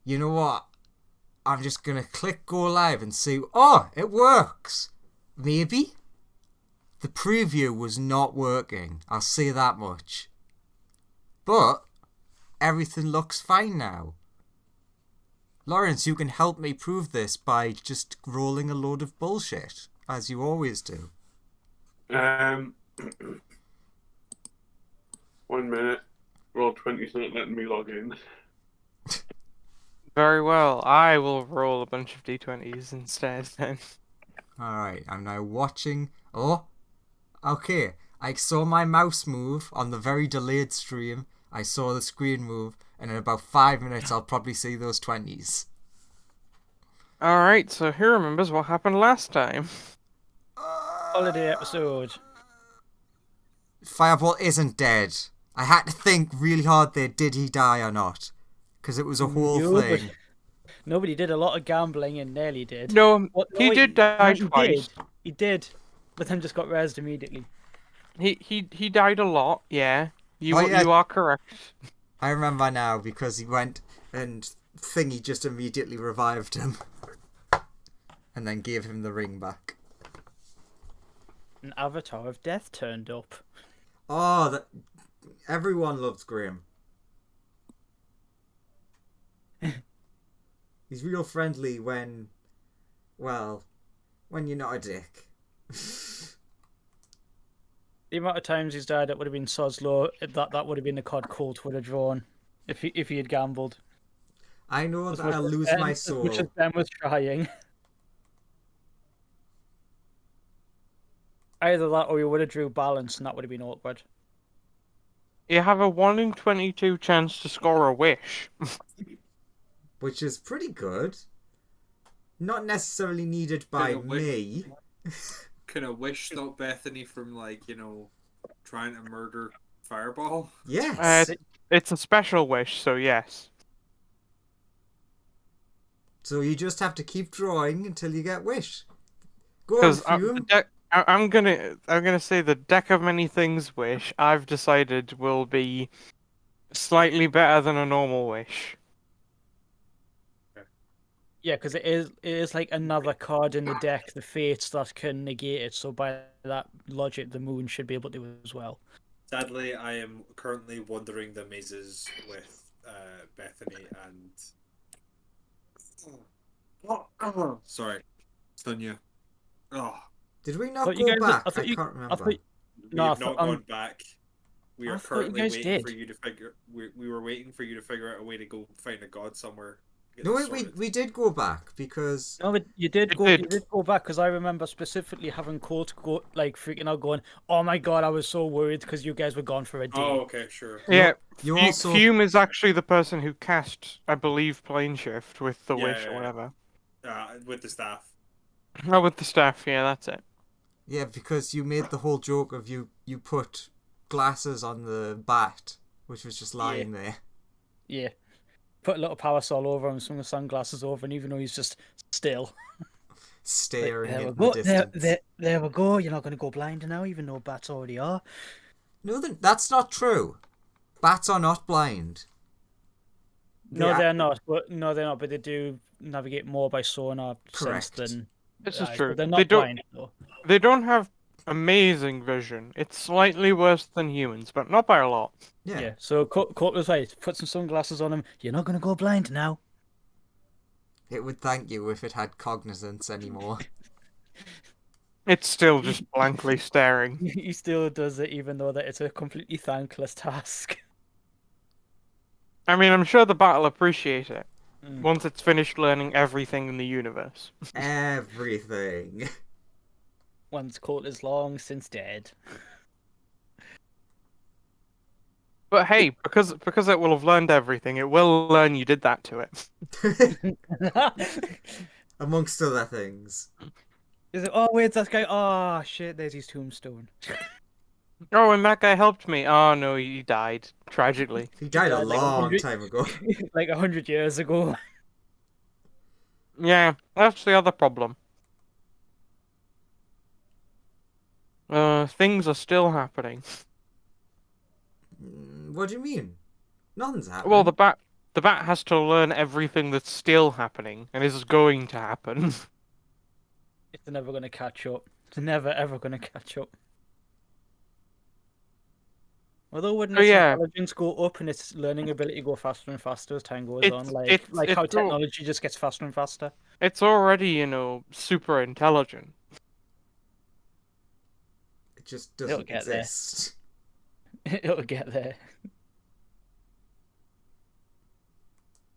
You know what? I'm just gonna click go live and see. Oh, it works. Maybe the preview was not working. I'll say that much. But everything looks fine now. Lawrence, you can help me prove this by just rolling a load of bullshit, as you always do. Um, 1 minute. Roll 20's not letting me log in. Very well. I will roll a bunch of d20s instead then. Alright, I'm now watching. Oh, okay. I saw my mouse move on the very delayed stream. I saw the screen move, and in about 5 minutes, I'll probably see those 20s. Alright, so who remembers what happened last time? Holiday episode. Fireball isn't dead. I had to think really hard there, did he die or not? Because it was a whole thing. Nobody did a lot of gambling and nearly did. No, he wait, did die he twice. He did, but then just got rezzed immediately. He died a lot, yeah. You yeah. you are correct. I remember now because he went and Thingy just immediately revived him. And then gave him the ring back. An avatar of death turned up. Oh, everyone loves Graham. He's real friendly when you're not a dick. The amount of times he's died, it would have been Soslow. That would have been the card Colt would have drawn if he had gambled. I know that I'll lose my soul. Which is Ben was trying. Either that or you would have drew balance and that would have been awkward. You have a 1 in 22 chance to score a wish. Which is pretty good. Not necessarily needed by me. Can a wish stop Bethany from, trying to murder Fireball? Yes. It's a special wish, so yes. So you just have to keep drawing until you get wish. Go on, Fume. I'm gonna say the deck of many things wish I've decided will be slightly better than a normal wish. Yeah, because it is like another card in the deck, the fates that can negate it. So by that logic, the moon should be able to as well. Sadly, I am currently wandering the mazes with Bethany and. Sorry, Sonia. Oh. Did we not go back? I can't remember. We have not gone back. We are currently waiting for you to figure. We were waiting for you to figure out a way to go find a god somewhere. No, we did go back because. No, but you did go back because I remember specifically having Colt go freaking out, going, "Oh my god, I was so worried because you guys were gone for a day." Oh, okay, sure. Yeah, you also. Fume is actually the person who cast, I believe, Plane Shift with the wish or whatever. With the staff. Oh, with the staff. Yeah, that's it. Yeah, because you made the whole joke of you put glasses on the bat, which was just lying there. Yeah. Put a little parasol over him, swung the sunglasses over, and even though he's just still staring into the distance. There we go. You're not going to go blind now, even though bats already are. No, that's not true. Bats are not blind. No, they're not. But they do navigate more by sonar sense than. This is true. They're not blind, though. They don't have amazing vision. It's slightly worse than humans, but not by a lot. Yeah. So Colt was right. Put some sunglasses on him. You're not going to go blind now. It would thank you if it had cognizance anymore. It's still just blankly staring. He still does it, even though that it's a completely thankless task. I mean, I'm sure the bat will appreciate it once it's finished learning everything in the universe. Everything. Once Colt is long since dead. But hey, because it will have learned everything, it will learn you did that to it. Amongst other things. Is it? Oh wait, that guy. Oh shit! There's his tombstone. Oh, and that guy helped me. Oh no, he died tragically. He died a long time ago. Like 100 years ago. Yeah, that's the other problem. Things are still happening. What do you mean? Nothing's happening. Well, the the bat has to learn everything that's still happening and is going to happen. If they're never going to catch up. They're never, ever going to catch up. Although wouldn't So its yeah, intelligence go up and its learning ability go faster and faster as time goes on? it's Like it's how al- technology just gets faster and faster. it's already, super intelligent. It just It'll doesn't get there. exist. It'll get there.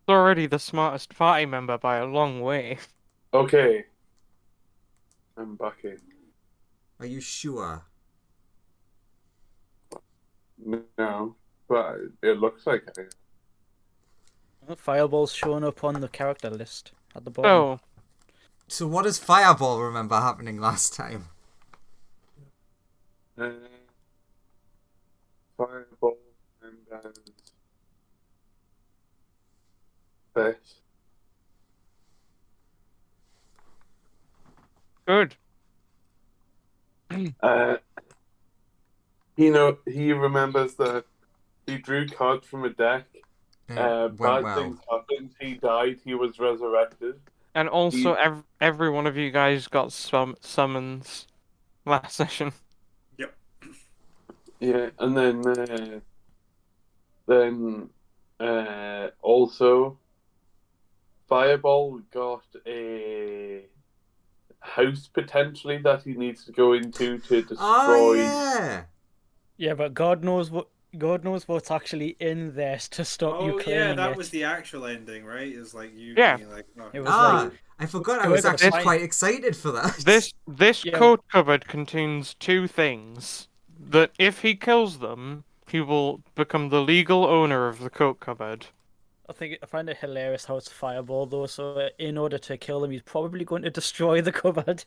It's already the smartest party member by a long way. Okay. I'm back in. Are you sure? No, but it looks like it. Fireball's showing up on the character list at the bottom. So what does Fireball remember happening last time? Fireball and this. Good. He remembers that he drew cards from a deck. Went Bad well. things happened. He died. He was resurrected. And also, every one of you guys got summons last session. Yep. Yeah, and then also, Fireball got a house potentially that he needs to go into to destroy. Oh yeah. Yeah, but God knows what's actually in there to stop you Oh claiming yeah, that it. was the actual ending, right? It's like you Yeah. being like, oh, It was Ah, like I forgot. I Whoever was the actually fight- quite excited for that. This Yeah. code cupboard contains two things. That if he kills them, he will become the legal owner of the coat cupboard. I find it hilarious how it's Fireball though. So in order to kill him, he's probably going to destroy the cupboard.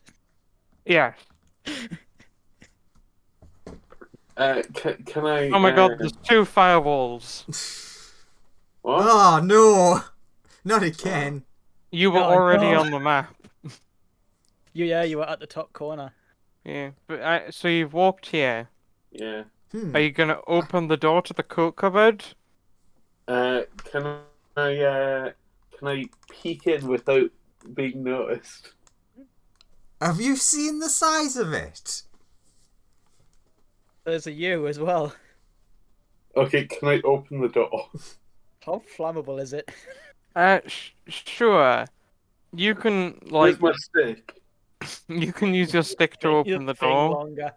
Yeah. Can I? Oh my god, there's two firewalls. What? Oh no, not again. You were Oh, already no. on the map. You were at the top corner. Yeah, but so you've walked here. Yeah. Are you gonna open the door to the coat cupboard? Can I peek in without being noticed? Have you seen the size of it? There's a U as well. Okay, can I open the door? How flammable is it? Sure. You can Where's my stick? you can use your stick to open the Thing door. longer.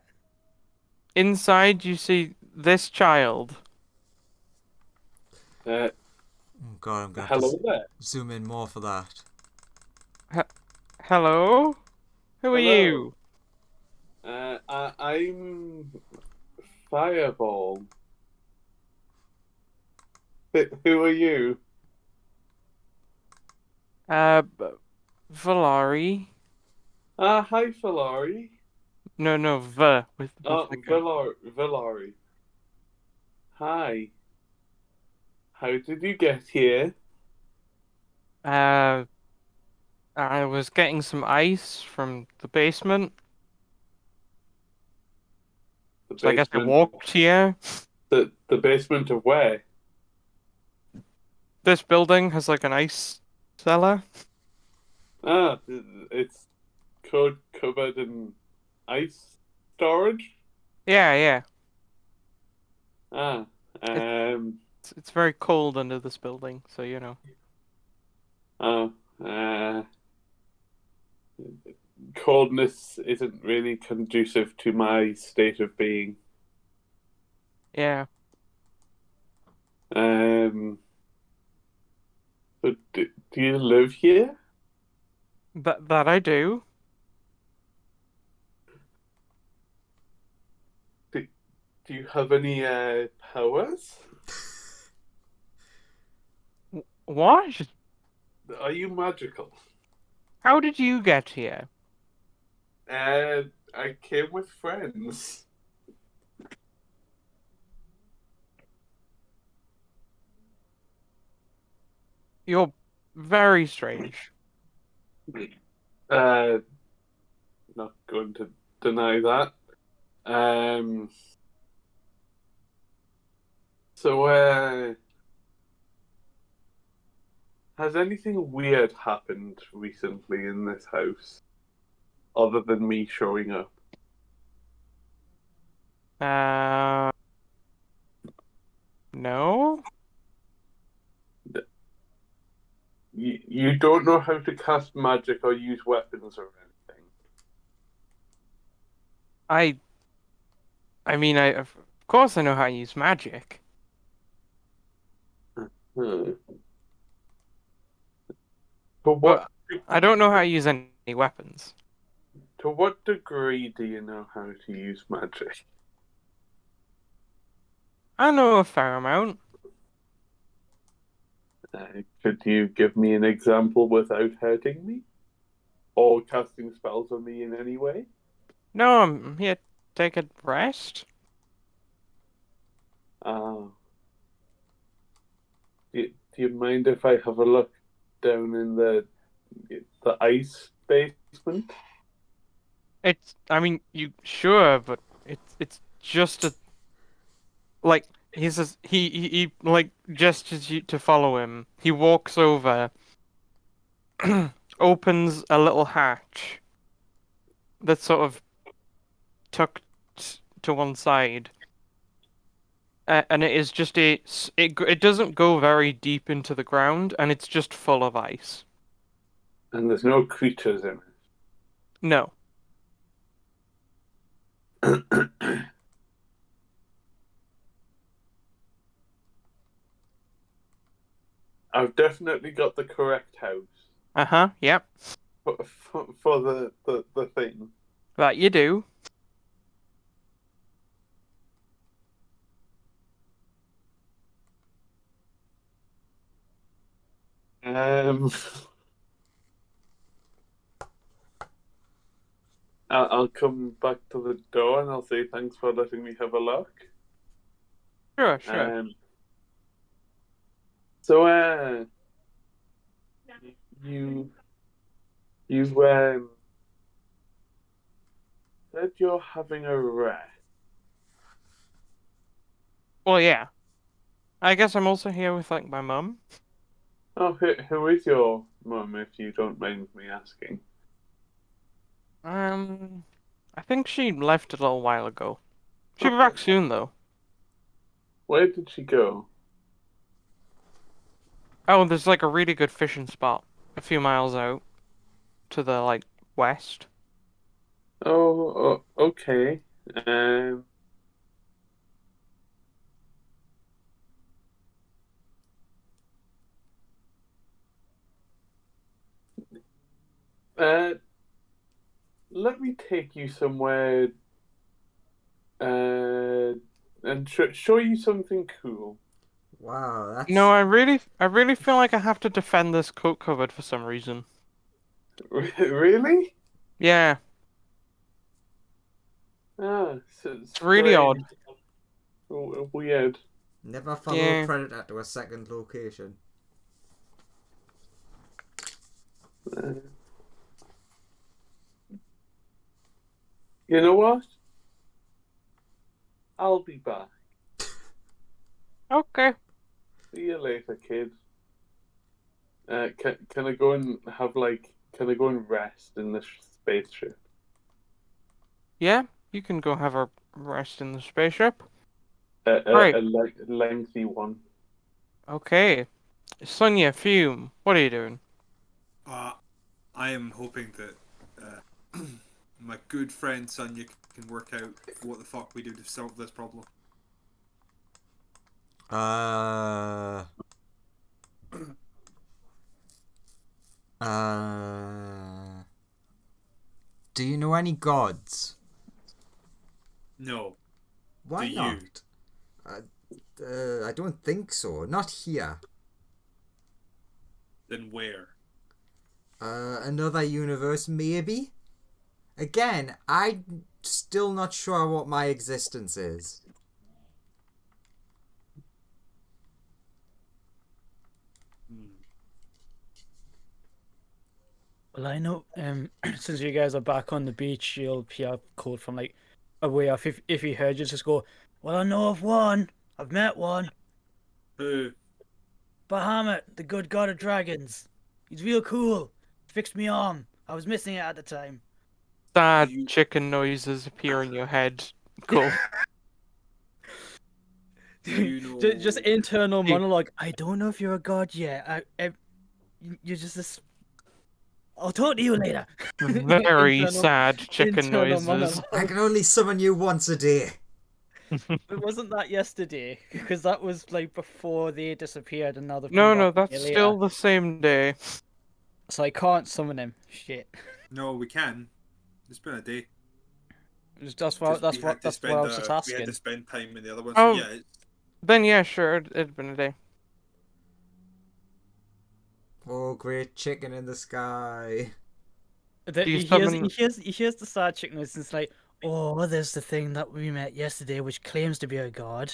Inside, you see this child. Uh, Oh god, I'm gonna have hello to there. zoom in more for that. Hello? Who are Hello. you? I'm Fireball. Who are you? Valari. Hi, Valari. No, with Oh, the G. Valari. Hi. How did you get here? I was getting some ice from the basement. The So I guess I basement- walked here. The basement of where? This building has like an ice cellar. It's code cupboard and ice storage. Yeah. Ah, It's very cold under this building, so you know. Coldness isn't really conducive to my state of being. Yeah. So do you live here? That I do. Do you have any powers? What? Are you magical? How did you get here? I came with friends. You're very strange. Not going to deny that. So Has anything weird happened recently in this house, other than me showing up? No. You don't know how to cast magic or use weapons or anything. I mean, of course I know how to use magic. Hmm. To what But I don't know how to use any weapons. to what degree do you know how to use magic? I know a fair amount. Could you give me an example without hurting me? Or casting spells on me in any way? No, I'm here to take a rest. Uh, do you mind if I have a look down in the ice basement? I mean, you sure, but it's just a like he says he like gestures you to follow him. He walks over, opens a little hatch that's sort of tucked to one side, and it is just it doesn't go very deep into the ground, and it's just full of ice. And there's no creatures in No. it. I've definitely got the correct house Uh-huh. Yep. for the thing. That you do. Um, I'll come back to the door and I'll say thanks for letting me have a look. Sure, sure. So, you said you're having a rest. Well, yeah. I guess I'm also here with like my mum. Oh, who is your mum, if you don't mind me asking? I think she left a little while ago. She'll be Okay. back soon though. Where did she go? Oh, there's like a really good fishing spot a few miles out to the like west. Oh, okay. Um, uh, let me take you somewhere, and show you something cool. Wow, that's No, I really feel like I have to defend this coat cupboard for some reason. Really? Yeah, Ah, it's really odd. strange. Weird. never follow a Yeah. predator to a second location. Uh, you know what? I'll be back. Okay. See you later, kid. Can I go and have can I go and rest in this spaceship? Yeah, you can go have a rest in the spaceship. A, Right. lengthy one. Okay. Sonia, Fume, what are you doing? I am hoping that my good friend Sonia can work out what the fuck we do to solve this problem. Do you know any gods? No. Why Do not? you? I don't think so. Not here. Then where? Another universe, maybe? Again, I'm still not sure what my existence is. Well, I know. Since you guys are back on the beach, you'll hear code from like a way off. If he heard you, just go. Well, I know of one. I've met one. Who? Bahamut, the good god of dragons. He's real cool. Fixed me arm. I was missing it at the time. Sad You- chicken noises appear in your head. Cool. Do you know? Just internal Hey. monologue. I don't know if you're a god yet. You're just this. I'll talk to you later. Very Internal- sad chicken internal noises. monologue. I can only summon you once a day. It wasn't that yesterday, because that was like before they disappeared, and now they've No, come no, back that's later. still the same day. So I can't summon him. Shit. No, we can. It's been a day. That's what We had to I spend, was just We had asking. to spend time in the other one. Oh. So yeah, Then yeah, sure, it'd been a day. Oh, great chicken in the sky. That Do you he summon- hears the sad chicken noise, and it's like, oh, there's the thing that we met yesterday, which claims to be a god.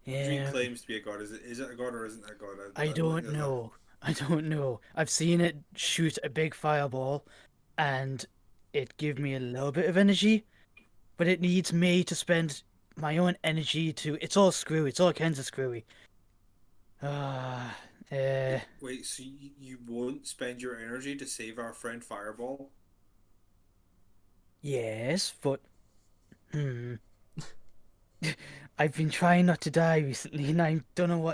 Dream Yeah, claims to be a god. Is it a god or isn't it a god? I don't know. I don't know. I've seen it shoot a big fireball, and it give me a little bit of energy, but it needs me to spend my own energy to. It's all screwy. It's all kinds of screwy. Wait, so you won't spend your energy to save our friend Fireball? Yes, but I've been trying not to die recently, and I don't know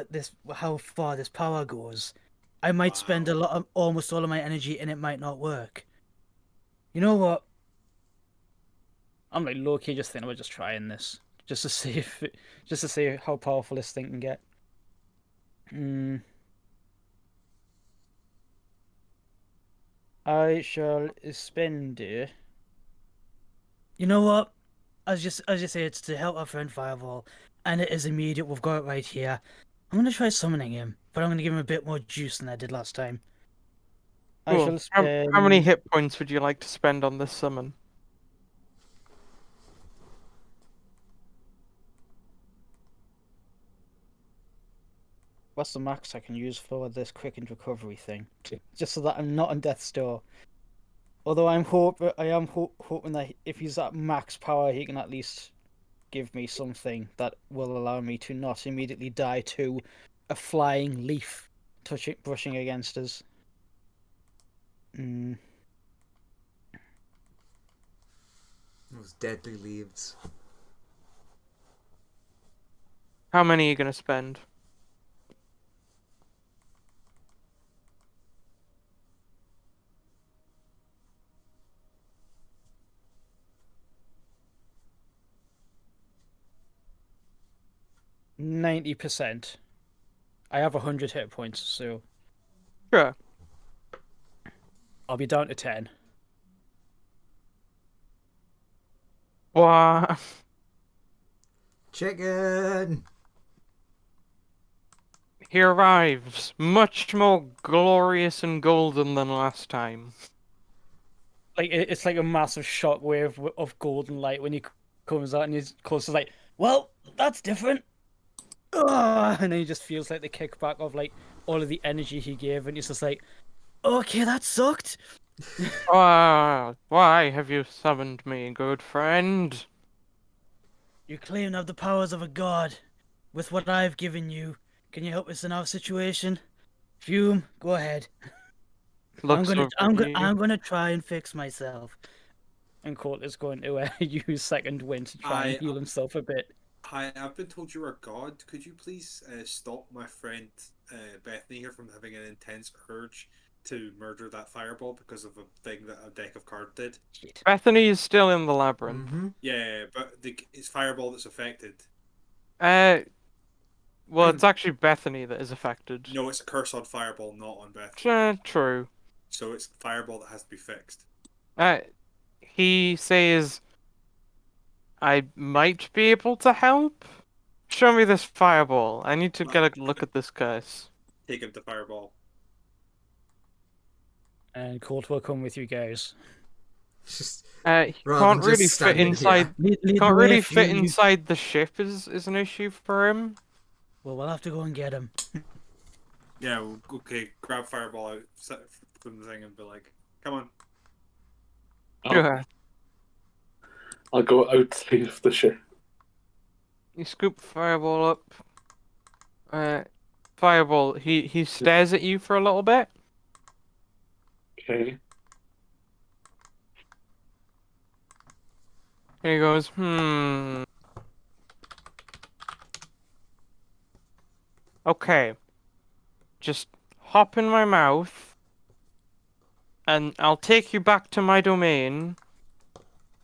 how far this power goes. I might spend almost all of my energy, and it might not work. You know what? I'm like low key just thinking about just trying this, just to see how powerful this thing can get. I shall spend it. You know what? As you say, it's to help our friend Fireball, and it is immediate. We've got it right here. I'm gonna try summoning him, but I'm gonna give him a bit more juice than I did last time. I Cool. shall spend. How many hit points would you like to spend on this summon? What's the max I can use for this quickened recovery thing? Just so that I'm not on death's door. Although I am hoping that if he's at max power, he can at least give me something that will allow me to not immediately die to a flying leaf brushing against us. Those deadly leaves. How many are you gonna spend? %90. I have 100 hit points, so Sure. I'll be down to 10. What? Chicken! He arrives, much more glorious and golden than last time. Like it's like a massive shockwave of golden light when he comes out, and his close is like, well, that's different. Ugh! And then he just feels like the kickback of like all of the energy he gave, and he's just like, okay, that sucked. Why have you summoned me, good friend? You claim to have the powers of a god. With what I've given you, can you help us in our situation? Fume, go ahead. Looks over I'm you. gonna try and fix myself. And Colt is going to use second wind to try and heal himself a bit. Hi, I've been told you're a god. Could you please stop my friend Bethany here from having an intense urge to murder that fireball because of a thing that a deck of cards did? Shit. Bethany is still in the labyrinth. Mm-hmm. Yeah, but it's fireball that's affected. Well, it's actually Bethany that is affected. No, it's a curse on fireball, not on Bethany. True. So it's fireball that has to be fixed. He says, I might be able to help? Show me this fireball. I need to get a look at this curse. Take him to fireball. And Colt will come with you guys. Just He Rather can't than really just fit standing inside. Lead the Can't way, really fit Fume. inside the ship is an issue for him. Well, we'll have to go and get him. Yeah, well, okay, grab fireball out from the thing and be like, come on. Sure. I'll go outside of the ship. You scoop fireball up. Fireball, he stares at you for a little bit. Okay. And he goes, okay. Just hop in my mouth, and I'll take you back to my domain,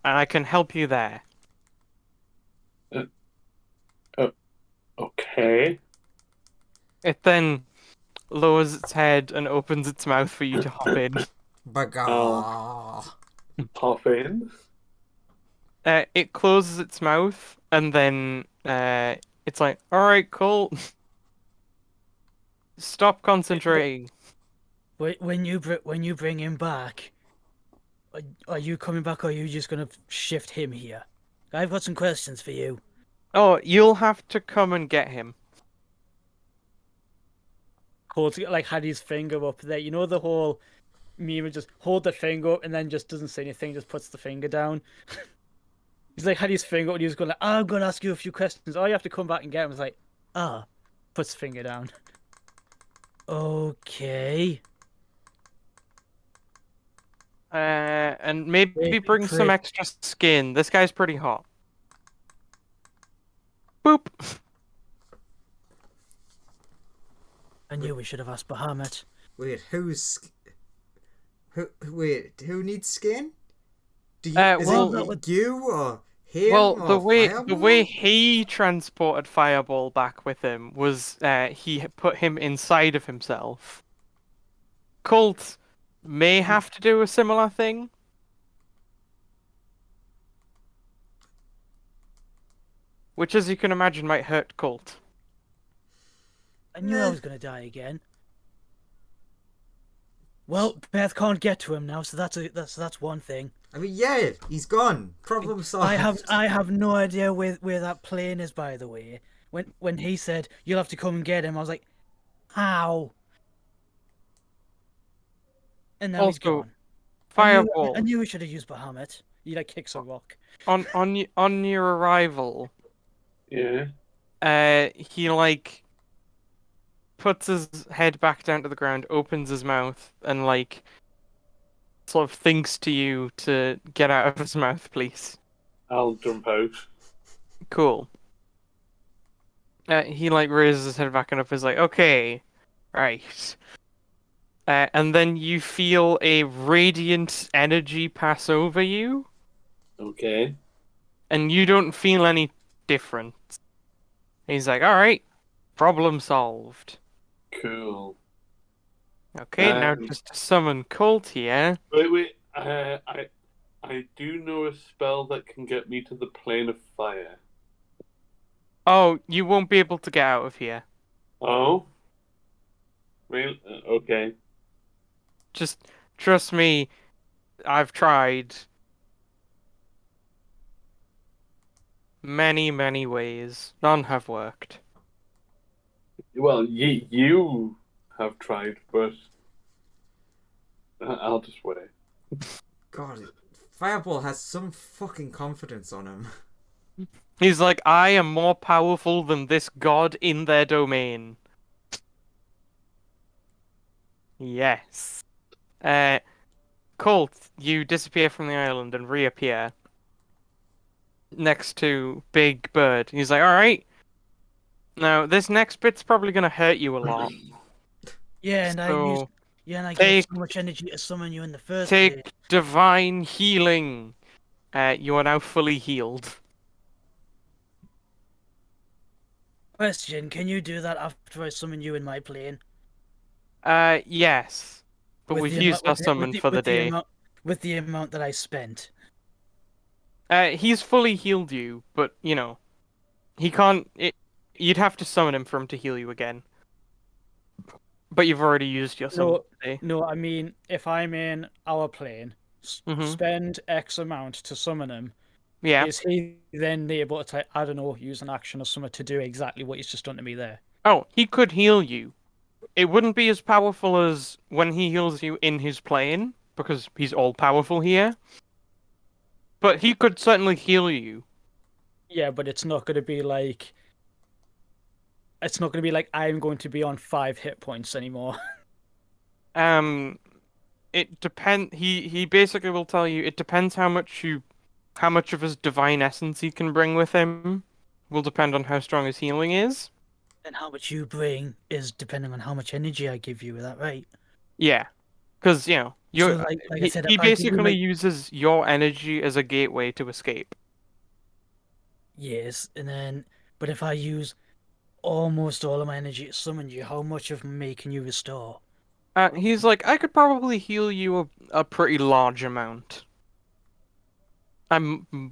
and I can help you there. Okay. It then lowers its head and opens its mouth for you to hop in. Baga. Hop in. It closes its mouth, and then it's like, all right, cool. Stop concentrating. When you bring him back, are you coming back, or are you just gonna shift him here? I've got some questions for you. Oh, you'll have to come and get him. Colt like had his finger up there. You know the whole meme of just hold the finger up and then just doesn't say anything, just puts the finger down. He's like had his finger up and he was going like, I'm gonna ask you a few questions. Oh, you have to come back and get him. It's like, puts the finger down. Okay. And maybe bring some extra skin. This guy's pretty hot. Boop. I knew we should have asked Bahamut. Wait, who needs skin? Do you, well, you or him? Well, or the way he transported Fireball back with him was he put him inside of himself. Colt may have to do a similar thing. Which, as you can imagine, might hurt Colt. I knew I was gonna die again. Well, Beth can't get to him now, so that's one thing. I mean, yeah, he's gone. Problem solved. I have no idea where that plane is, by the way. When he said you'll have to come and get him, I was like, how? And now he's Also, gone. Fireball. I knew we should have used Bahamut. He like kicks a rock. On your arrival, Yeah. he like puts his head back down to the ground, opens his mouth, and like sort of thinks to you to get out of his mouth, please. I'll jump out. Cool. He like raises his head back and up. Is like, okay, right. And then you feel a radiant energy pass over you, Okay. and you don't feel any different. He's like, all right, problem solved. Cool. Okay, now just to summon Colt here. Wait. I do know a spell that can get me to the plane of fire. Oh, you won't be able to get out of here. Oh? Really? Okay. Just trust me, I've tried many, many ways. None have worked. Well, you have tried, but I'll just wait. God, Fireball has some fucking confidence on him. He's like, I am more powerful than this god in their domain. Yes. Colt, you disappear from the island and reappear next to Big Bird. He's like, alright. Now, this next bit's probably gonna hurt you a lot. Yeah, and So, I gave so much energy to summon you in the first place. take divine healing. You are now fully healed. Question: can you do that after I summon you in my plane? Yes. But With we've the used amount- our with the- summon with the- for the with the day. with the amount that I spent. He's fully healed you, but, you know, he can't... you'd have to summon him for him to heal you again. But you've already used your summon today. No, I mean, if I'm in our plane, Mhm. spend X amount to summon him, Yeah. is he then able to, I don't know, use an action or something to do exactly what he's just done to me there? Oh, he could heal you. It wouldn't be as powerful as when he heals you in his plane, because he's all-powerful here. But he could certainly heal you. Yeah, but it's not going to be like it's not going to be like I'm going to be on 5 hit points anymore. It depend. He basically will tell you it depends how much of his divine essence he can bring with him. Will depend on how strong his healing is. And how much you bring is depending on how much energy I give you. Is that right? Yeah, because So, like I said, he if I give you basically my uses your energy as a gateway to escape. yes, and then but if I use almost all of my energy to summon you, how much of me can you restore? He's like, I could probably heal you a pretty large amount.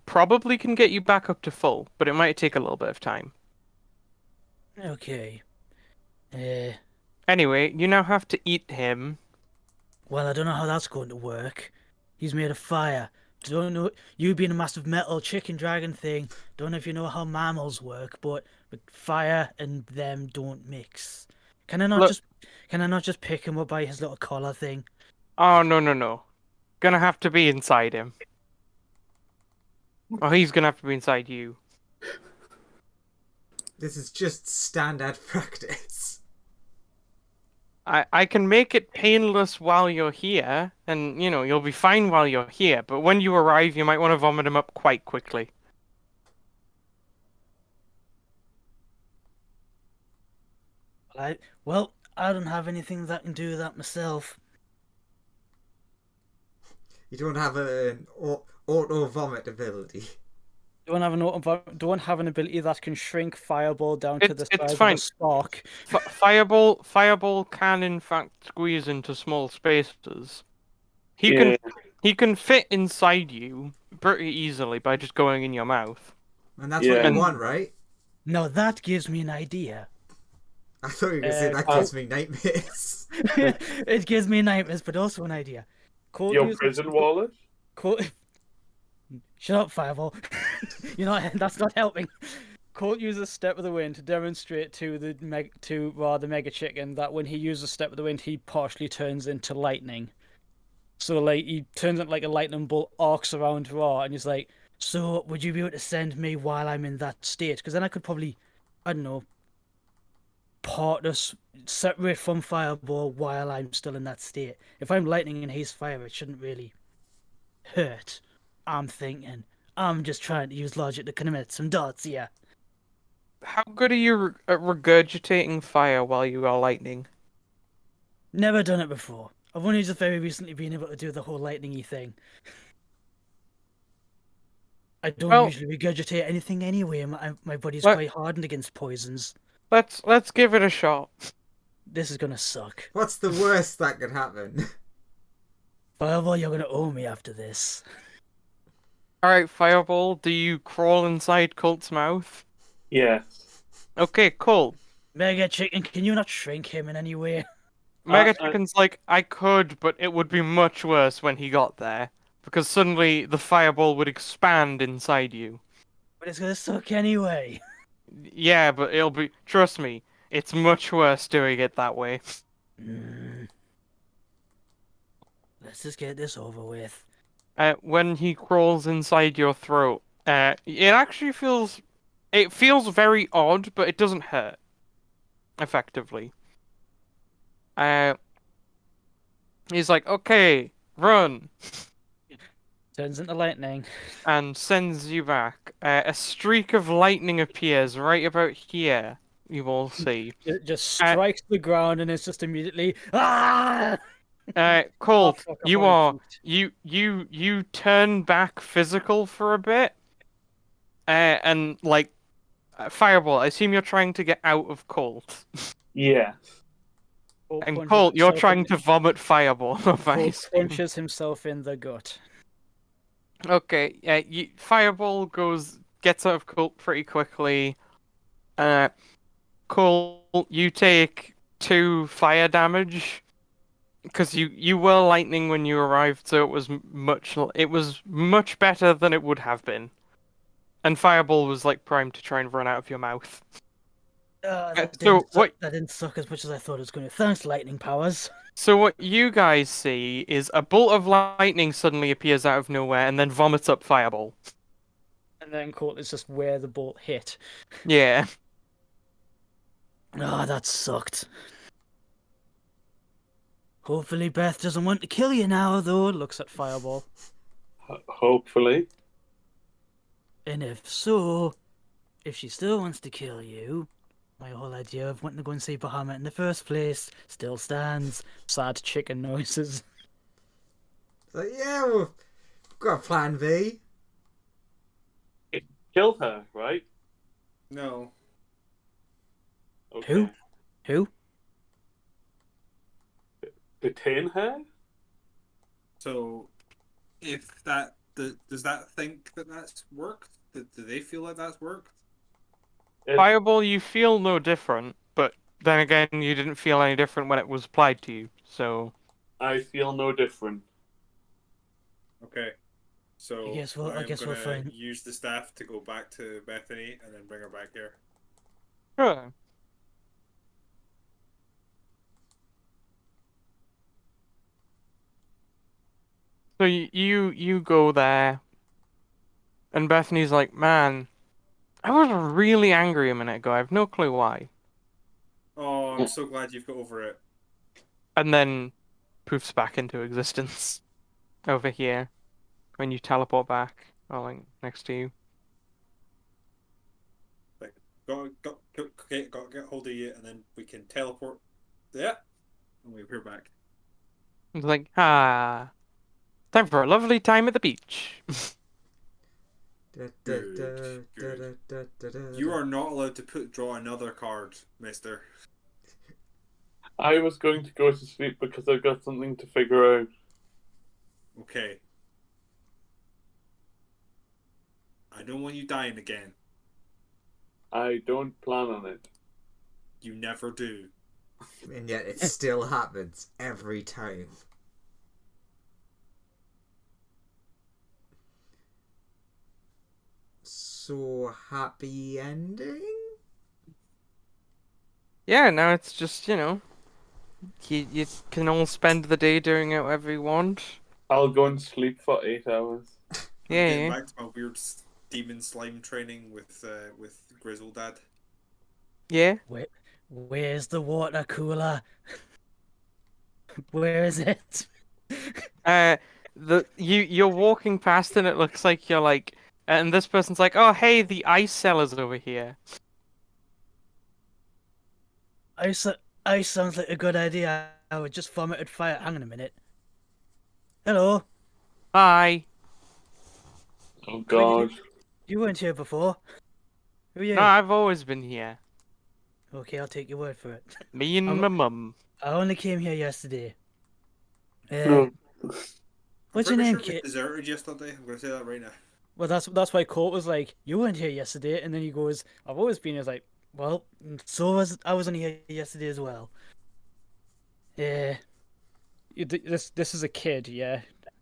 Probably can get you back up to full, but it might take a little bit of time. Okay. Uh, Anyway, you now have to eat him. well, I don't know how that's going to work. He's made of fire. Don't know you being a massive metal chicken dragon thing. Don't know if you know how mammals work, but fire and them don't mix. Can I not Look, just can I not just pick him up by his little collar thing? oh no. Gonna have to be inside him. Oh, he's gonna have to be inside you. This is just standard practice. I can make it painless while you're here, and you'll be fine while you're here, but when you arrive, you might want to vomit him up quite quickly. I don't have anything that can do that myself. You don't have an auto vomit ability. Don't have an ability that can shrink Fireball down to the It's size of fine. a spark. Fireball can in fact squeeze into small spaces. He can fit inside you pretty easily by just going in your mouth. And that's what Yeah. you want, right? No, that gives me an idea. I thought you were going to say that gives me nightmares. It gives me nightmares, but also an idea. Your prison wallet? Colt... Shut up, Fireball. That's not helping. Colt uses Step of the Wind to demonstrate to the Mega Chicken that when he uses Step of the Wind, he partially turns into lightning. So like he turns into like a lightning bolt, arcs around Raw, and he's like, "So would you be able to send me while I'm in that state? Because then I could probably, I don't know, part us separate from Fireball while I'm still in that state. If I'm lightning and he's fire, it shouldn't really hurt. I'm thinking. I'm just trying to use logic to connect some dots here. How good are you at regurgitating fire while you are lightning? Never done it before. I've only just very recently been able to do the whole lightningy thing. I don't usually regurgitate anything anyway. My body's quite hardened against poisons. Let's give it a shot. This is gonna suck. What's the worst that could happen? Fireball, you're gonna owe me after this. Alright, Fireball, do you crawl inside Colt's mouth? Yeah. Okay, cool. Mega Chicken, can you not shrink him in any way? Mega Chicken's like, I could, but it would be much worse when he got there. Because suddenly the fireball would expand inside you. But it's gonna suck anyway. Yeah, but it'll be... Trust me, it's much worse doing it that way. Let's just get this over with. When he crawls inside your throat, it actually feels... It feels very odd, but it doesn't hurt. Effectively. He's like, okay, run. Turns into lightning. And sends you back. A streak of lightning appears right about here. You will see. It just strikes the ground and it's just immediately ah. Colt, Oh, you turn back physical for a bit. And like Fireball, I assume you're trying to get out of Colt. Yeah. And Colt, you're trying to vomit Fireball. Colt punches himself in the gut. Okay, Fireball gets out of Colt pretty quickly. Colt, you take 2 fire damage because you were lightning when you arrived, so it was much better than it would have been. And Fireball was like primed to try and run out of your mouth. That didn't suck as much as I thought it was going to. Thanks, lightning powers. So what you guys see is a bolt of lightning suddenly appears out of nowhere and then vomits up Fireball. And then Colt is just where the bolt hit. Yeah. Oh, that sucked. Hopefully Beth doesn't want to kill you now, though. Looks at Fireball. Hopefully. And if so, if she still wants to kill you, my whole idea of wanting to go and see Bahamut in the first place still stands. Sad chicken noises. So yeah, we've got a plan B. Kill her, right? No. Okay. Who? Detain her? So, if that does that think that that's worked? Do they feel like that's worked? Fireball, you feel no different, but then again, you didn't feel any different when it was applied to you. So I feel no different. Okay. So I guess we'll I'm gonna gonna find. use the staff to go back to Bethany and then bring her back here. sure. So you go there, and Bethany's like, "Man, I was really angry a minute ago. I have no clue why." Oh, I'm so glad you've got over it. And then poofs back into existence over here when you teleport back, or like next to you. Like, got get hold of you, and then we can teleport. Yeah, and we appear back. It's like, time for a lovely time at the beach. You are not allowed to draw another card, mister. I was going to go to sleep because I've got something to figure out. Okay. I don't want you dying again. I don't plan on it. You never do. And yet it still happens every time. So happy ending? Yeah, now it's just, you can all spend the day doing it whatever you want. I'll go and sleep for 8 hours. I'm Yeah, getting yeah. back to my weird demon slime training with Grizzle Dad. Yeah. Where's the water cooler? Where is it? You're walking past and it looks like you're like, and this person's like, "Oh, hey, the ice cellar's over here." Ice sounds like a good idea. I would just vomited fire. Hang on a minute. Hello. Hi. Oh god. You weren't here before. Who are you? No, I've always been here. Okay, I'll take your word for it. Me and my mum. I only came here yesterday. No. What's I'm your pretty name, sure we kid? deserted yesterday. I'm gonna say that right now. Well, that's why Colt was like, "You weren't here yesterday," and then he goes, "I've always been here." I was like, "Well, I was only here yesterday as well." Yeah. This is a kid, yeah.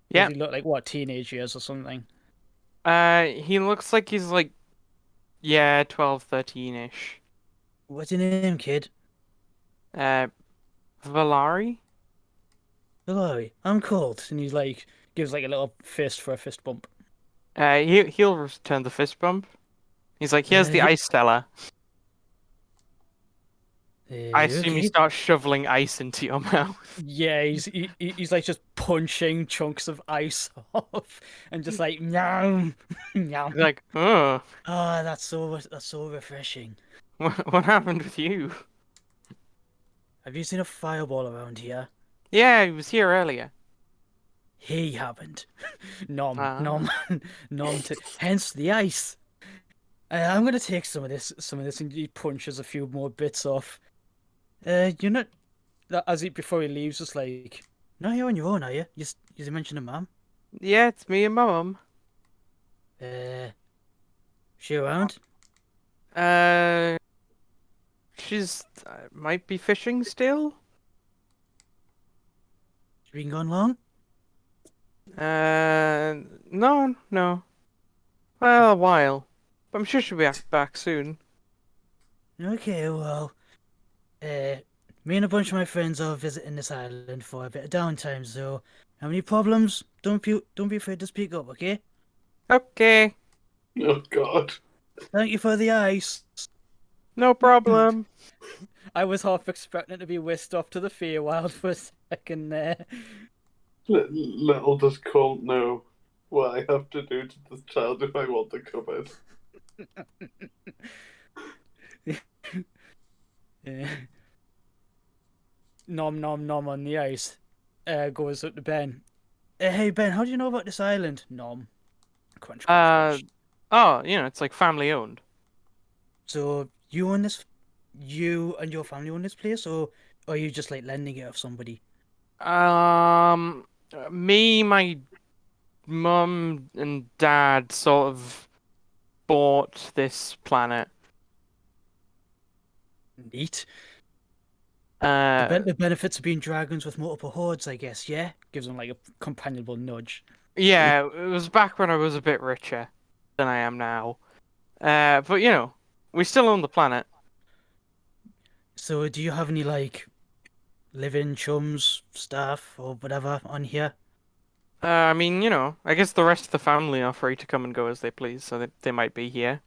Yeah. Does he look like what, teenage years or something? He looks like he's like, yeah, 12, 13-ish. What's your name, kid? Valari? Hello, I'm Colt, and he's like gives like a little fist for a fist bump. He'll return the fist bump. He's like, "Here's the ice cellar." I assume Okay. you start shoveling ice into your mouth. Yeah, he's like just punching chunks of ice off and just like yum yum. He's like, "Oh, Oh, that's so refreshing. what happened with you?" Have you seen a fireball around here? Yeah, he was here earlier. He happened. Nom Ah. nom nom. Hence the ice. I'm gonna take some of this, and he punches a few more bits off. You're not. Before he leaves, just like, no, you're on your own, are you? You mentioned a mum. Yeah, it's me and my mum. She around? She's might be fishing still. She been gone long? No. Well, a while. But I'm sure she'll be back soon. Okay, well, me and a bunch of my friends are visiting this island for a bit of downtime. So, have any problems? Don't be afraid to speak up, okay? Okay, Oh god. Thank you for the ice. no problem. I was half expecting to be whisked off to the Feywild for a second there. Little does Colt know what I have to do to this child if I want the cupboard. Yeah. Nom nom nom on the ice. Goes up to Ben. Hey Ben, how do you know about this island? Nom. Crunch, crunch, crunch. Oh, it's like family owned. So you own this? You and your family own this place, or are you just like lending it off somebody? Me, my mum, and dad sort of bought this planet. Neat. Uh, The benefits of being dragons with multiple hordes, I guess. Yeah, gives them like a companionable nudge. yeah, it was back when I was a bit richer than I am now. But we still own the planet. So do you have any like living chums, staff, or whatever on here? I mean, I guess the rest of the family are free to come and go as they please, so they might be here.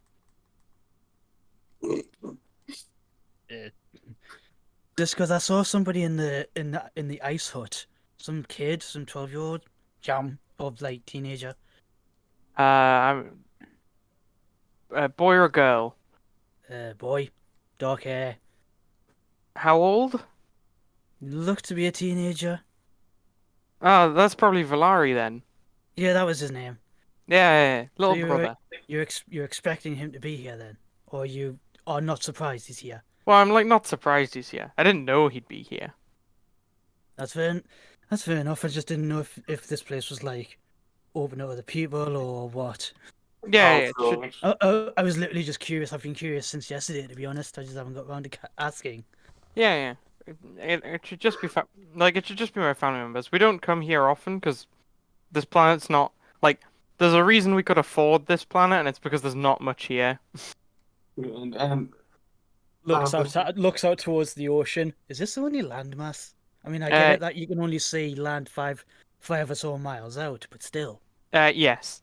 Just because I saw somebody in the ice hut, some kid, some 12-year-old jam of like teenager. I'm a boy or girl? Boy, dark hair, How old? looked to be a teenager. Oh, that's probably Valari then. Yeah, that was his name. Yeah, So little brother. you're expecting him to be here then, or you are not surprised he's here. Well, I'm like not surprised he's here. I didn't know he'd be here. That's fair. That's fair enough. I just didn't know if this place was like open to other people or what. Yeah, Oh, yeah, it should- God. I was literally just curious. I've been curious since yesterday, to be honest. I just haven't got around to asking. yeah, yeah. It should just be it should just be my family members. We don't come here often because this planet's not like. There's a reason we could afford this planet, and it's because there's not much here. And Looks out towards the ocean. Is this the only landmass? I mean, I get Uh, it that you can only see land five or so miles out, but still. Yes.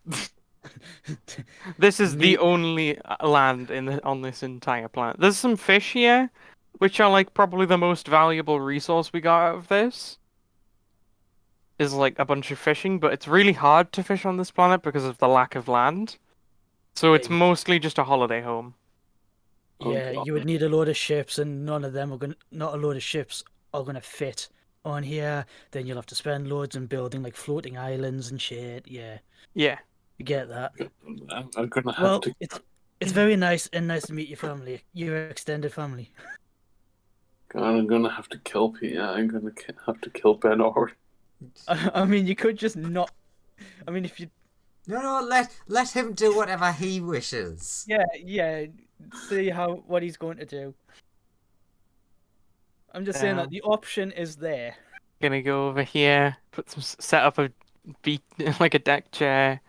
This is the Neat. only land on this entire planet. There's some fish here, which are like probably the most valuable resource we got out of this. Is like a bunch of fishing, but it's really hard to fish on this planet because of the lack of land. So it's Yeah. mostly just a holiday home. Yeah, Oh, you would need a load of ships, and none of them are going. Not a load of ships are going to fit on here. Then you'll have to spend loads on building like floating islands and shit. Yeah, Yeah. you get that. I'm gonna have Well, to. it's very nice to meet your family, your extended family. God, I'm gonna have to kill Peter. I'm gonna have to kill Ben Orr. I mean, you could just not. I mean, if you. No, let him do whatever he wishes. Yeah. See what he's going to do. I'm just saying that the option is there. Gonna go over here, set up a beat like a deck chair,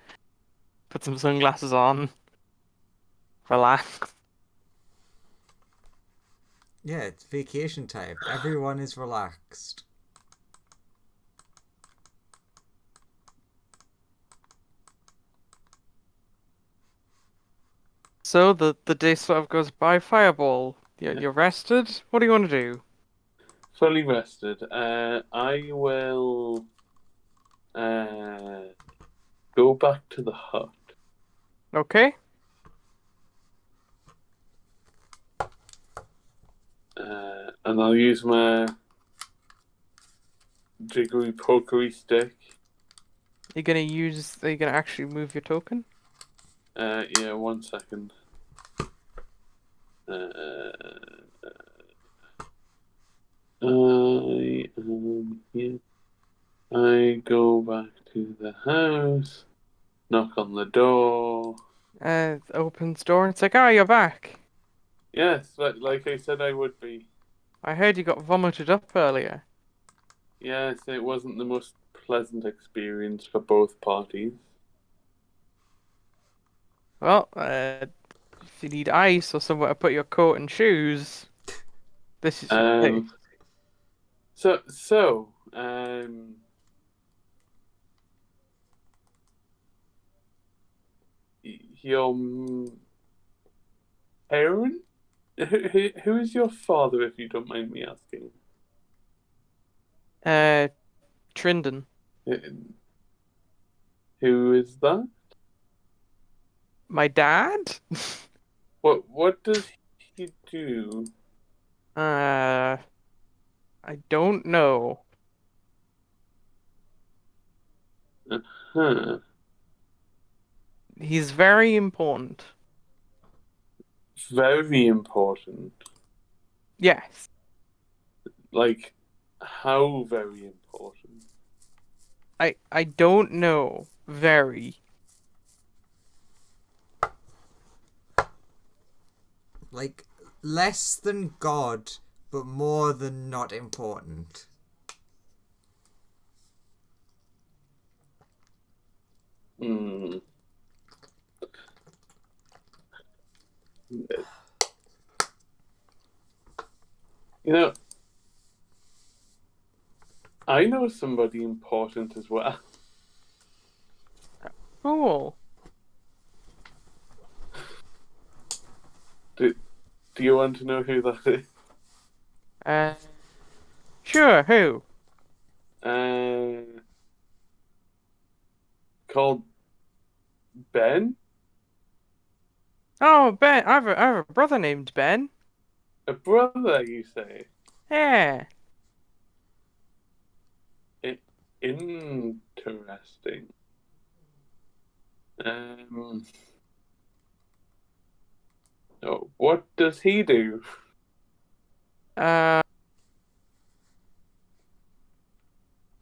put some sunglasses on, relax. Yeah, it's vacation time. Everyone is relaxed. So the day sort of goes by. Fireball, you're rested. What do you want to do? Fully rested. I will go back to the hut. Okay. And I'll use my jiggery pokery stick. Are you gonna actually move your token? Yeah, 1 second. I am here. I go back to the house, knock on the door. Opens door and it's like, you're back. Yes, like I said I would be. I heard you got vomited up earlier. Yes, it wasn't the most pleasant experience for both parties. Well, if you need ice or somewhere to put your coat and shoes, this is your place. Your parent Who is your father, if you don't mind me asking? Trindon. Uh, Who is that? My dad? What does he do? I don't know. Huh. He's very important. Very important. Yes. Like, how very important? I don't know. Very. Like, less than God, but more than not important. Hmm. You know, I know somebody important as well. Cool. Do you want to know who that is? Sure, who? Called Ben? Oh, Ben. I have a brother named Ben. A brother, you say? Yeah. Interesting. Oh, what does he do? Uh,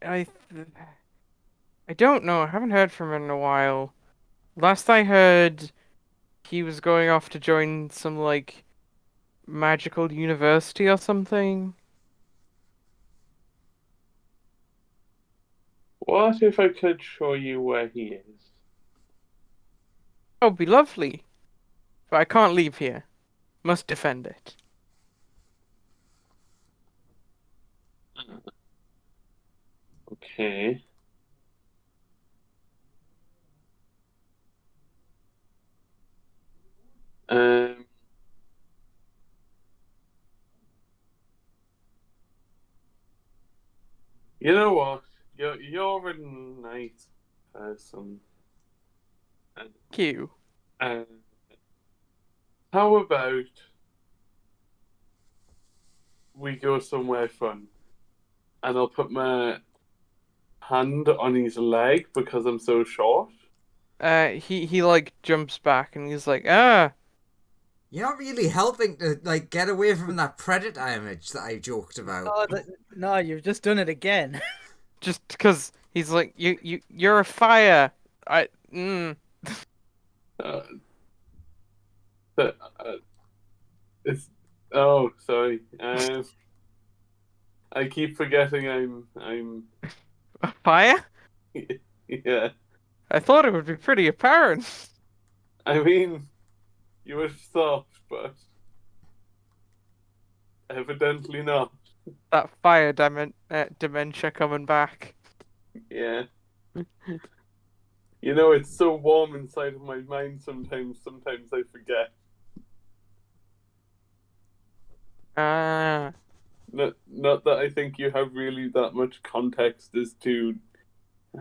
I I don't know. I haven't heard from him in a while. Last I heard, he was going off to join some like magical university or something. What if I could show you where he is? Oh, be lovely. But I can't leave here. Must defend it. Okay. Um, you know what? You're a nice person. Q. Uh, how about we go somewhere fun? And I'll put my hand on his leg because I'm so short. He like jumps back and he's like, ah, You're not really helping to, like, get away from that predator image that I joked about. Oh, no, you've just done it again. just because he's like, you're a fire. I, Uh, but, it's sorry. I keep forgetting I'm a fire? yeah. I thought it would be pretty apparent. I mean, you would have thought, but evidently not. That fire dementia coming back. Yeah. You know, it's so warm inside of my mind sometimes. Sometimes I forget. Ah, Not that I think you have really that much context as to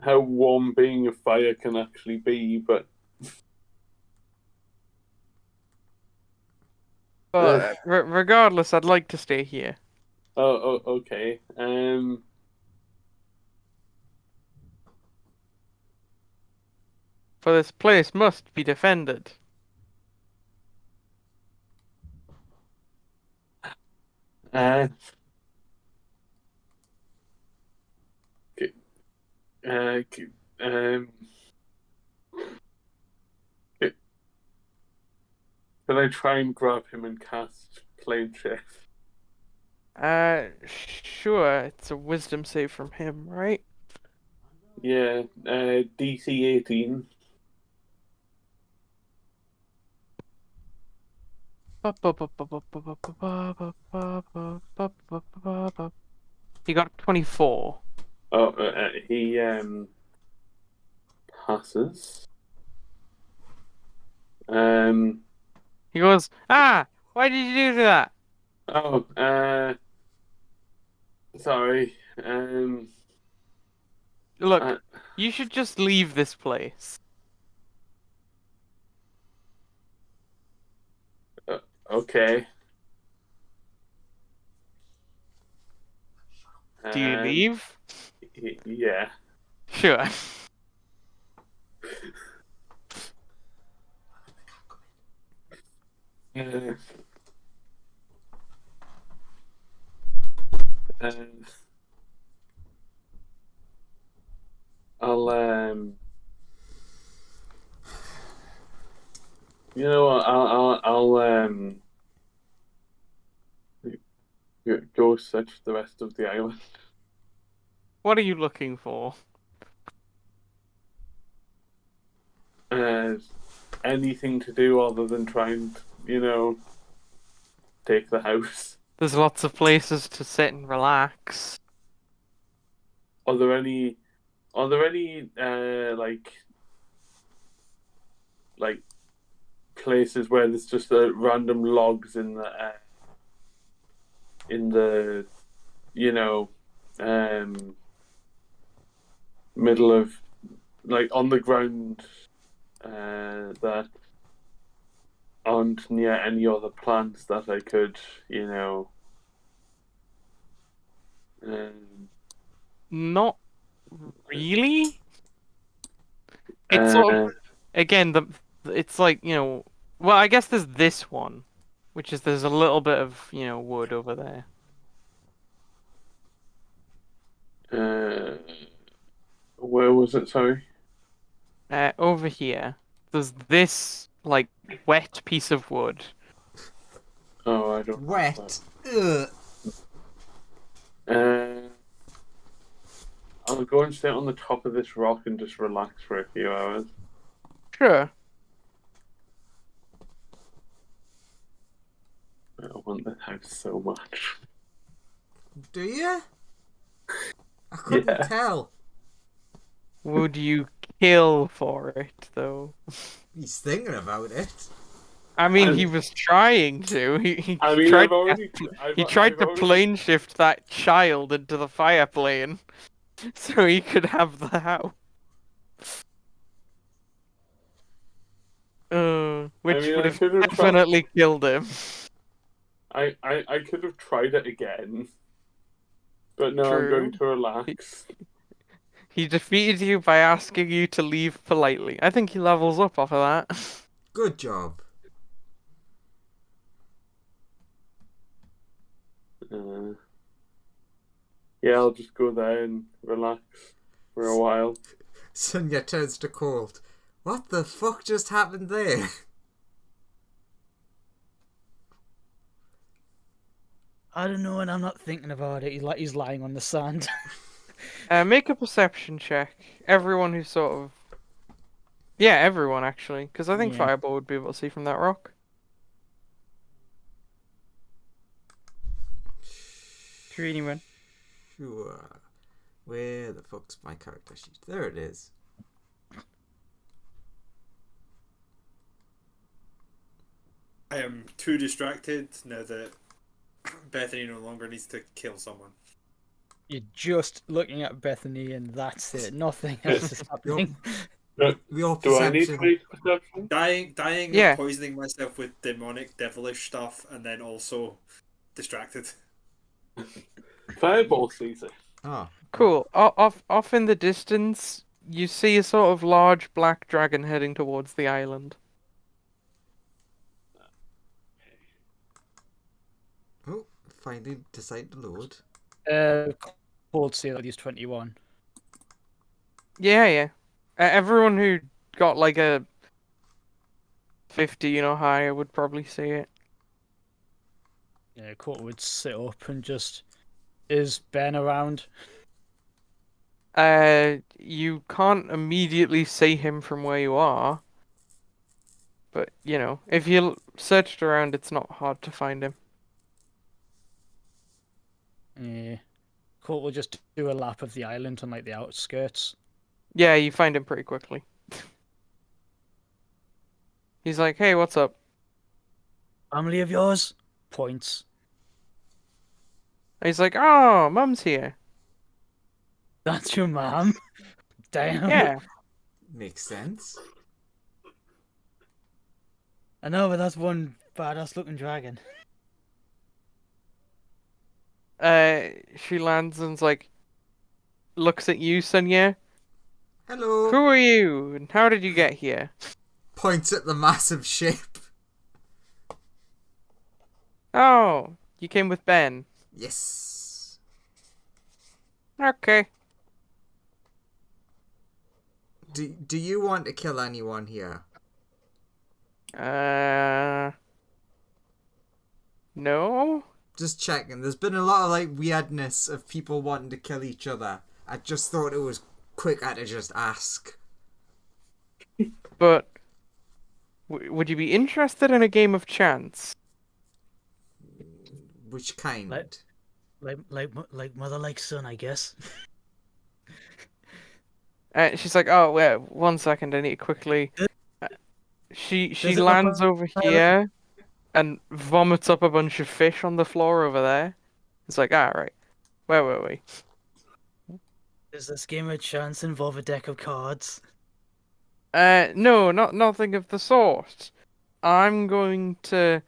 how warm being a fire can actually be, but but regardless, I'd like to stay here. okay. For this place must be defended. Uh, c- c- um, can I try and grab him and cast Flame Shift? Sure, it's a wisdom save from him, right? Yeah, DC 18. He got 24. Oh, he passes. Um, He goes, ah, Why did you do that? Oh, sorry. Look, Uh, you should just leave this place. okay. Do you leave? Yeah. Sure. Uh, uh, I'll you know what? I'll go search the rest of the island. What are you looking for? Uh, Anything to do other than try and take the house. There's lots of places to sit and relax. Are there any? Are there any like places where there's just random logs in the you know middle of like on the ground that aren't near any other plants that I could um, Not really. It's sort of, again, it's like, well, I guess there's this one, which is there's a little bit of, wood over there. where was it? Sorry. Over here, there's this, like, wet piece of wood. Oh, I don't know Wet. Ugh. that. I'll go and sit on the top of this rock and just relax for a few hours. Sure. I want this house so much. Do you? I couldn't Yeah. tell. Would you kill for it, though? He's thinking about it. I mean, And- he was trying to. He I mean, tried I've already. he tried to plane shift that child into the fire plane so he could have the house. Which mean, would I have could have definitely killed him. I could have tried it again, but no, I'm going True. to relax. He defeated you by asking you to leave politely. I think he levels up off of that. Good job. Yeah, I'll just go there and relax for a while. Sonia turns to Colt. What the fuck just happened there? I don't know, and I'm not thinking about it. He's lying on the sand. Make a perception check. Everyone who's sort of... Yeah, everyone, actually. Because I think Yeah. Fireball would be able to see from that rock. True, anyone? Sure. Where the fuck's my character sheet? There it is. I am too distracted now that Bethany no longer needs to kill someone. You're just looking at Bethany, and that's it. Nothing else is happening. Your Do I need to perception. make perception? Dying Yeah. of poisoning myself with demonic, devilish stuff, and then also distracted. Fireball sees it. Oh. Cool. Off in the distance, you see a sort of large black dragon heading towards the island. Oh, finally decided to load. Cold seal at least 21. Yeah. Everyone who got like a 50, higher would probably see it. Yeah, Colt would sit up and just... Is Ben around? You can't immediately see him from where you are. But, if you searched around, it's not hard to find him. Yeah. Colt will just do a lap of the island on like the outskirts. Yeah, you find him pretty quickly. He's like, hey, what's up? Family of yours? Points. He's like, oh, Mum's here. That's your mom? Damn. Yeah. Makes sense. I know, but that's one badass looking dragon. She lands and's like, looks at you, Sonia. Hello. Who are you, and how did you get here? Points at the massive ship. Oh, you came with Ben. Yes. Okay. Do you want to kill anyone here? No? Just checking. There's been a lot of like weirdness of people wanting to kill each other. I just thought it was quicker to just ask. But would you be interested in a game of chance? Which kind? Like mother, like son, I guess. She's like, oh, wait, 1 second, I need to quickly. She Does it look lands like- over here and vomits up a bunch of fish on the floor over there. It's like, ah, right. Where were we? Does this game of chance involve a deck of cards? No, nothing of the sort. I'm going to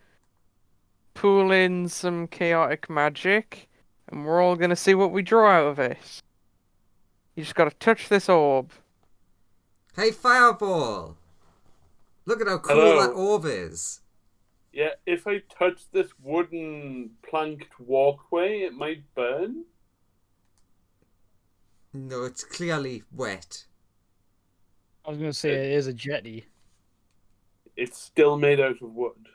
pull in some chaotic magic, and we're all gonna see what we draw out of it. You just gotta touch this orb. Hey, Fireball! Look at how cool Hello. that orb is. Yeah, if I touch this wooden planked walkway, it might burn. No, it's clearly wet. I was gonna say it is a jetty. It's still made out of wood.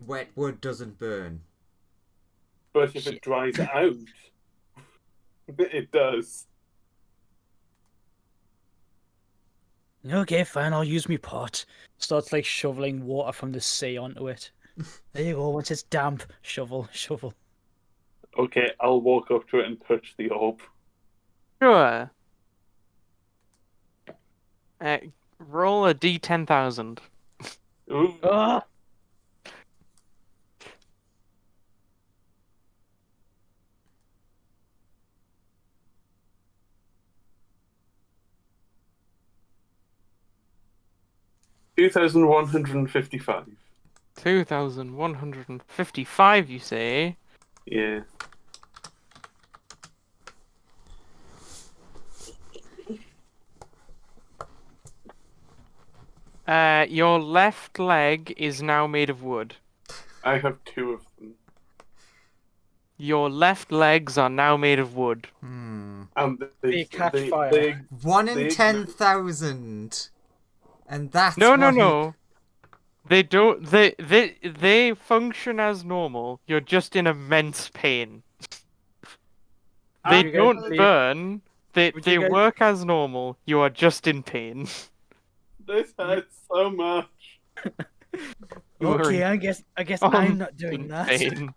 Wet wood doesn't burn. But if it dries out, it does. Okay, fine, I'll use me pot. Starts like shoveling water from the sea onto it. There you go, once it's damp, shovel. Okay, I'll walk up to it and touch the orb. Sure. Roll a d10,000. Ooh. Ah! $2,155. 2,155, you say? Yeah. Your left leg is now made of wood. I have 2 of them. Your left legs are now made of wood. And They catch fire. 1 in They- 10,000. And that's No. what They don't. They function as normal. You're just in immense pain. They you guys don't believe- burn. They Would you guys- work as normal. You are just in pain. This hurts so much. You are Okay, I guess I'm not doing in that. pain.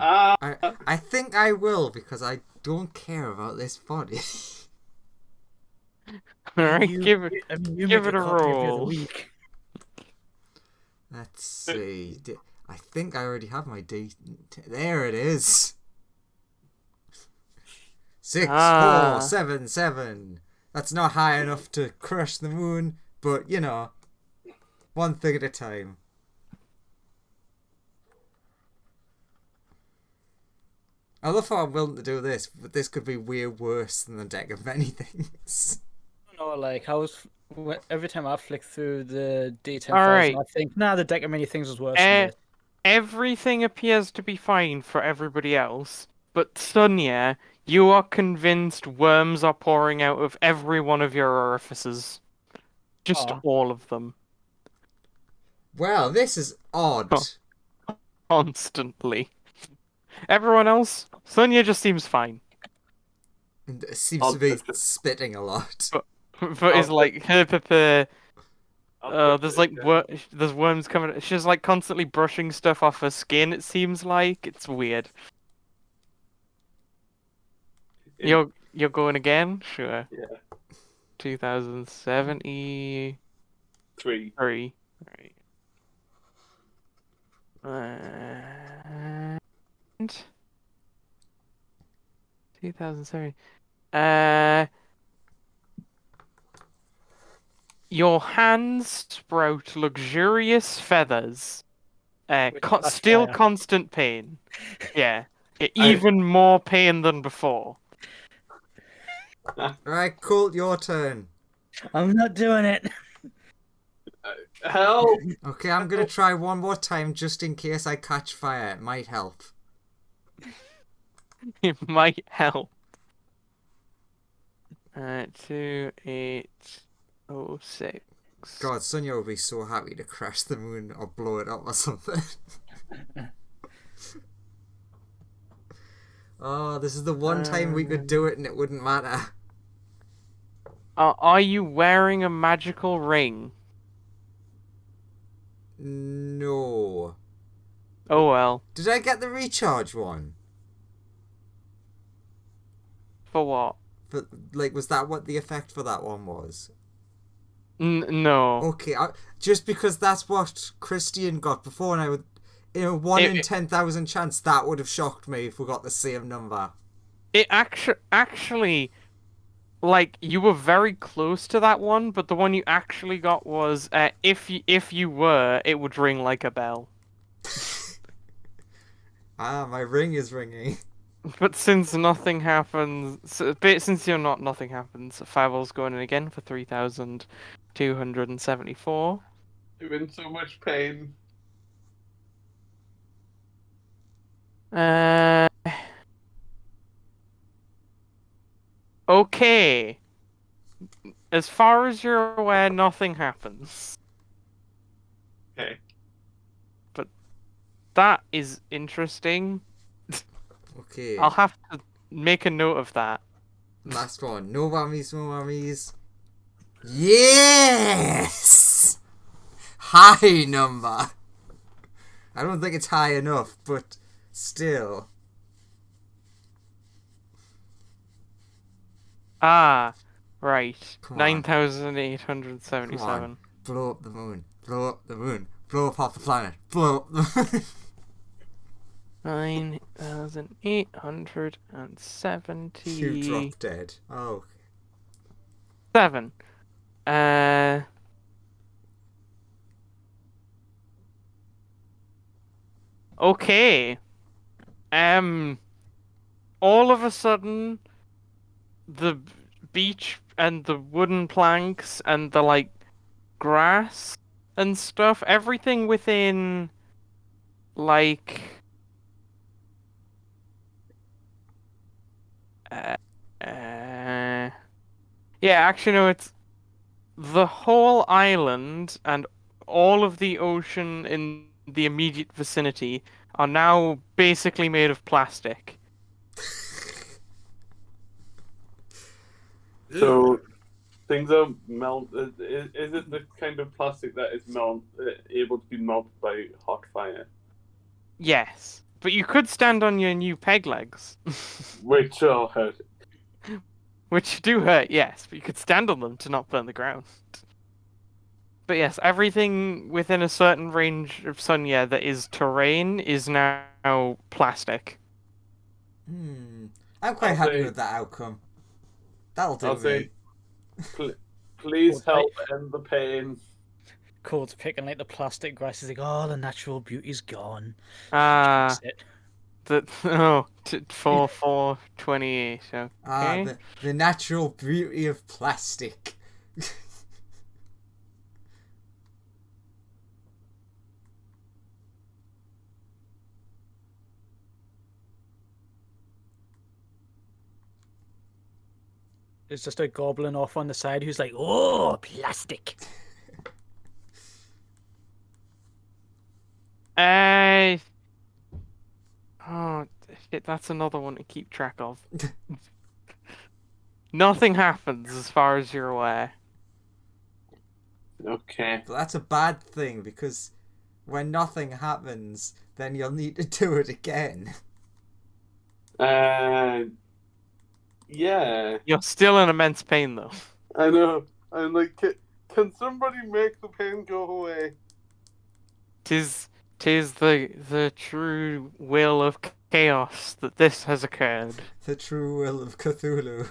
I think I will because I don't care about this body. Alright, You- give it. I mean, you give make it a copy of the other roll. week. Let's see. I think I already have my D. There it is. 6, Ah. 4, 7, 7. That's not high enough to crush the moon, but you know, one thing at a time. I love how I'm willing to do this, but this could be way worse than the deck of many things. No, like every time I flick through the D10,000, Alright. I think, nah, the deck of many things was worse Eh, than this. Everything appears to be fine for everybody else, but Sonia, you are convinced worms are pouring out of every one of your orifices. Just Aw. all of them. Well, this is odd. Oh. Constantly. Everyone else, Sonia just seems fine. And it seems to be I'll- spitting a lot. But it's like, there's like wor- there's worms coming. She's like constantly brushing stuff off her skin. It seems like it's weird. You're going again? Sure. Yeah. 2070. 3. 3. Right. And 2007. Your hands sprout luxurious feathers. Which catch Still fire. constant pain. Yeah. I- Even more pain than before. Right, Colt, your turn. I'm not doing it. Help! Okay, I'm gonna try one more time just in case I catch fire. It might help. It might help. 2806. God, Sonia will be so happy to crash the moon or blow it up or something. Oh, this is the one time we could do it and it wouldn't matter. Are you wearing a magical ring? No. Oh well. Did I get the recharge one? For what? But like, was that what the effect for that one was? No. Okay, just because that's what Christian got before, and I would, in a 1 in 10,000 chance, that would have shocked me if we got the same number. It actually, like, you were very close to that one, but the one you actually got was if you were, it would ring like a bell. Ah, my ring is ringing. But since nothing happens, since you're not, nothing happens. Fireball's going in again for 3,274. I'm in so much pain. Okay. As far as you're aware, nothing happens. Okay. But that is interesting. Okay. I'll have to make a note of that. Last one. No whammies, no whammies. Yes! High number. I don't think it's high enough, but still. Ah, right. Come on. 9,877. Blow up the moon. Blow up the moon. Blow up half the planet. Blow up the moon. 9,870. You dropped dead. Oh. 7. Okay. All of a sudden, the beach and the wooden planks and the, like, grass and stuff, everything within, like, yeah, actually, no, it's the whole island and all of the ocean in the immediate vicinity are now basically made of plastic. So things are melted. Is it the kind of plastic that is able to be melted by hot fire? Yes, but you could stand on your new peg legs, Which are hurt. which do hurt, yes, but you could stand on them to not burn the ground. But yes, everything within a certain range of Sonya that is terrain is now plastic. I'm quite I'll happy say- with that outcome. That'll do I'll me. say, please Okay. help end the pain. Cold's picking like the plastic grass. He's like, oh, the natural beauty's gone. Ah, Fix it. oh, 4,428. Okay. Ah, the natural beauty of plastic. There's just a goblin off on the side who's like, oh, plastic. Oh, shit, that's another one to keep track of. Nothing happens as far as you're aware. Okay. But that's a bad thing because when nothing happens, then you'll need to do it again. Yeah. You're still in immense pain, though. I know. I'm like, Can somebody make the pain go away? Tis the true will of chaos that this has occurred. The true will of Cthulhu.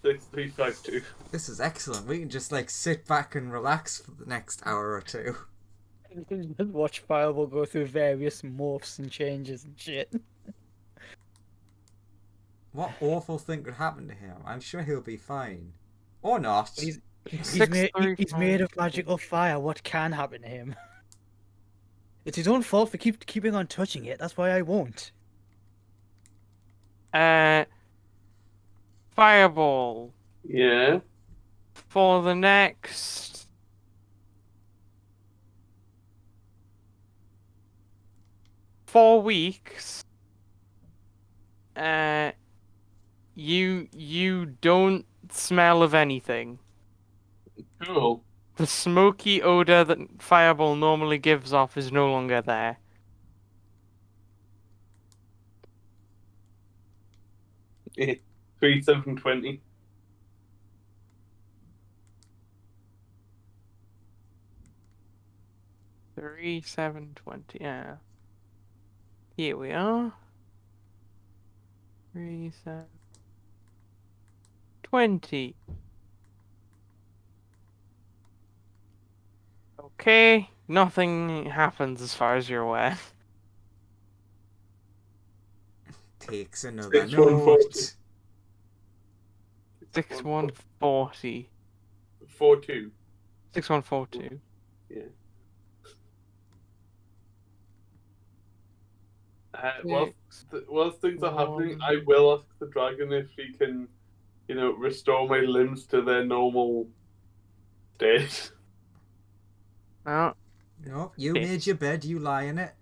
6352. This is excellent. We can just like sit back and relax for the next hour or two. Just watch Fireball go through various morphs and changes and shit. What awful thing could happen to him? I'm sure he'll be fine. Or not. He's Six, made, three, he's five. made of magical fire. What can happen to him? It's his own fault for keeping on touching it. That's why I won't. Fireball Yeah. for the next 4 weeks. You don't smell of anything. Cool. The smoky odor that Fireball normally gives off is no longer there. Yeah. 3720. Three, 720. Yeah. Here we are. 3, 7, 20. Okay, nothing happens as far as you're aware. Takes another 6140. note. 6140. 42. 6142. Yeah. Whilst things are happening, I will ask the dragon if he can, restore my limbs to their normal state. No. No, you Okay. made your bed, you lie in it.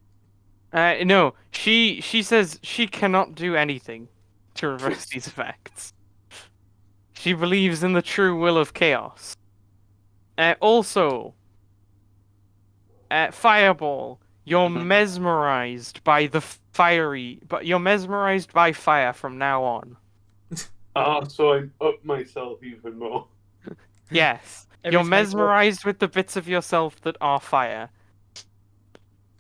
No. She says she cannot do anything to reverse these effects. She believes in the true will of chaos. Also, Fireball, you're mesmerized by the you're mesmerized by fire from now on. So I up myself even more. Yes. Every You're time you walk- mesmerized with the bits of yourself that are fire.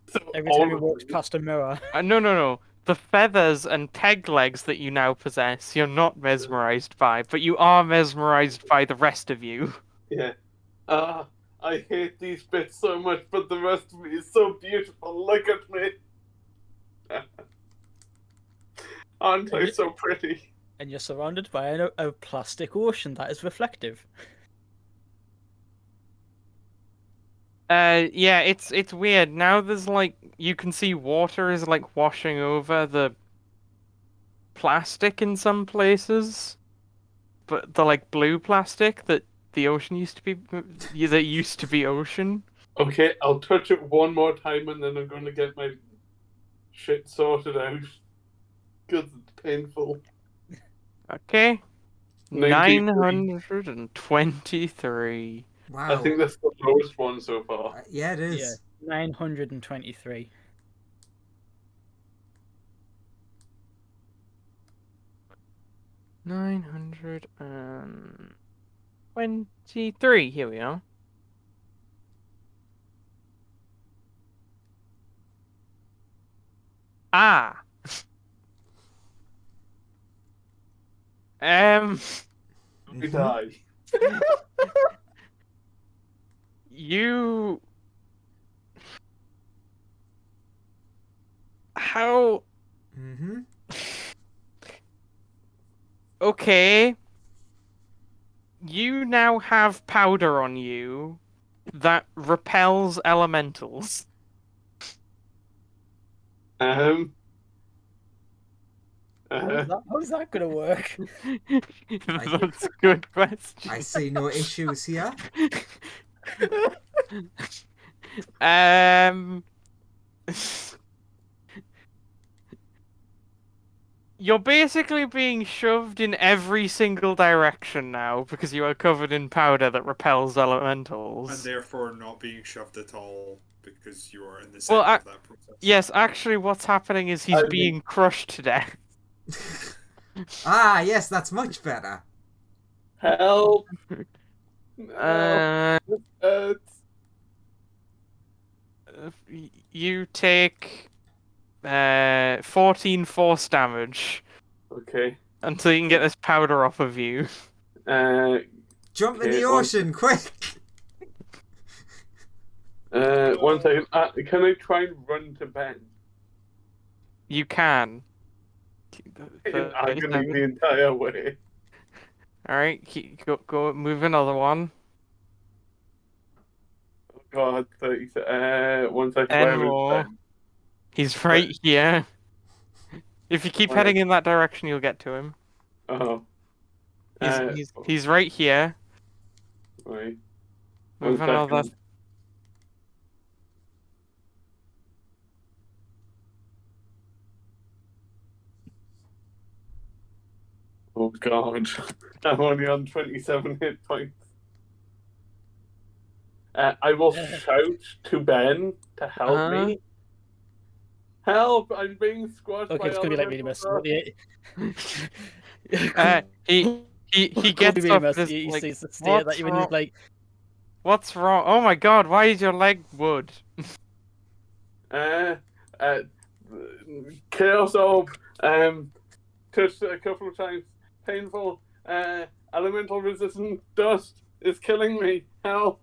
So Every all time he of walks them. past a mirror. No. The feathers and peg legs that you now possess, you're not mesmerized by, but you are mesmerized by the rest of you. Yeah. I hate these bits so much, but the rest of me is so beautiful. Look at me. Aren't I so pretty? And you're surrounded by a plastic ocean that is reflective. Yeah, it's weird. Now there's like you can see water is like washing over the plastic in some places, but the like blue plastic that the ocean used to be that used to be ocean. Okay, I'll touch it one more time and then I'm going to get my shit sorted out. Because it's painful. Okay. 93. 923. Wow. I think that's the lowest one so far. Yeah, it is. Yeah, 923. $923. Here we are. Ah. We die. You. How? Mm-hmm. Okay. You now have powder on you that repels elementals. Um. How's that gonna work? That's a good question. I see no issues here. You're basically being shoved in every single direction now because you are covered in powder that repels and elementals. therefore not being shoved at all because you are in the Well, center of that process. Yes, actually, what's happening is he's I mean- being crushed to death. Ah, yes, that's much better. Help! No. Uh, It's... you take 14 force damage Okay. until you can get this powder off of you. Jump in Okay, the ocean, quick! one second. Can I try and run to Ben? You can. I'm gonna leave the entire way. All right, go move another one. Oh God, 30. 1 second. 10 Where is more. Ben? He's right here. If you keep Where? heading in that direction, you'll get to him. Oh. He's right here. Right. Move 1 another. second. Oh God. I'm only on 27 hit points. I will shout to Ben to help me. Help! I'm being squashed Okay, by it's gonna be like really elemental messy. He gets really up. messy. And He is like, sees the stare that what's you and he's wrong? like, What's wrong? Oh my God! Why is your leg wood? Chaos Orb. Touched it a couple of times. Painful. Elemental resistant dust is killing me. Help!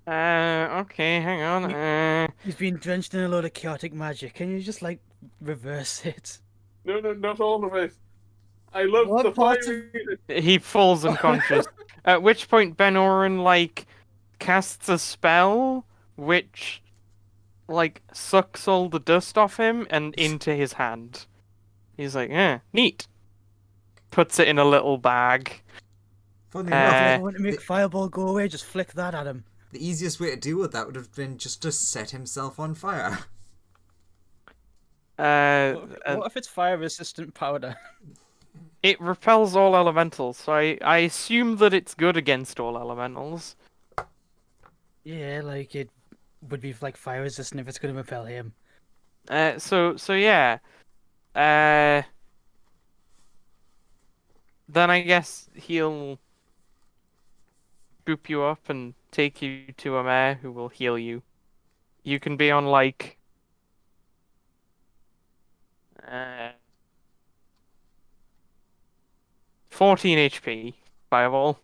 Okay, hang on. he's been drenched in a load of chaotic magic. Can you just like reverse it? No, not all of it. I love What the part of- fire. He falls unconscious. At which point Ben Oren like casts a spell which like sucks all the dust off him and into his hand. He's like, neat. Puts it in a little bag. Funny Uh, enough, If you want to make Fireball go away, just flick that at him. the easiest way to deal with that would have been just to set himself on fire. What if it's fire resistant powder? It repels all elementals, so I assume that it's good against all elementals. Yeah, like it would be like fire resistant if it's gonna repel him. So yeah. Then I guess he'll boop you up and take you to a mare who will heal you. You can be on like 14 HP, fireball.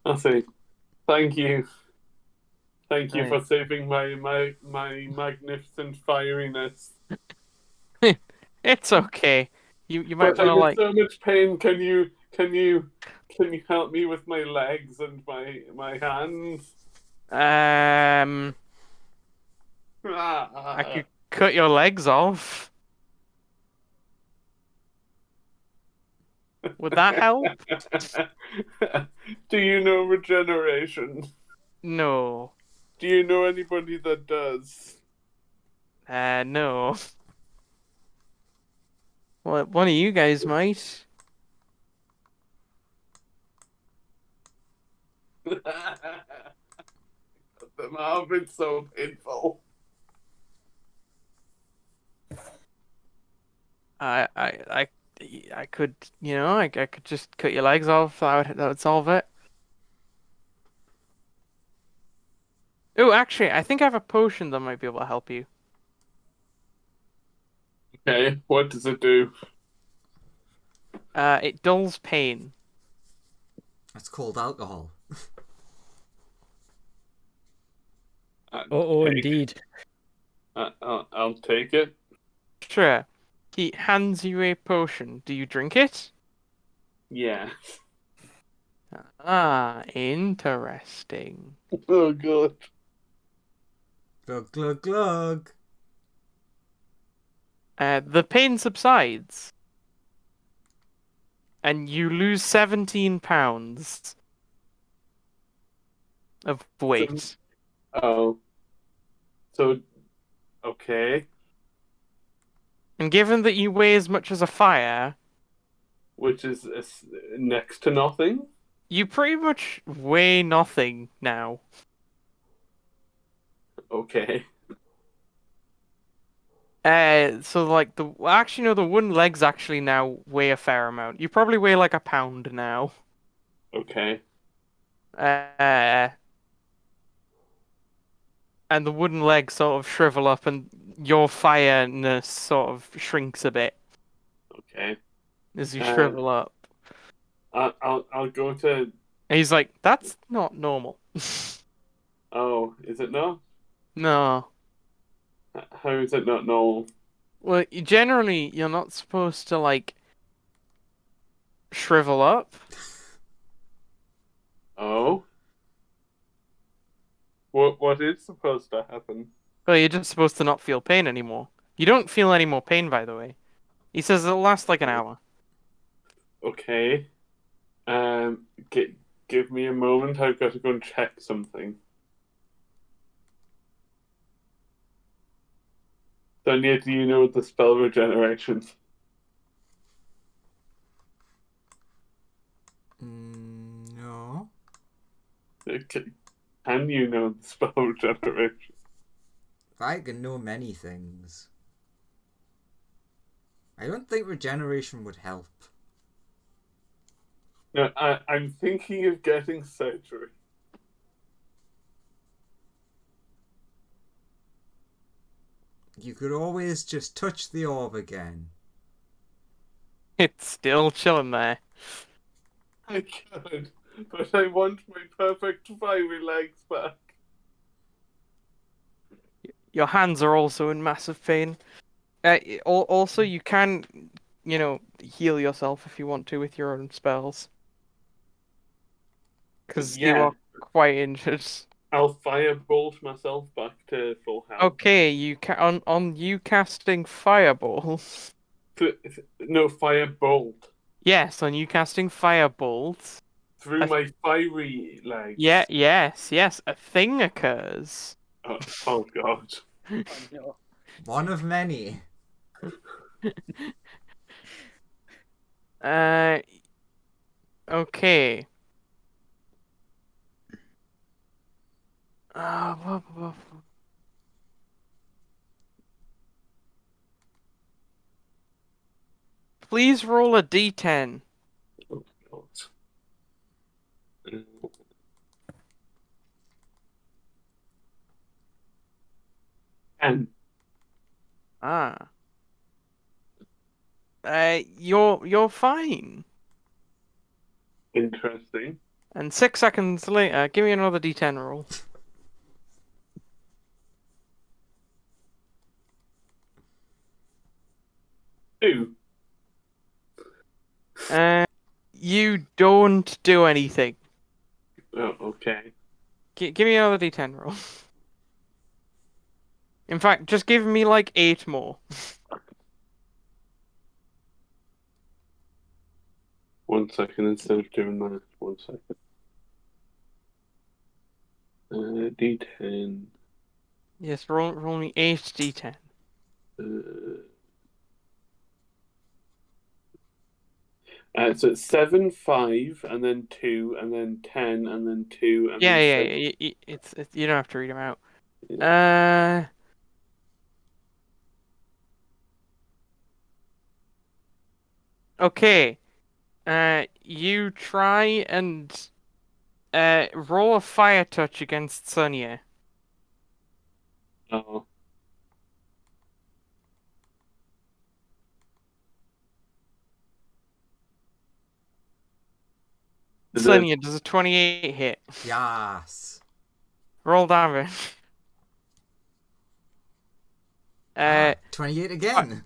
I see. Thank you. Thank you Right. for saving my magnificent fieriness. It's okay. You might But want to I'm in like. so much pain. Can you help me with my legs and my hands? I could cut your legs off. Would that help? Do you know regeneration? No. Do you know anybody that does? No. Well, one of you guys might. Them have been so painful. I could, I could just cut your legs off. That would solve it. Oh, actually, I think I have a potion that might be able to help you. Okay, what does it do? It dulls pain. It's called alcohol. Oh, Take- indeed. I'll take it. Sure. He hands you a potion. Do you drink it? Yeah. Ah, interesting. Oh god. Glug, glug, glug. The pain subsides. And you lose 17 pounds of weight. Oh. So, okay. And given that you weigh as much as a fire, which is next to nothing. you pretty much weigh nothing now. Okay. So like actually no, the wooden legs actually now weigh a fair amount. You probably weigh like a pound now. Okay. And the wooden legs sort of shrivel up, and your fireness sort of shrinks a bit Okay. as you shrivel up. I'll go to. And he's like, "That's not normal." Oh, is it not? No. How is it not normal? Well, generally, you're not supposed to like shrivel up. Oh. What is supposed to happen? Well, you're just supposed to not feel pain anymore. You don't feel any more pain, by the way. He says it'll last like an hour. Okay. Give me a moment. I've got to go and check something. Sonia, do you know the spell regeneration? No. Can you know the spell regeneration? I can know many things. I don't think regeneration would help. No, I'm thinking of getting surgery. You could always just touch the orb again. It's still chilling there. I could, but I want my perfect fiery legs back. Your hands are also in massive pain. Also, you can, heal yourself if you want to with your own spells. Because you Yeah. are quite injured. I'll firebolt myself back to full health. Okay, you on you casting fireballs. No, firebolt. Yes, on you casting fireballs. Through my fiery legs. Yeah, yes, a thing occurs. Oh God. Oh, no. One of many. Okay. Please roll a d10. Oh God. 10. Ah. You're fine. Interesting. And 6 seconds later, give me another d10 roll. Two. You don't do anything. Oh, okay. Give me another d10 roll. In fact, just give me like 8 more. 1 second instead of doing that. 1 second. D10. Yes, roll me 8 d10. So it's 7, 5, and then 2, and then 10, and then 2, and Yeah, then 6. it's you don't have to read them out. Okay. You try and roll a fire touch against Sonia. Oh. Sonia, does a 28 hit? Yes. Roll damage. 28 again.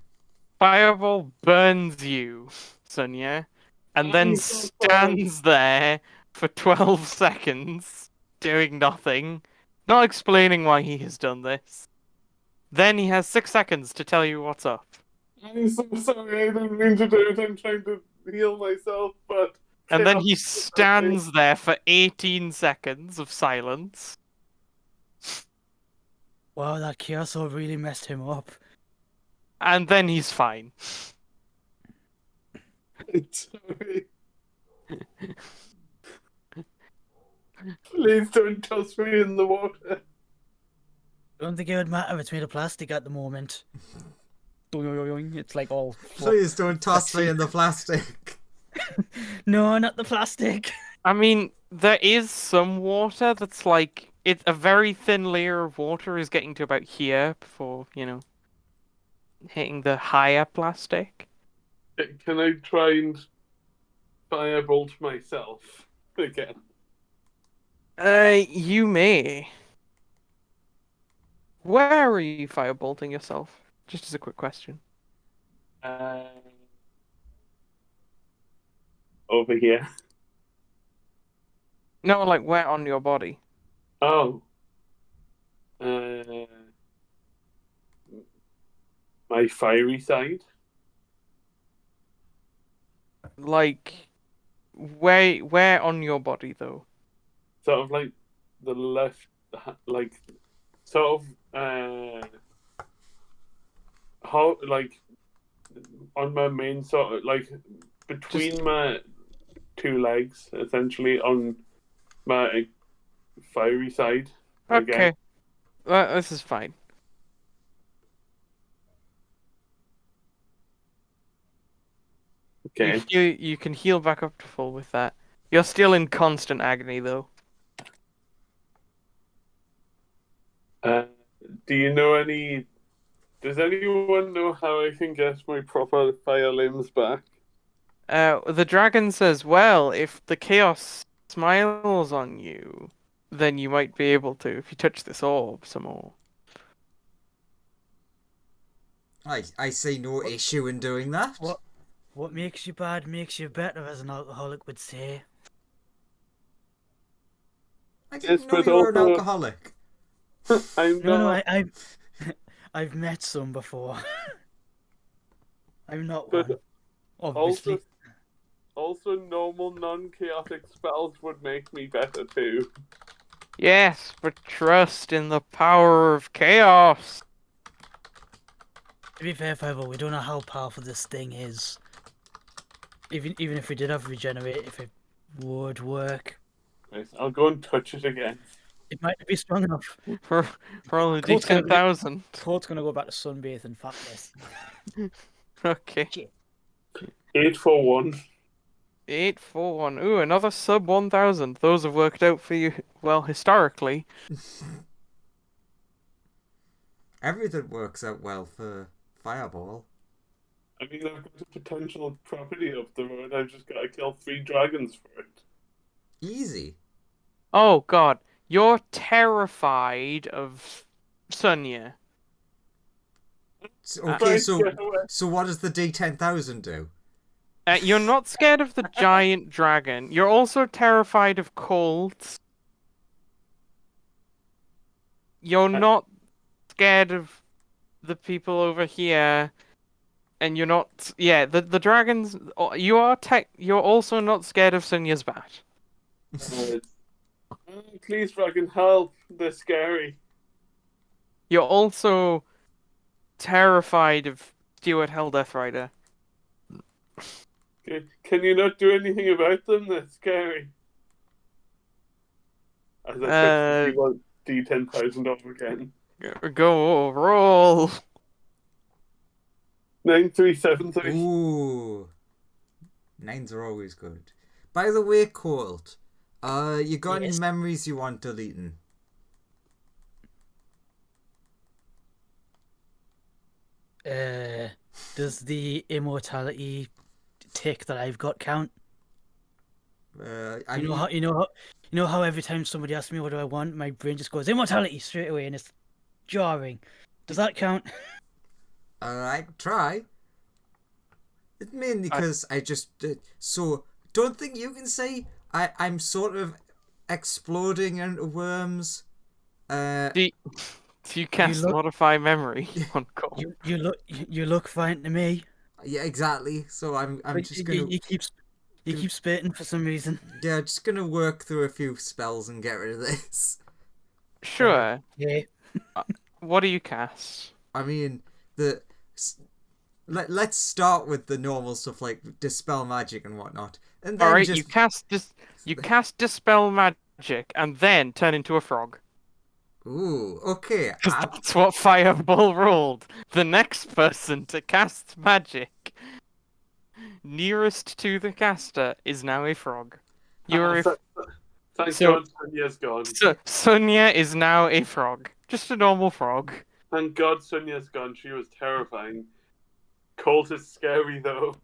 Fireball burns you, Sonia, and then I'm so sorry. stands there for 12 seconds, doing nothing, not explaining why he has done this. Then he has 6 seconds to tell you what's up. I'm so sorry, I didn't mean to do it. I'm trying to heal myself, but. And then he chaos stands there for 18 seconds of silence. Wow, that chaos orb really messed him up. And then he's fine. Sorry. Please don't toss me in the water. I don't think it would matter. It's made of plastic at the moment. It's like all. Please don't toss me in the plastic. No, not the plastic. I mean, there is some water that's like it's a very thin layer of water is getting to about here before, hitting the higher plastic. Can I try and firebolt myself again? You may. Where are you firebolting yourself? Just as a quick question. Over here. No, like where on your body? Oh. My fiery side. Like where on your body though? Sort of like the left, like sort of how like on my main sort of like between my two legs, essentially on my fiery side. Okay. This is fine. Okay. You can heal back up to full with that. You're still in constant agony though. Do you know any? Does anyone know how I can get my proper fire limbs back? The dragon says, well, if the chaos smiles on you, then you might be able to if you touch this orb some more. I see no issue in doing that. What makes you bad makes you better, as an alcoholic would say. I didn't Yes, know but you were an also- alcoholic. I'm not. No, I've met some before. I'm not But one, obviously. Also, normal non-chaotic spells would make me better too. Yes, but trust in the power of chaos. To be fair, Fireball, we don't know how powerful this thing is. Even if we did have regenerate, if it would work, Right, I'll go and touch it again. it might not be strong enough. For only Court's gonna be- D10,000. Court's gonna go back to sunbathe and fatness. Okay. 8 for 1. 841. Ooh, another sub 1,000. Those have worked out for you well historically. Everything works out well for Fireball. I mean, I've got a potential property up the road. I've just got to kill 3 dragons for it. Easy. Oh god, you're terrified of Sunya. Okay, Right, so get away. so what does the D10,000 do? You're not scared of the giant dragon. You're also terrified of colds. You're not scared of the people over here. And you're not... Yeah, the dragons... You're also not scared of Sunya's bat. Please, dragon, help. They're scary. You're also terrified of Stuart Helldeath Rider. Can you not do anything about them? They're scary. As I want D10,000 off again. Go roll. 9373. Ooh. 9s are always good. By the way, Colt, you got any Yes. memories you want deleting? Does the immortality tick that I've got count? I You know mean, how you know how every time somebody asks me what do I want, my brain just goes immortality straight away, and it's jarring. Does that count? I try. It's mainly because I just so don't think you can say I'm sort of exploding into worms. Do you cast look- modify memory on call? You look fine to me. Yeah, exactly. So I'm But just gonna you keep spitting for some reason. yeah, just gonna work through a few spells and get rid of this. Sure. Yeah. What do you cast? I mean, the let's start with the normal stuff like dispel magic and whatnot, and All then right, just you cast dispel magic and then turn into a frog. ooh, okay. Because that's what Fireball rolled. The next person to cast magic nearest to the caster is now a frog. You're a Thank So- God Sonya's gone. Sonia is now a frog. Just a normal frog. Thank God Sonya's gone. She was terrifying. Colt is scary though.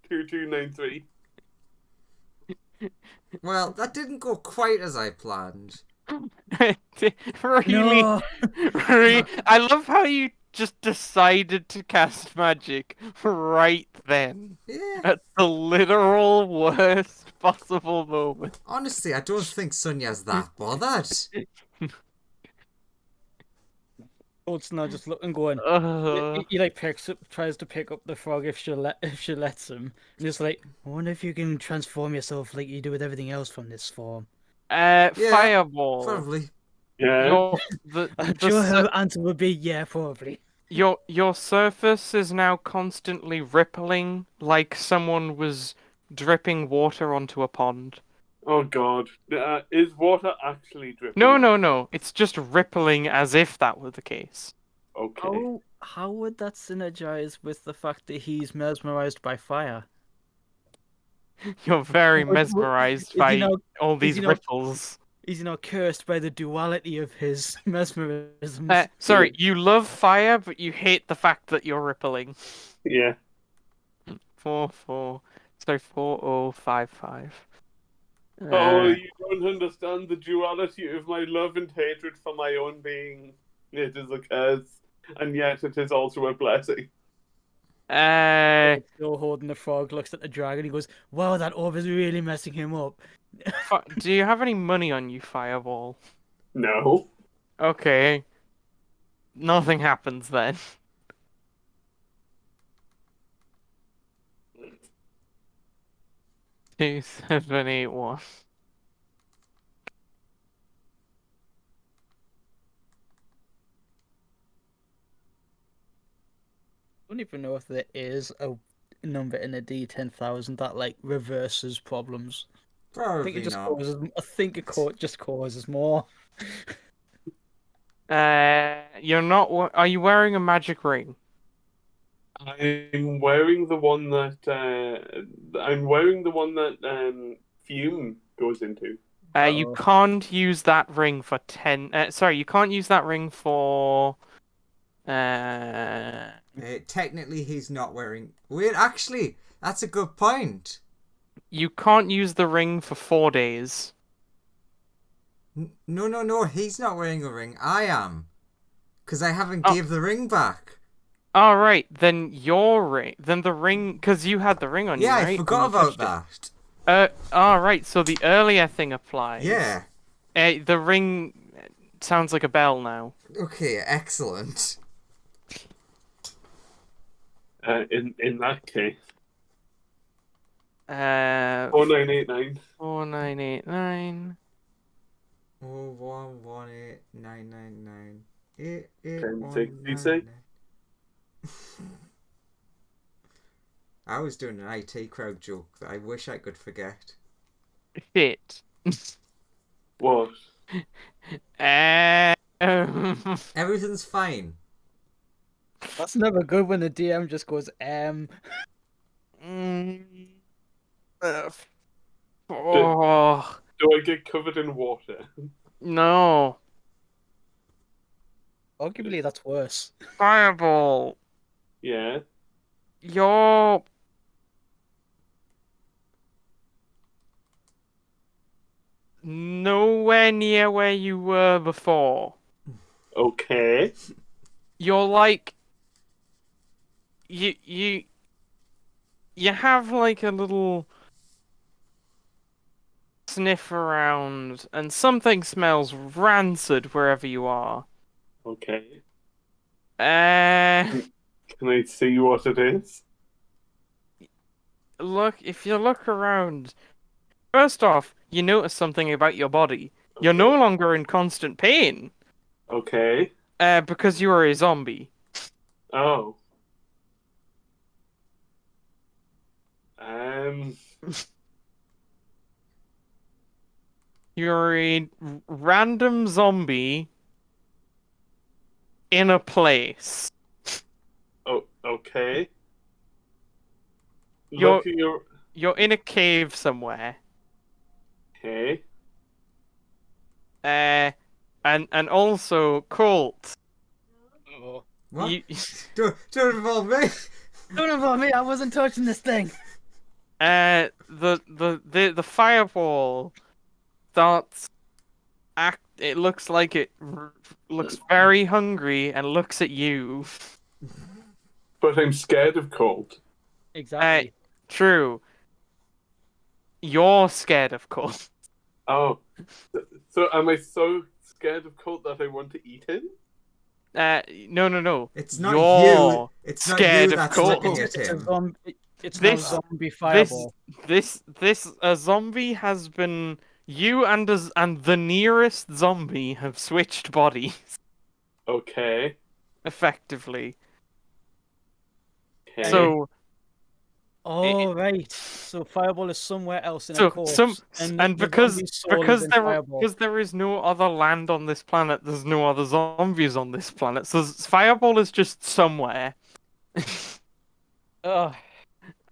2293. Well, that didn't go quite as I planned. Really? No. Really? I love how you just decided to cast magic right then. Yeah. At the literal worst possible moment. Honestly, I don't think Sonya's that bothered. Colt's now just looking, going. He like tries to pick up the frog if she lets him, and just like, I wonder if you can transform yourself like you do with everything else from this form. Fireball. Probably. Yeah. I'm sure her answer would be yeah, probably. Your surface is now constantly rippling like someone was dripping water onto a pond. Oh God. Is water actually dripping? No. It's just rippling as if that were the case. Okay. How would that synergize with the fact that he's mesmerized by fire? You're very Well, mesmerized is he by now- all is these he now- ripples. He's cursed by the duality of his mesmerism. Sorry, you love fire, but you hate the fact that you're rippling. Yeah. 4055. Oh, you don't understand the duality of my love and hatred for my own being. It is a curse, and yet it is also a blessing. Still holding the frog, looks at the dragon, he goes, wow, that orb is really messing him up. Do you have any money on you, Fireball? No. Okay. Nothing happens then. Two, 7, 8, 1. I don't even know if there is a number in a D10,000 that like reverses problems. I think Probably it just not. causes. I think it just causes more. You're not. Are you wearing a magic ring? I'm wearing the one that Fume goes into. You Uh-oh. can't use that ring for 10. Sorry, you can't use that ring for. Technically, he's not wearing. Wait, actually, that's a good point. You can't use the ring for 4 days. No, he's not wearing a ring. I am. Because I haven't gave the ring back. All right, then your ring. Then the ring, because you had the ring on you, Yeah, right? I forgot When you about touched that. it. All right. So the earlier thing applies. Yeah. The ring sounds like a bell now. Okay, excellent. In that case, 4989. 4989. 1066. I was doing an IT crowd joke that I wish I could forget. Shit. What? Everything's fine. That's never good when the DM just goes Oh Do I get covered in water? no! Arguably, that's worse. Fireball. Yeah. You're nowhere near where you were before. Okay. You're like you have like a little sniff around and something smells rancid wherever you are. Okay. Uh Can I see what it is? Look, if you look around, first off, you notice something about your body. You're no longer in constant pain. Okay. Because you are a zombie. Oh. Um, You're a random zombie in a place. oh, okay. You're- Look at your. You're in a cave somewhere. Okay. And also Colt. Oh. What? You, Don't involve me. Don't involve me. I wasn't touching this thing. the fireball starts it looks like it looks very hungry and looks at you. But I'm scared of cold. Exactly. True. You're scared of Colt. Oh. So am I so scared of cold that I want to eat him? No. It's not You're you. It's not scared you of that's Colt. looking at It's a him. zombie. It's This- no zombie fireball. This a zombie has been you and the nearest zombie have switched bodies Okay. effectively. Okay. So Oh right. So fireball is somewhere else in So a corpse, and the because zombie's soul is in fireball. because there is no other land on this planet, there's no other zombies on this planet. So fireball is just somewhere, Ugh.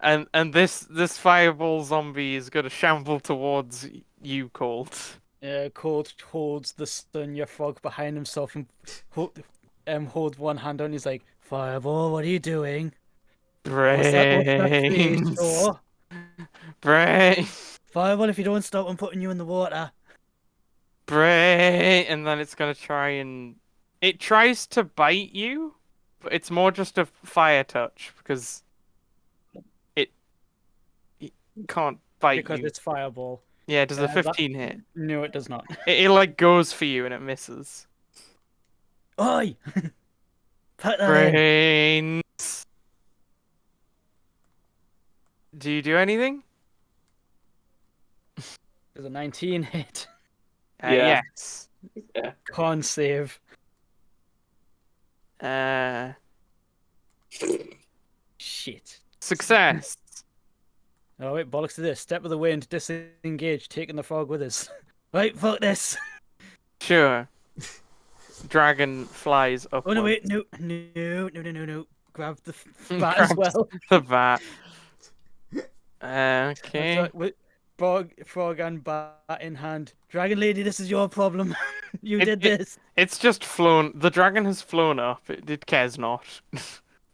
and this fireball zombie is gonna shamble towards you, Colt. Colt holds the Sunya frog behind himself and holds one hand on. He's like, "Fireball, what are you doing? What's that face Brains, for? brain, Fireball, if you don't stop, I'm putting you in the water." brain, and then it's gonna try and it tries to bite you, but it's more just a fire touch because it can't bite Because you. it's fireball. Yeah, does a that- 15 hit? No, it does not. It like goes for you and it misses. Oi! Put that in. Brains. Do you do anything? There's a 19 hit. Yeah. Yes. Con save. Shit. Success. Oh wait, bollocks to this. Step of the wind, disengage, taking the frog with us. Right, fuck this. Sure. Dragon flies up. Oh no, wait, no. Grab the bat as Grabs well. the bat. Okay. With frog and bat in hand. Dragon lady, this is your problem. You It- did it- this. It's just flown. The dragon has flown up. It cares not.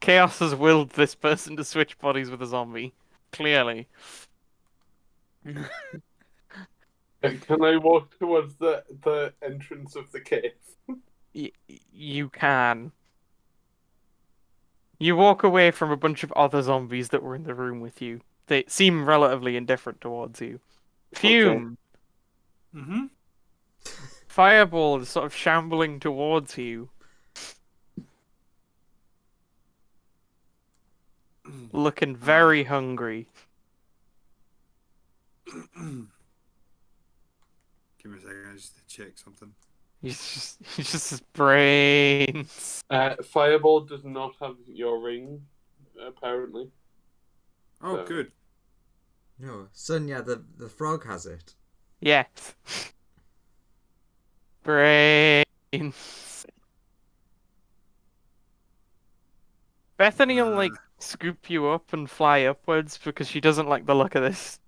Chaos has willed this person to switch bodies with a zombie. Clearly. Can I walk towards the entrance of the cave? You can. You walk away from a bunch of other zombies that were in the room with you. They seem relatively indifferent towards you. Fume, Mm-hmm. Fireball is sort of shambling towards you, looking very hungry. Give me a second, I just need to check something. He's just his brains. Fireball does not have your ring, apparently. Oh, So- good. No, Sonia, the frog has it. Yes. Brains. Bethany will like scoop you up and fly upwards because she doesn't like the look of this.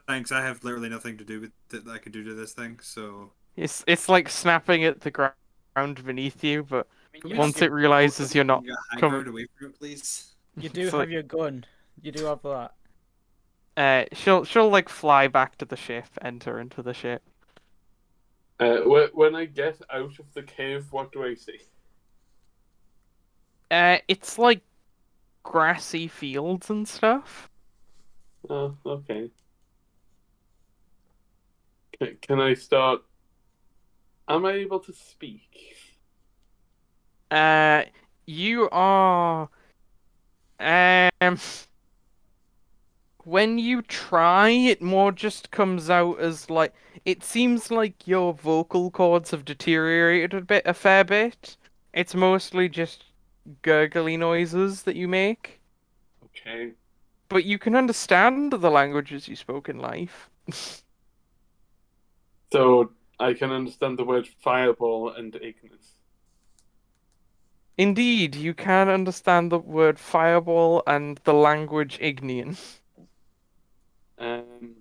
Thanks, I have literally nothing to do with that I can do to this thing, so... It's like snapping at the ground beneath you, but Can we once just it realizes you're not get high coming, ground away from it, please? You do It's have like- your gun. You do have that. she'll like fly back to the ship, enter into the ship. When I get out of the cave, what do I see? It's like grassy fields and stuff. Oh, okay. Can I start? Am I able to speak? You are. When you try, it more just comes out as like. It seems like your vocal cords have deteriorated a fair bit. It's mostly just gurgly noises that you make. Okay. but you can understand the languages you spoke in life. So I can understand the word fireball and Ignis. Indeed, you can understand the word fireball and the language Ignian. Am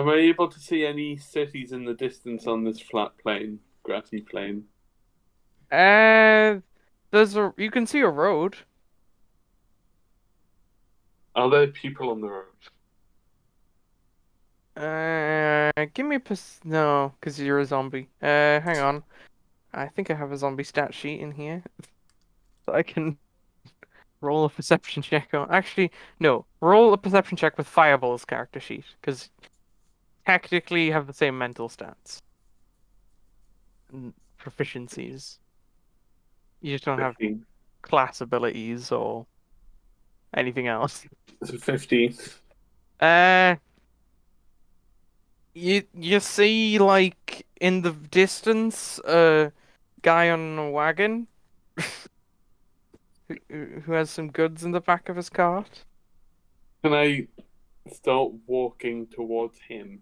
I able to see any cities in the distance on this flat plain, grassy plain? You can see a road. Are there people on the road? Give me no, because you're a zombie. Hang on. I think I have a zombie stat sheet in here that I can roll a perception check on. Actually, no. Roll a perception check with Fireball's character sheet, because technically you have the same mental stats and proficiencies. You just don't have 15. class abilities or anything else. Is it 15? Uh, you see like in the distance a guy on a wagon who has some goods in the back of his cart. Can I start walking towards him?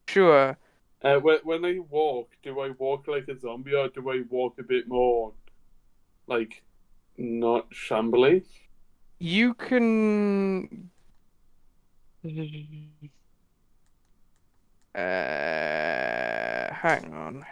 Sure. When I walk, do I walk like a zombie or do I walk a bit more, like, not shambly? You can hang on.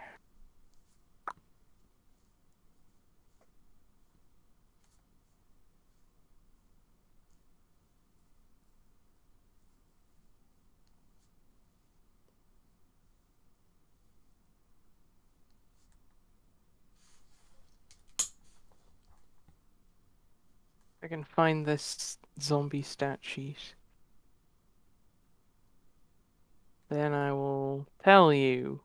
I can find this zombie stat sheet. Then I will tell you.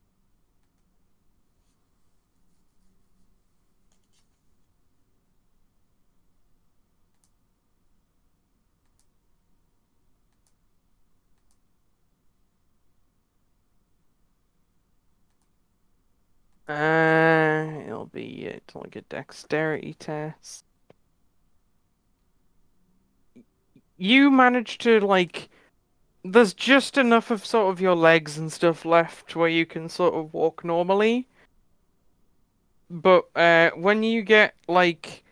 It'll like a dexterity test. You managed to like there's just enough of sort of your legs and stuff left where you can sort of walk normally. But when you get like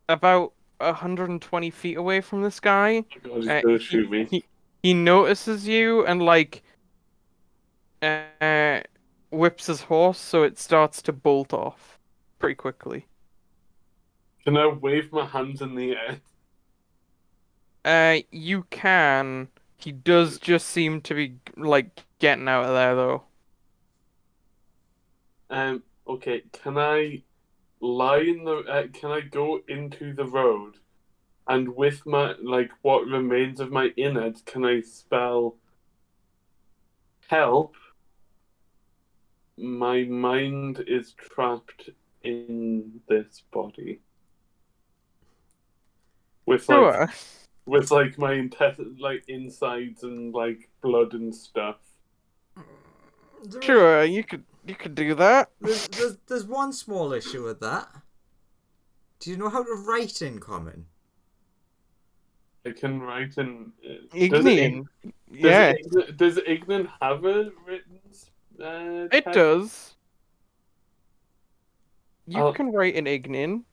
about 120 feet away from this guy, Oh God, he's gonna shoot me. he notices you and like uh whips his horse so it starts to bolt off pretty quickly. Can I wave my hands in the air? You can. He does just seem to be like getting out of there though. Okay, can I lie in the? Can I go into the road, and with my like what remains of my innards, can I spell help? My mind is trapped in this body. With like Sure. with like my like insides and like blood and stuff. Sure, you could do that. There's one small issue with that. Do you know how to write in common? I can write in. Ignian. Yeah, Does Ignan have a written? it text? does. You I'll- can write in Ignian.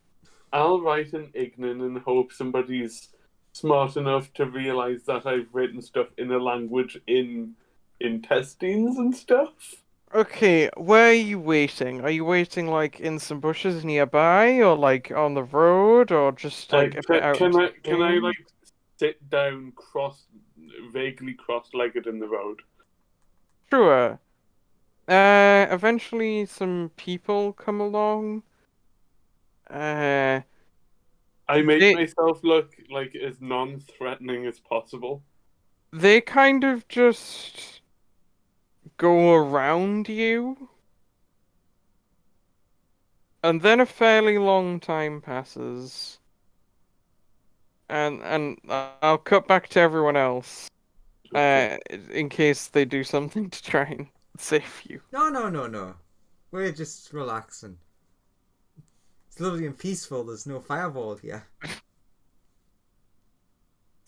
I'll write in Ignan and hope somebody's smart enough to realize that I've written stuff in a language in intestines and stuff. Okay, where are you waiting? Are you waiting like in some bushes nearby, or like on the road, or just like a bit out Can into I the can I game? like sit down vaguely cross-legged in the road? Sure. Eventually some people come along. Uh, I make they myself look like as non-threatening as possible. they kind of just go around you, and then a fairly long time passes, and I'll cut back to everyone else, in case they do something to try and save you. No. We're just relaxing. It's lovely and peaceful. There's no fireball here.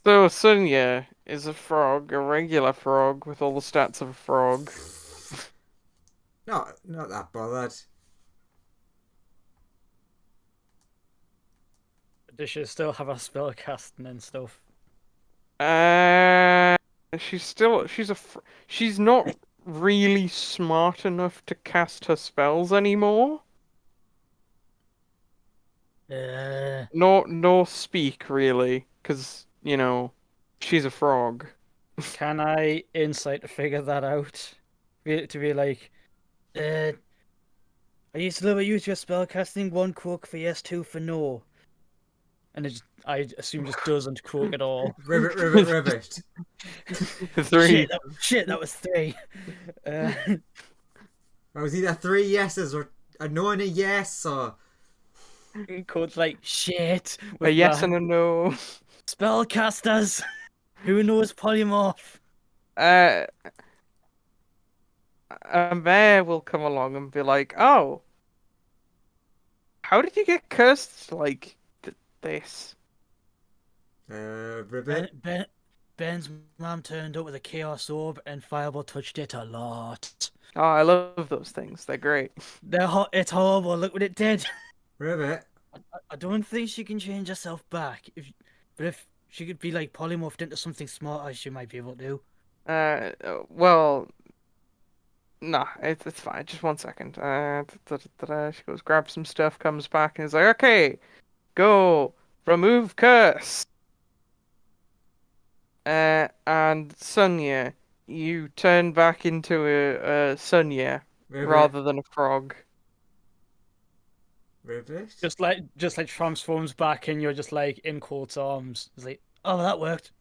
So Sonia is a frog, a regular frog with all the stats of a frog. Not that bothered. Does she still have her spell casting and stuff? Uh, she's not really smart enough to cast her spells anymore. Nor speak really, because she's a frog. Can I insight to figure that out? To be like, I used to use your spell casting, one quirk for yes, two for no. And I assume just doesn't quirk at all. Ribbit. Three. That was three. I was either 3 yeses or a no and a yes, or Code's like, shit. A yes and a no. Spellcasters! Who knows polymorph? A mayor will come along and be like, "Oh, how did you get cursed like this?" Ribbit. Ben's mom turned up with a chaos orb and Fireball touched it a lot. Oh, I love those things. They're great. It's horrible. Look what it did. Ribbit. I don't think she can change herself back. But if she could be like polymorphed into something smarter, she might be able to. Well, nah, it's fine. Just 1 second. She goes, grabs some stuff, comes back, and is like, "Okay, go remove curse." And Sonia, you turn back into a Sonia Ribbit. rather than a frog. Ribbit. Just like transforms back and you're just like in Court's arms. It's like, oh, that worked.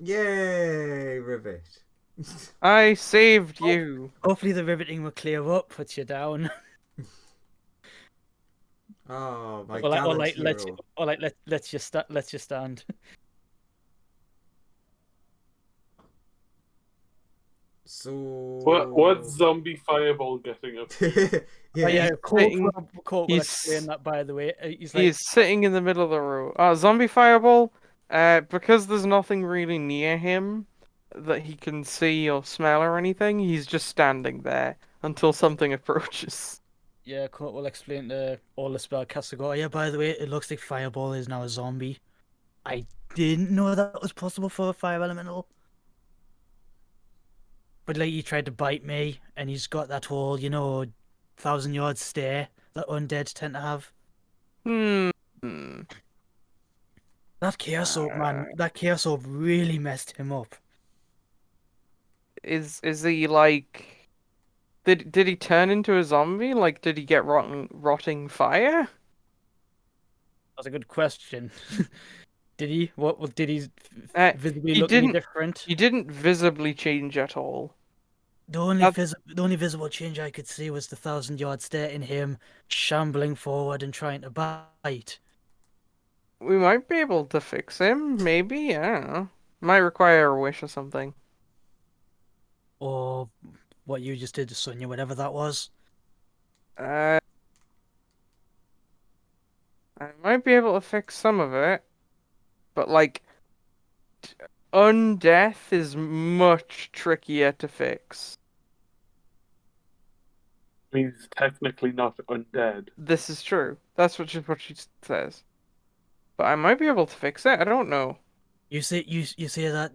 Yay, Ribbit. I saved you. Hopefully the riveting will clear up, puts you down. Oh, my or gallant like hero. lets you stand. So What's zombie fireball getting up to? yeah. Oh, yeah, sitting- Court will he's- explain that, by the way. He's like, He's sitting in the middle of the room. Zombie fireball. Because there's nothing really near him that he can see or smell or anything. He's just standing there until something approaches. yeah, Court will explain to all the spellcasters. Go, oh, yeah, by the way, it looks like Fireball is now a zombie. I didn't know that was possible for a fire elemental. But like, he tried to bite me, and he's got that whole, 1,000-yard stare that undead tend to have. Hmm. That Chaos Orb, man, that Chaos Orb really messed him up. Is he like? Did he turn into a zombie? Like, did he get rotting fire? That's a good question. Did he? What did he visibly he look any didn't- different? He didn't visibly change at all. The only visible change I could see was the 1,000-yard stare in him shambling forward and trying to bite. We might be able to fix him, maybe. I don't know. Might require a wish or something. Or what you just did to Sonya, whatever that was. I might be able to fix some of it, but like, undeath is much trickier to fix. He's technically not undead. This is true. That's what she says. But I might be able to fix it. I don't know. You say that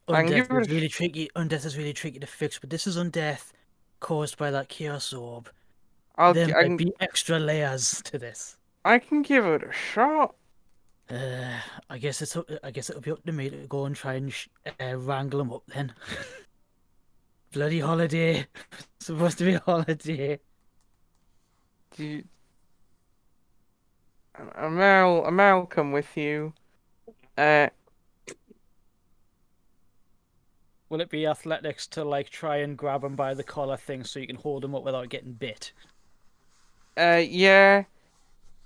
I can give undeath it is a really tricky. Undeath is really tricky to fix, but this is undeath caused by that Chaos Orb. There might be extra layers to this. I can give it a shot. I guess it'll be up to me to go and try and wrangle him up then. Bloody holiday. Supposed to be a holiday. I'll come with you. Will it be athletics to like try and grab him by the collar thing so you can hold him up without getting bit? Yeah.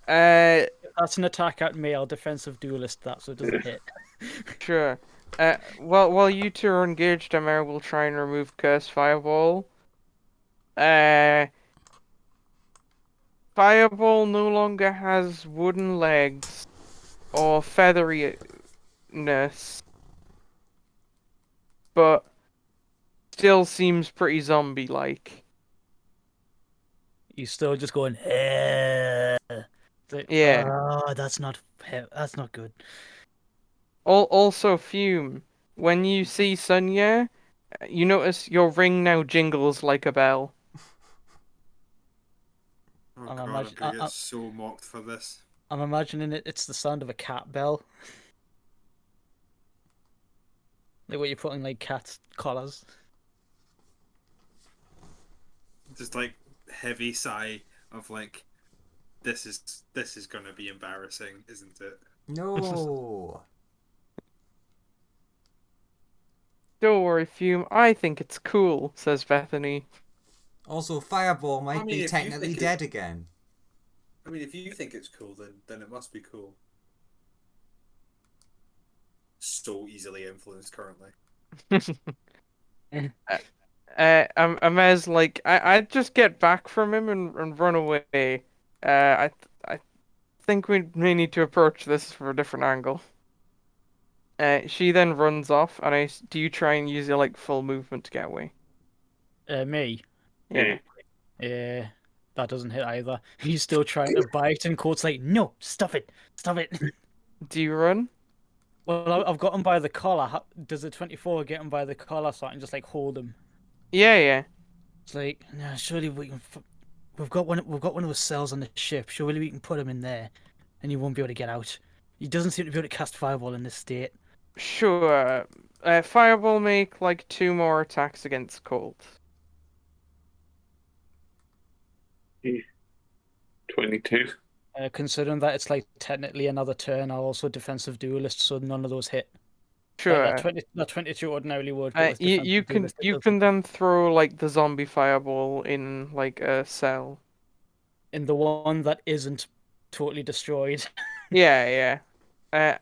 That's an attack at male defensive duelist, that, so it doesn't hit. Sure. While you two are engaged, Amir will try and remove Curse Fireball. Fireball no longer has wooden legs or feathery brightness, but still seems pretty zombie-like. He's still just going, eh. It's like, Yeah. oh, that's not good. Also, Fume, when you see Sunya, you notice your ring now jingles like a bell. Oh I'm god, I'm imagine- gonna get so mocked for this. I'm imagining it's the sound of a cat bell. Like what you put in like cat collars. Just like heavy sigh of like, this is gonna be embarrassing, isn't it? No. Don't worry, Fume, I think it's cool, says Bethany. Also, Fireball might I mean, be if you technically think dead again. I mean, if you think it's cool, then it must be cool. So easily influenced currently. Amez like, I'd just get back from him and run away. I think we may need to approach this from a different angle. She then runs off, and do you try and use your like full movement to get away? Me. Yeah. Yeah, that doesn't hit either. He's still trying to bite, and Court's like, no, stop it. Do you run? Well, I've got him by the collar. Does the 24 get him by the collar so I can just like hold him? Yeah. It's like, no, surely we can. We've got one of those cells on the ship. Surely we can put him in there, and he won't be able to get out. He doesn't seem to be able to cast fireball in this state. Sure. Fireball make like 2 more attacks against Colt. 22. Considering that it's like technically another turn, I'll also defensive duelist, so none of those hit. Sure. That 22 ordinarily would. But with You defensive duelist, it you doesn't. can then throw like the zombie fireball in like a cell. In the one that isn't totally destroyed. Yeah. Uh,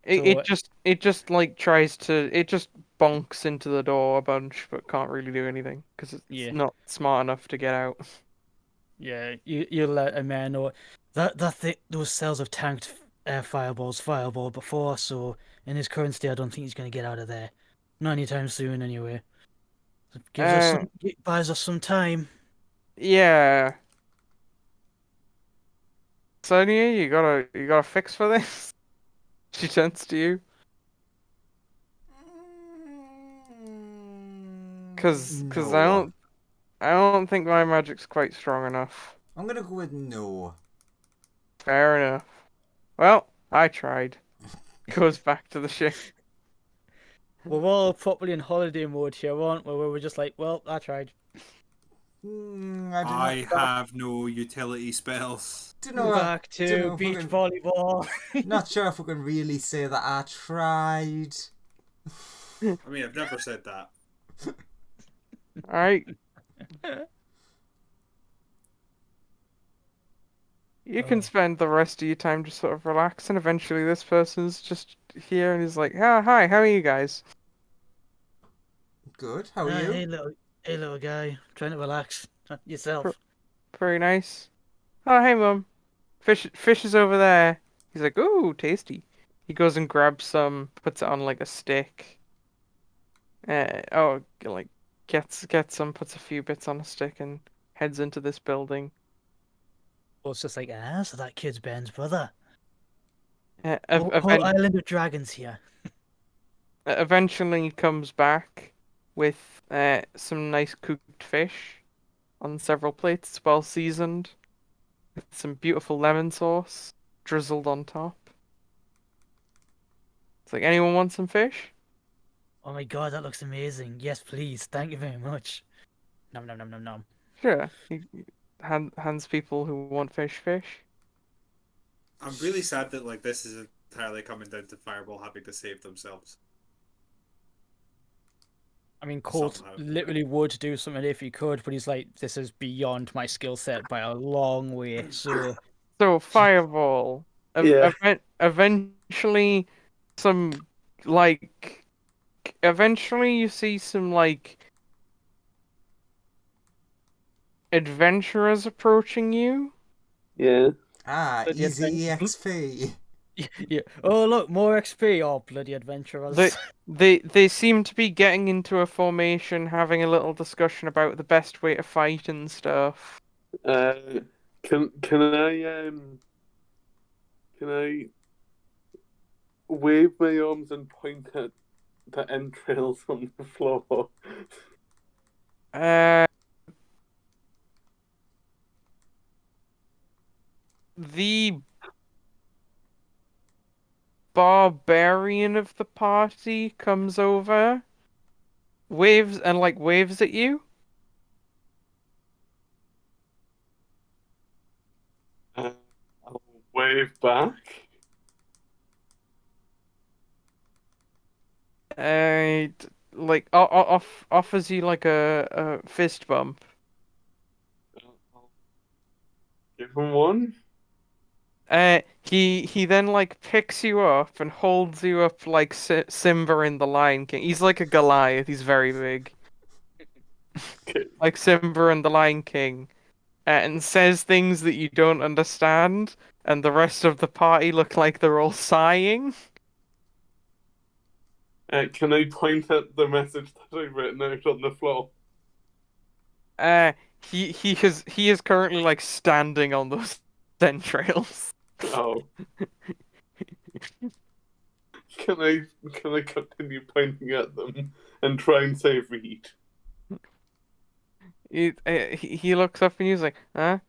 So it just like tries to it just bonks into the door a bunch, but can't really do anything because it's Yeah. not smart enough to get out. yeah, you let a man know those cells have tanked fireball before. So in his current state, I don't think he's going to get out of there, not anytime soon. Anyway, buys us some time. Yeah. Sonia, you got a fix for this? She turns to you. Cause No. I don't think my magic's quite strong enough. I'm gonna go with no. Fair enough. Well, I tried. Goes back to the ship. We're all properly in holiday mode here, aren't we? Where we're just like, well, I tried. I have no utility spells. don't know. Back don't to know if we beach can- volleyball. Not sure if we can really say that I tried. I mean, I've never said that. Alright. You can spend the rest of your time just sort of relaxing. Eventually this person's just here and he's like, hi, how are you guys? Good. How are you? Hey, little guy, trying to relax yourself. Very nice. Oh, hey, Mum. Fish is over there. He's like, ooh, tasty. He goes and grabs some, puts it on like a stick. Like gets some, puts a few bits on a stick, and heads into this building. Well, it's just like, so that kid's Ben's brother. Uh, Whole island of dragons here. Eventually, he comes back with some nice cooked fish on several plates, well seasoned, with some beautiful lemon sauce drizzled on top. It's like, anyone want some fish? Oh my god, that looks amazing. Yes, please. Thank you very much. Nom nom nom nom nom. Sure. He hands people who want fish. I'm really sad that like this is entirely coming down to Fireball having to save themselves. I mean, Colt Somehow. literally would do something if he could, but he's like, this is beyond my skill set by a long way. So So, Fireball. Yeah. Eventually, some, like... Eventually, you see some, like... adventurers approaching you. Yeah. Ah, But the easy adventure- EXP. Yeah. Oh look, more XP. Oh bloody adventurers. They seem to be getting into a formation, having a little discussion about the best way to fight and stuff. Uh, can I wave my arms and point at the entrails on the floor? Uh, the barbarian of the party comes over, waves at you. I'll wave back. Offers you like a fist bump. I'll give him one. He then like picks you up and holds you up like Simba in the Lion King. He's like a Goliath. He's very big, Okay. like Simba in the Lion King, and says things that you don't understand, and the rest of the party look like they're all sighing. Can I point at the message that I've written out on the floor? He is currently like standing on those entrails. Oh. Can I continue pointing at them and try and say read? He looks up and he's like, huh?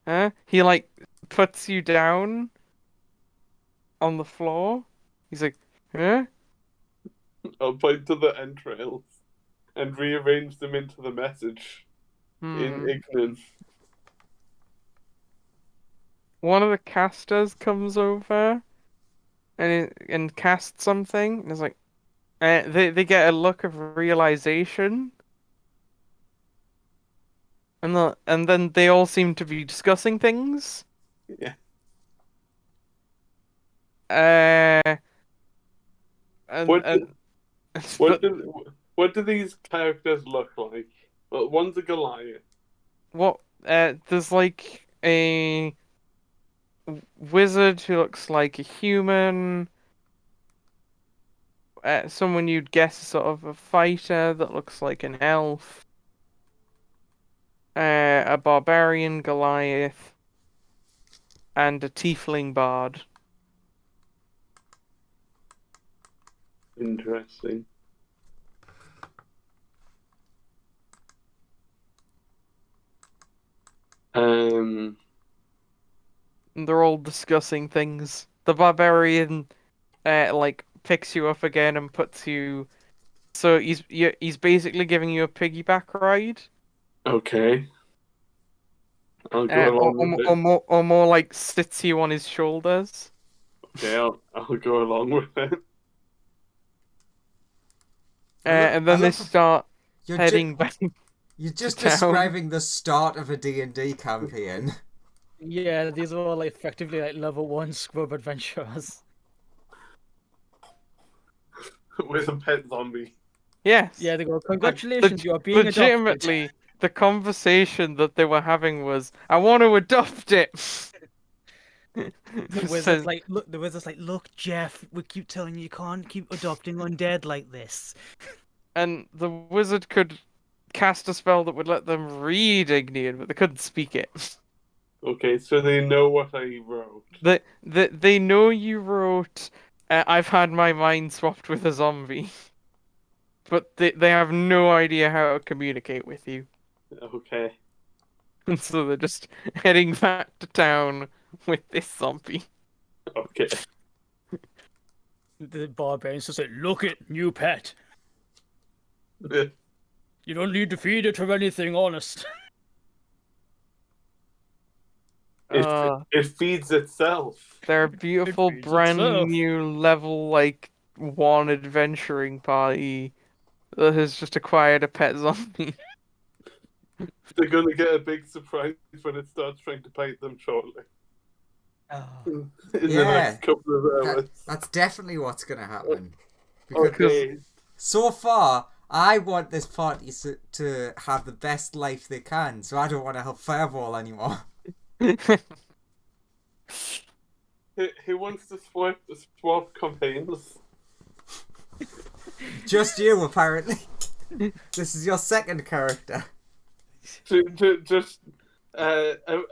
He like puts you down on the floor. He's like, huh? I'll point to the entrails and rearrange them into the message in ignorance. One of the casters comes over and casts something, and it's like, they get a look of realization, and then they all seem to be discussing things. Yeah. And What and What but what do these characters look like? Well, one's a Goliath. what? There's like a wizard who looks like a human. Someone you'd guess is sort of a fighter that looks like an elf. A barbarian Goliath, and a tiefling bard. Interesting. And they're all discussing things. The barbarian, like picks you up again and puts you. So he's basically giving you a piggyback ride. Okay. I'll go along with it. Or more like sits you on his shoulders. Okay, I'll go along with it. And then they start You're heading back. You're just to town. describing the start of a D&D campaign. Yeah, these are all like effectively like level 1 scrub adventurers. With a pet zombie. Yes. Yeah, they go, congratulations, you are being adopted. Legitimately, the conversation that they were having was, I want to adopt it. The wizard's like, look, Jeff, we keep telling you can't keep adopting undead like this. And the wizard could cast a spell that would let them read Ignian, but they couldn't speak it. Okay, so they know what I wrote. They know you wrote, I've had my mind swapped with a zombie. But they have no idea how to communicate with you. Okay. And so they're just heading back to town with this zombie. Okay. The barbarians just like, look it, new pet. You don't need to feed it or anything, honest. It feeds itself. They're a beautiful feeds brand itself. new level like 1 adventuring party that has just acquired a pet zombie. They're gonna get a big surprise when it starts trying to bite them shortly. In the next couple of hours. That's definitely what's going to happen. Okay. So far, I want this party to have the best life they can, so I don't want to help Fireball anymore. Who wants to swap campaigns? Just you, apparently. This is your second character. Just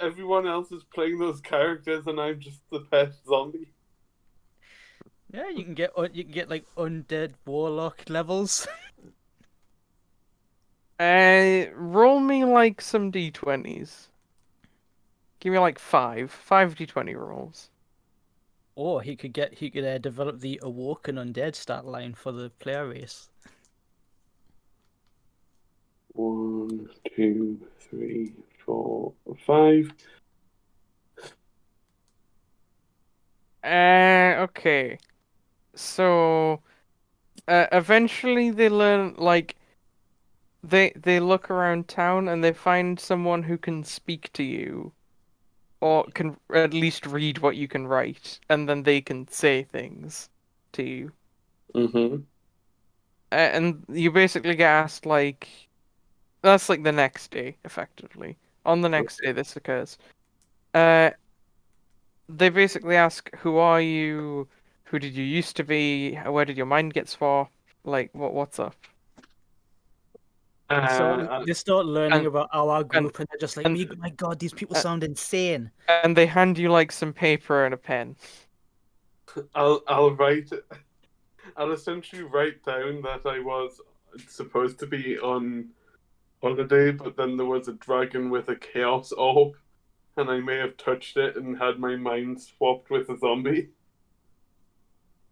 everyone else is playing those characters, and I'm just the pet zombie. Yeah, you can get like undead warlock levels. Roll me like some d20s. Give me like five d20 rolls. Or he could develop the awoken undead stat line for the player race. 1, 2, 3, 4, 5. Okay. So, eventually they learn, like, they look around town and they find someone who can speak to you, or can at least read what you can write, and then they can say things to you. Mm-hmm. And you basically get asked, like, that's like the next day, effectively. On the next day this occurs. They basically ask, who are you? Who did you used to be? Where did your mind get swapped? Like, what's up? They start learning and- about our and- group, and they're just like, and- my God, these people uh, sound insane. And they hand you like some paper and a pen. I'll write. I'll essentially write down that I was supposed to be on holiday, but then there was a dragon with a chaos orb, and I may have touched it and had my mind swapped with a zombie.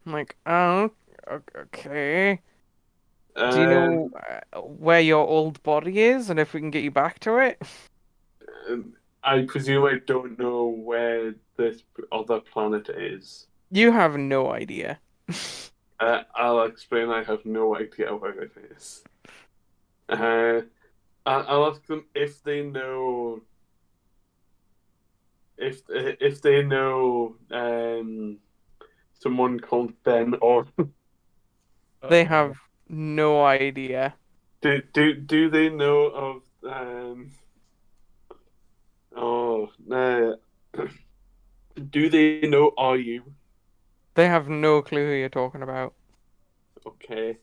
I'm like, oh, okay. Do you Um, know where your old body is, and if we can get you back to it? I presume I don't know where this other planet is. You have no idea. I'll explain. I have no idea where it is. I'll ask them if they know. If they know someone called Ben, or They have no idea. do they know of do they know are you? They have no clue who you're talking about. Okay.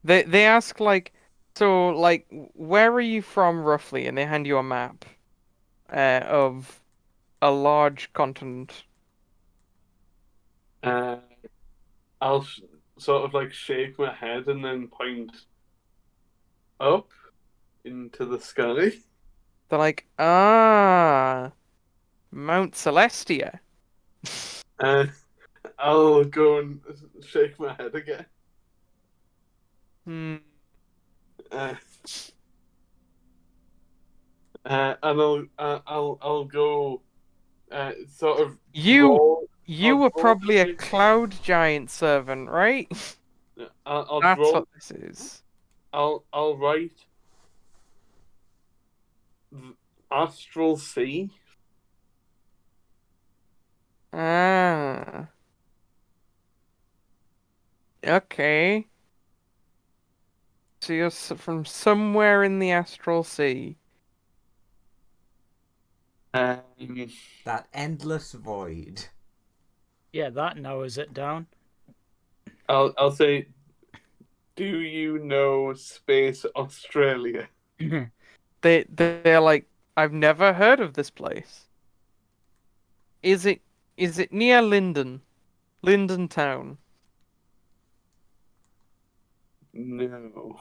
They ask, like, so, like, where are you from roughly? And they hand you a map of a large continent. I'll sort of like shake my head and then point up into the sky. They're like, ah, Mount Celestia. I'll go and shake my head again. Hmm. Uh, and I'll go sort of You roll. you I'll were roll probably a my- cloud giant servant, right? I'll That's roll. what this is. I'll write Astral Sea. Ah. Okay. So you're from somewhere in the astral sea. Um, That endless void. Yeah, that narrows it down. I'll say, do you know Space Australia? They're like, I've never heard of this place. Is it near Linden? Linden Town. No.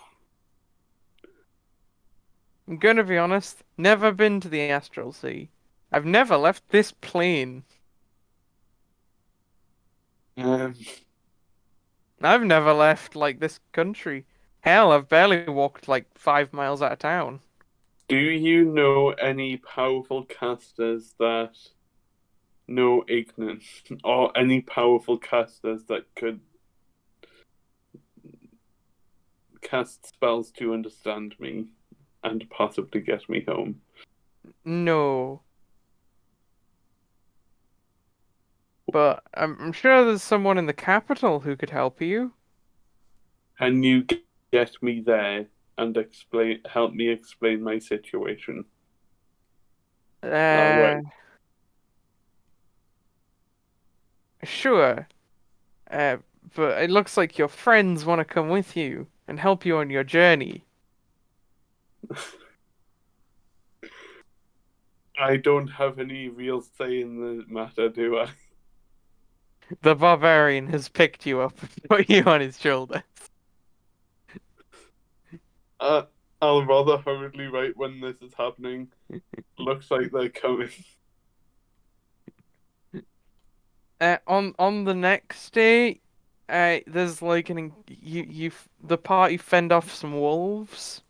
I'm gonna be honest, never been to the astral sea. I've never left this plane. Um, I've never left, like, this country. Hell, I've barely walked like 5 miles out of town. do you know any powerful casters that know Ignan, or any powerful casters that could cast spells to understand me and possibly get me home? No. But I'm sure there's someone in the capital who could help you. Can you get me there and help me explain my situation? Uh, Right. I Sure. Uh, but it looks like your friends want to come with you and help you on your journey. I don't have any real say in the matter, do I? The barbarian has picked you up and put you on his shoulder. I'll rather hurriedly write when this is happening. Looks like they're coming. On the next day, there's like the party fend off some wolves.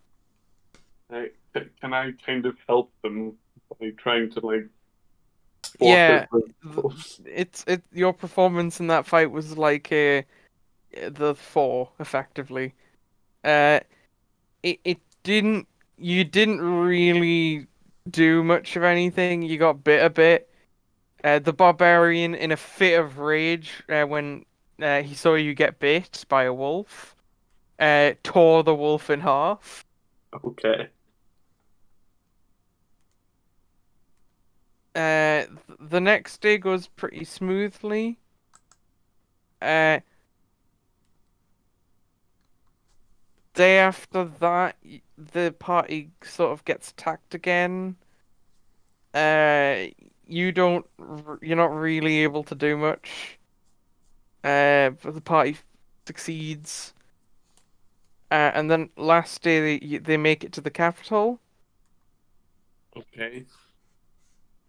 Can I kind of help them by trying to like Yeah, wolves? it's your performance in that fight was like the four effectively. Uh, it didn't you didn't really do much of anything. You got bit a bit. The barbarian, in a fit of rage, when he saw you get bit by a wolf, tore the wolf in half. Okay. The next day goes pretty smoothly. Uh, Day after that, the party sort of gets attacked again. Uh, you're not really able to do much. But the party succeeds. And then last day they make it to the capital. Okay.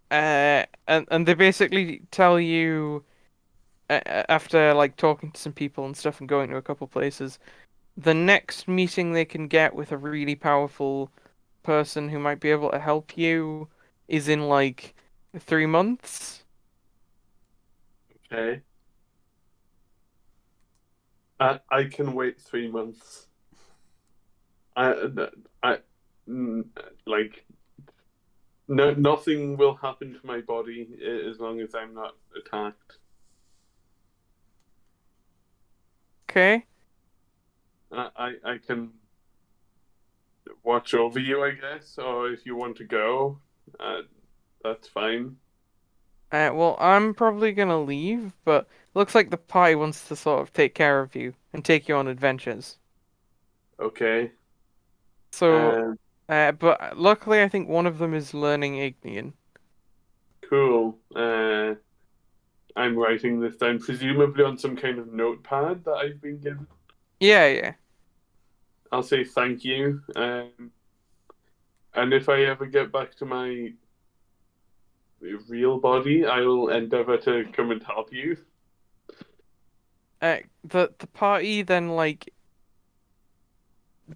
And they basically tell you after like talking to some people and stuff and going to a couple places, the next meeting they can get with a really powerful person who might be able to help you is in like 3 months. Okay. I can wait 3 months. I like nothing will happen to my body as long as I'm not attacked. Okay. I can watch over you, I guess, or if you want to go, that's fine. Well, I'm probably gonna leave, but looks like the party wants to sort of take care of you and take you on adventures. Okay. So, Um, but luckily, I think one of them is learning Ignian. cool. I'm writing this down, presumably on some kind of notepad that I've been given. Yeah, yeah. I'll say thank you. And if I ever get back to my real body, I will endeavor to come and help you. The party then like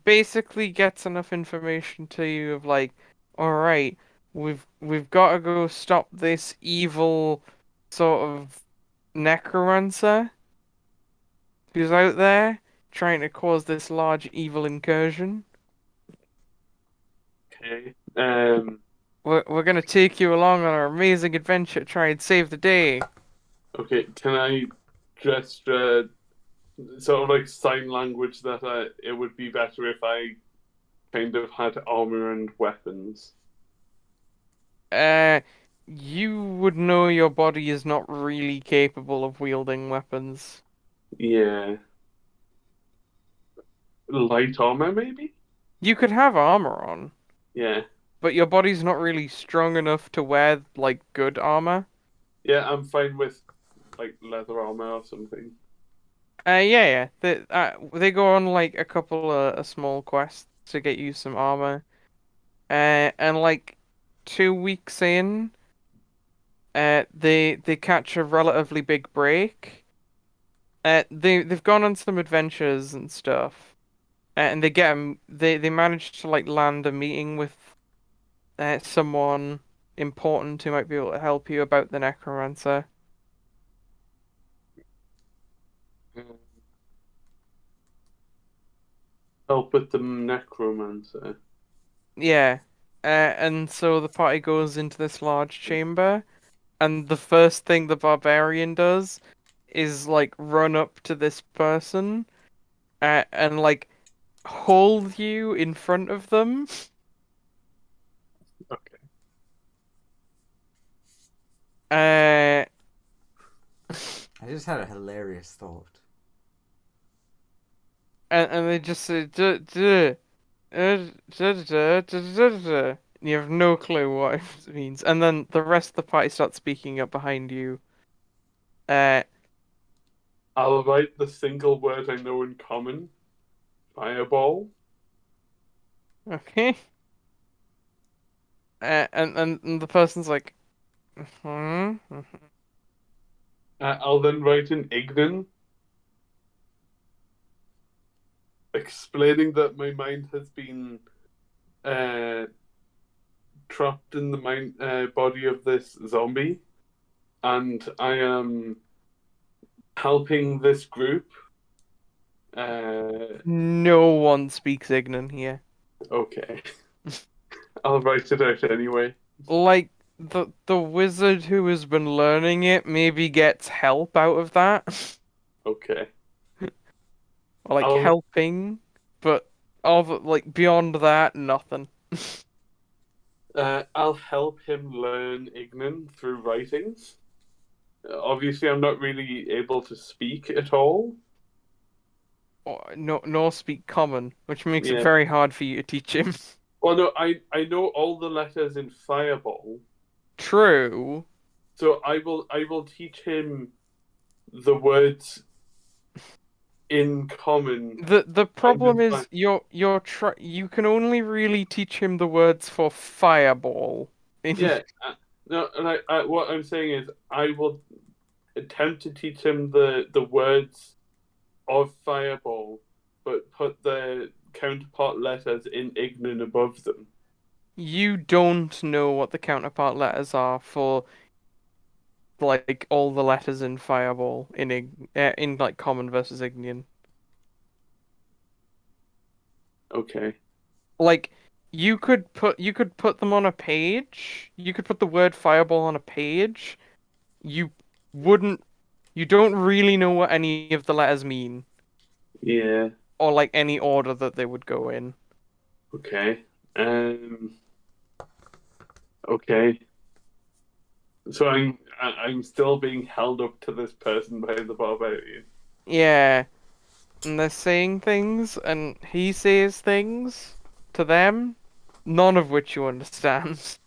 basically gets enough information to you of like, all right, we've got to go stop this evil sort of necromancer who's out there trying to cause this large evil incursion. Okay. We're gonna take you along on our amazing adventure, try and save the day. Okay. Can I just sort of like sign language that it would be better if I kind of had armor and weapons? Uh, you would know your body is not really capable of wielding weapons. Yeah. Light armor, maybe? You could have armor on, Yeah. but your body's not really strong enough to wear like good armor. Yeah, I'm fine with like leather armor or something. Yeah, yeah. They go on like a couple of small quests to get you some armor. And like 2 weeks in, they catch a relatively big break. They've gone on some adventures and stuff, and they managed to like land a meeting with someone important who might be able to help you about the necromancer. Help with the necromancer. Yeah. And so the party goes into this large chamber, and the first thing the barbarian does is like run up to this person and like hold you in front of them. Okay. Uh, I just had a hilarious thought. And they just say duh, duh, duh, duh, duh, duh, duh, duh. You have no clue what it means, and then the rest of the party starts speaking up behind you. I'll write the single word I know in common. Fireball. Okay. And the person's like, hmm. I'll then write in Ignan, explaining that my mind has been trapped in the body of this zombie, and I am helping this group. No one speaks Ignan here. Okay. I'll write it out anyway. Like the wizard who has been learning it maybe gets help out of that, Okay. or like I'll- helping, but like beyond that, nothing. I'll help him learn Ignan through writing. Obviously, I'm not really able to speak at all. Nor speak common, which makes it Yeah. very hard for you to teach him. Well, no, I know all the letters in Fireball, True. so I will teach him the words in common. The problem Kind of is you can only really teach him the words for fireball. Yeah, no, and what I'm saying is I will attempt to teach him the words of Fireball, but put the counterpart letters in Ignan above them. You don't know what the counterpart letters are for like all the letters in fireball in like common versus Ignian. Okay. Like you could put them on a page. You could put the word fireball on a page. You wouldn't. You don't really know what any of the letters mean, Yeah. or like any order that they would go in. Okay. Okay. So I'm still being held up to this person by the barbarian. Yeah, and they're saying things, and he says things to them, none of which you understand.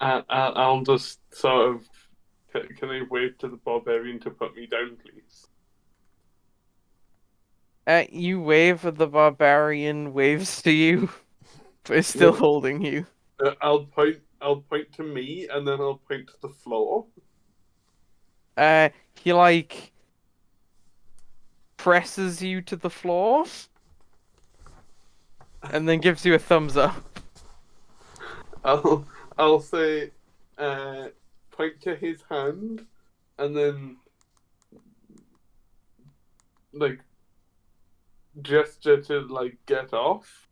I'll just sort of. Can I wave to the barbarian to put me down, please? You wave, the barbarian waves to you, but is still Yeah. holding you. I'll point to me, and then I'll point to the floor. He like presses you to the floor, and then gives you a thumbs up. I'll say, point to his hand, and then like gesture to like get off.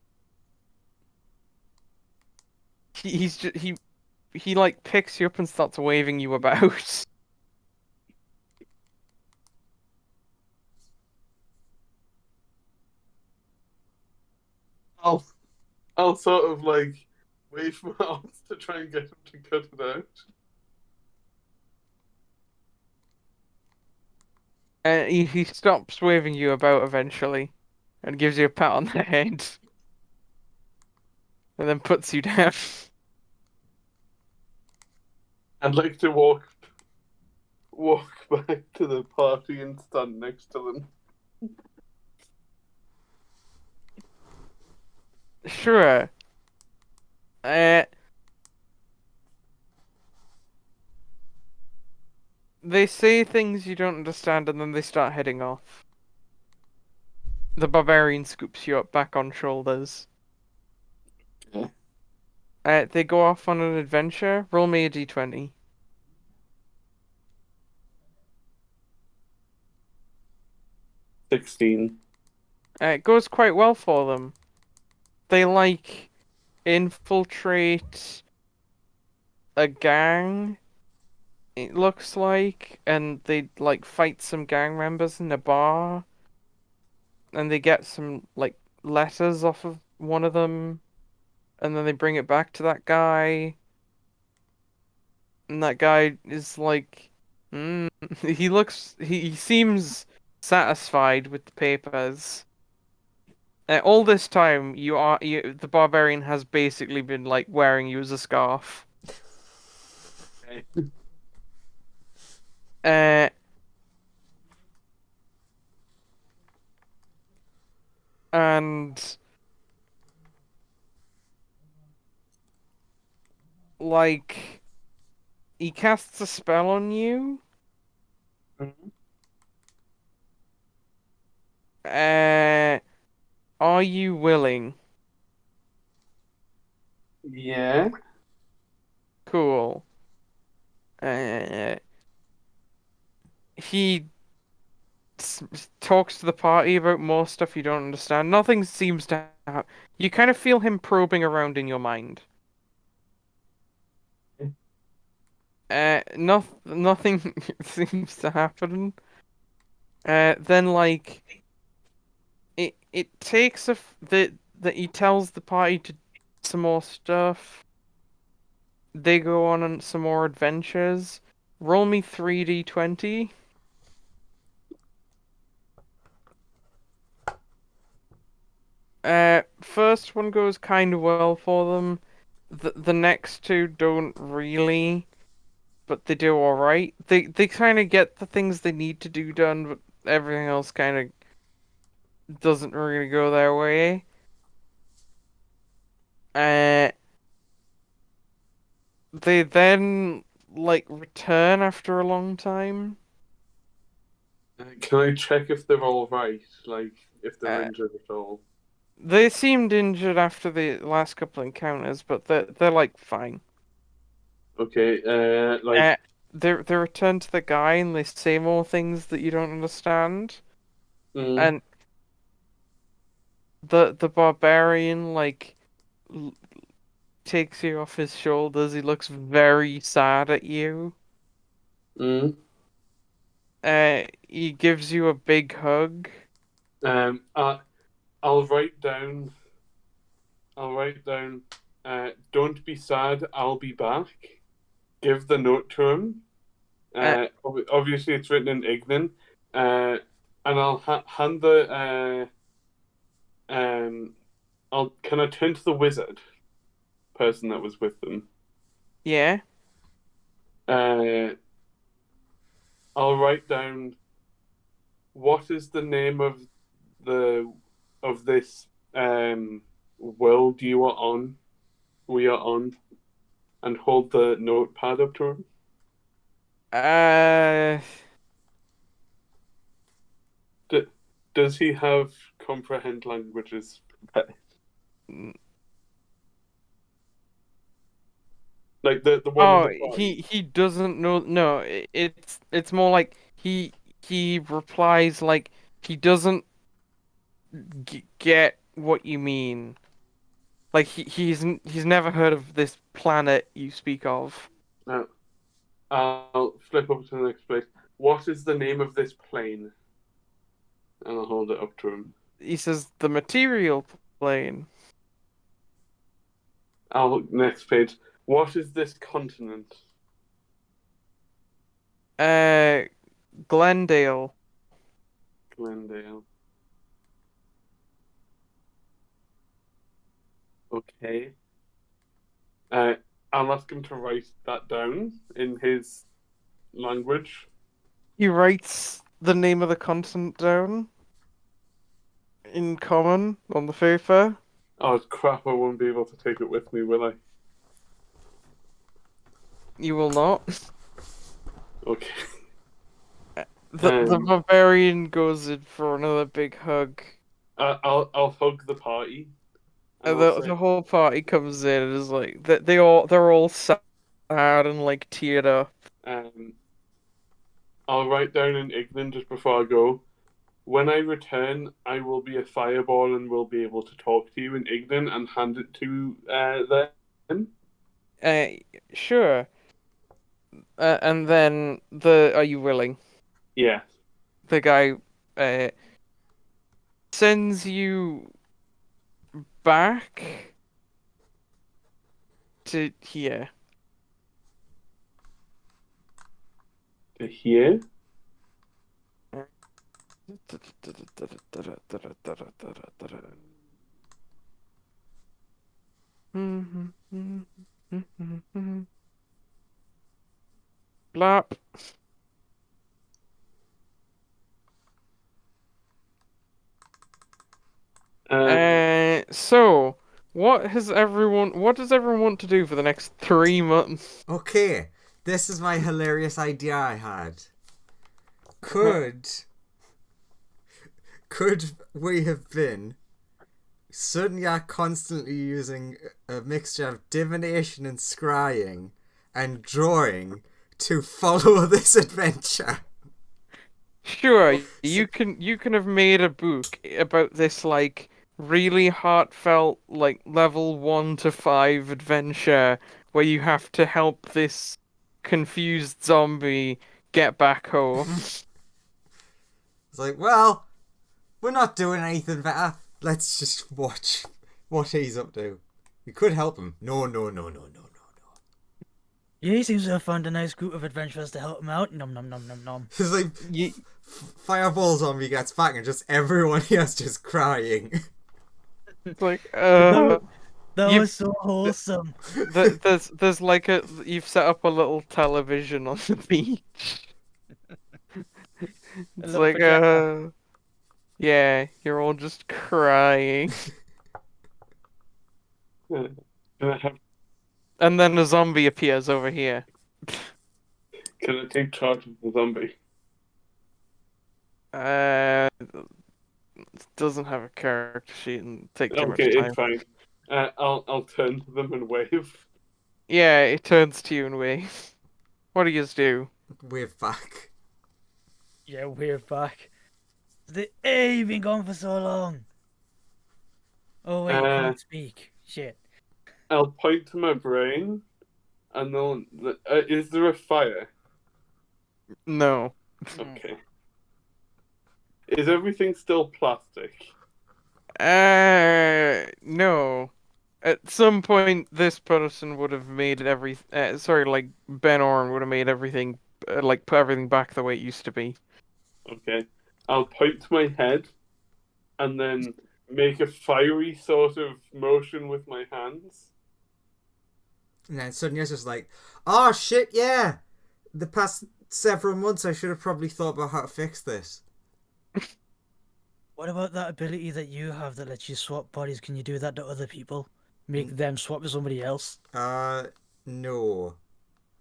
He like picks you up and starts waving you about. I'll sort of like wave my arms to try and get him to cut it out. He stops waving you about eventually, and gives you a pat on the head, and then puts you down. I'd like to walk back to the party and stand next to them. Sure. They say things you don't understand, and then they start heading off. The barbarian scoops you up back on shoulders. Okay. They go off on an adventure. Roll me a d20. 16. It goes quite well for them. They like infiltrate a gang, it looks like, and they like fight some gang members in a bar, and they get some like letters off of one of them, and then they bring it back to that guy, and that guy is like, he seems satisfied with the papers. All this time, the barbarian has basically been like wearing you as a scarf. Okay. Uh, and like he casts a spell on you. Mhm. Uh, are you willing? Yeah. Cool. Uh, he talks to the party about more stuff you don't understand. Nothing seems to you kind of feel him probing around in your mind. Nothing seems to happen. Then like it takes that he tells the party to some more stuff. They go on some more adventures. Roll me 3d20. First one goes kind of well for them. The next two don't really, but they do all right. They kind of get the things they need to do done, but everything else kind of doesn't really go their way. Uh, they then like return after a long time. Can I check if they're all right? Like, if they're Uh, injured at all? they seemed injured after the last couple encounters, but they're like fine. Okay. Uh, they return to the guy and they say more things that you don't understand. Mm, And the barbarian like l takes you off his shoulders. He looks very sad at you. mm. He gives you a big hug. Um, I, I'll write down. I'll write down. Don't be sad. I'll be back. Give the note to him. Uh, Obviously, it's written in Ignan. And I'll hand the. I'll Can I turn to the wizard person that was with them? yeah. Uh, I'll write down what is the name of the this world you are on. We are on, and hold the notepad up to him. Uh, D- does he have comprehend languages? Like the one in oh, the party? he doesn't know. No, it's more like he replies like he doesn't get what you mean. Like he's never heard of this planet you speak of. No. I'll flip over to the next place. What is the name of this plane? And I'll hold it up to him. He says the material plane. I'll look next page. What is this continent? Uh, Glendale. Glendale. Okay. Uh, I'll ask him to write that down in his language. He writes the name of the continent down in common on the paper. Oh crap! I won't be able to take it with me, will I? You will not. Okay. The barbarian goes in for another big hug. I'll hug the party, and And I'll the say, whole party comes in and is like they're all sad and like teared up. um, I'll write down in Ignan just before I go. When I return, I will be a fireball and will be able to talk to you in Ignan and hand it to them. Uh, sure. And then are you willing? Yeah. The guy uh sends you back to here. To here? Blop. So, what does everyone want to do for the next 3 months? Okay, this is my hilarious idea I had. Could we have been Sunya constantly using a mixture of divination and scrying and drawing to follow this adventure? Sure, you can have made a book about this like really heartfelt like level 1 to 5 adventure where you have to help this confused zombie get back home. It's like, well, we're not doing anything better. Let's just watch what he's up to. We could help him. No. Yeah, he seems to have found a nice group of adventurers to help him out. Nom nom nom nom nom. It's like You, Fireball zombie gets back and just everyone here's just crying. it's like That You- was so wholesome. there's like you've set up a little television on the beach. It's little like projector. yeah, you're all just crying. Can I have? And then a zombie appears over here. Can I take charge of the zombie? Doesn't have a character sheet and take too Okay, much time. it's fine. I'll turn to them and wave. Yeah, it turns to you and waves. What do you do? Wave back. Yeah, we're back. Hey, you've been gone for so long. Oh wait, you can't speak. Shit. I'll point to my brain, and then is there a fire? No. Okay. Is everything still plastic? No. At some point, this person would have made like Ben Oren would have made everything, like put everything back the way it used to be. Okay. I'll point to my head, and then make a fiery sort of motion with my hands. And then Sunya's just like, oh shit, yeah. The past several months I should have probably thought about how to fix this. What about that ability that you have that lets you swap bodies? Can you do that to other people? Make them swap with somebody else? No.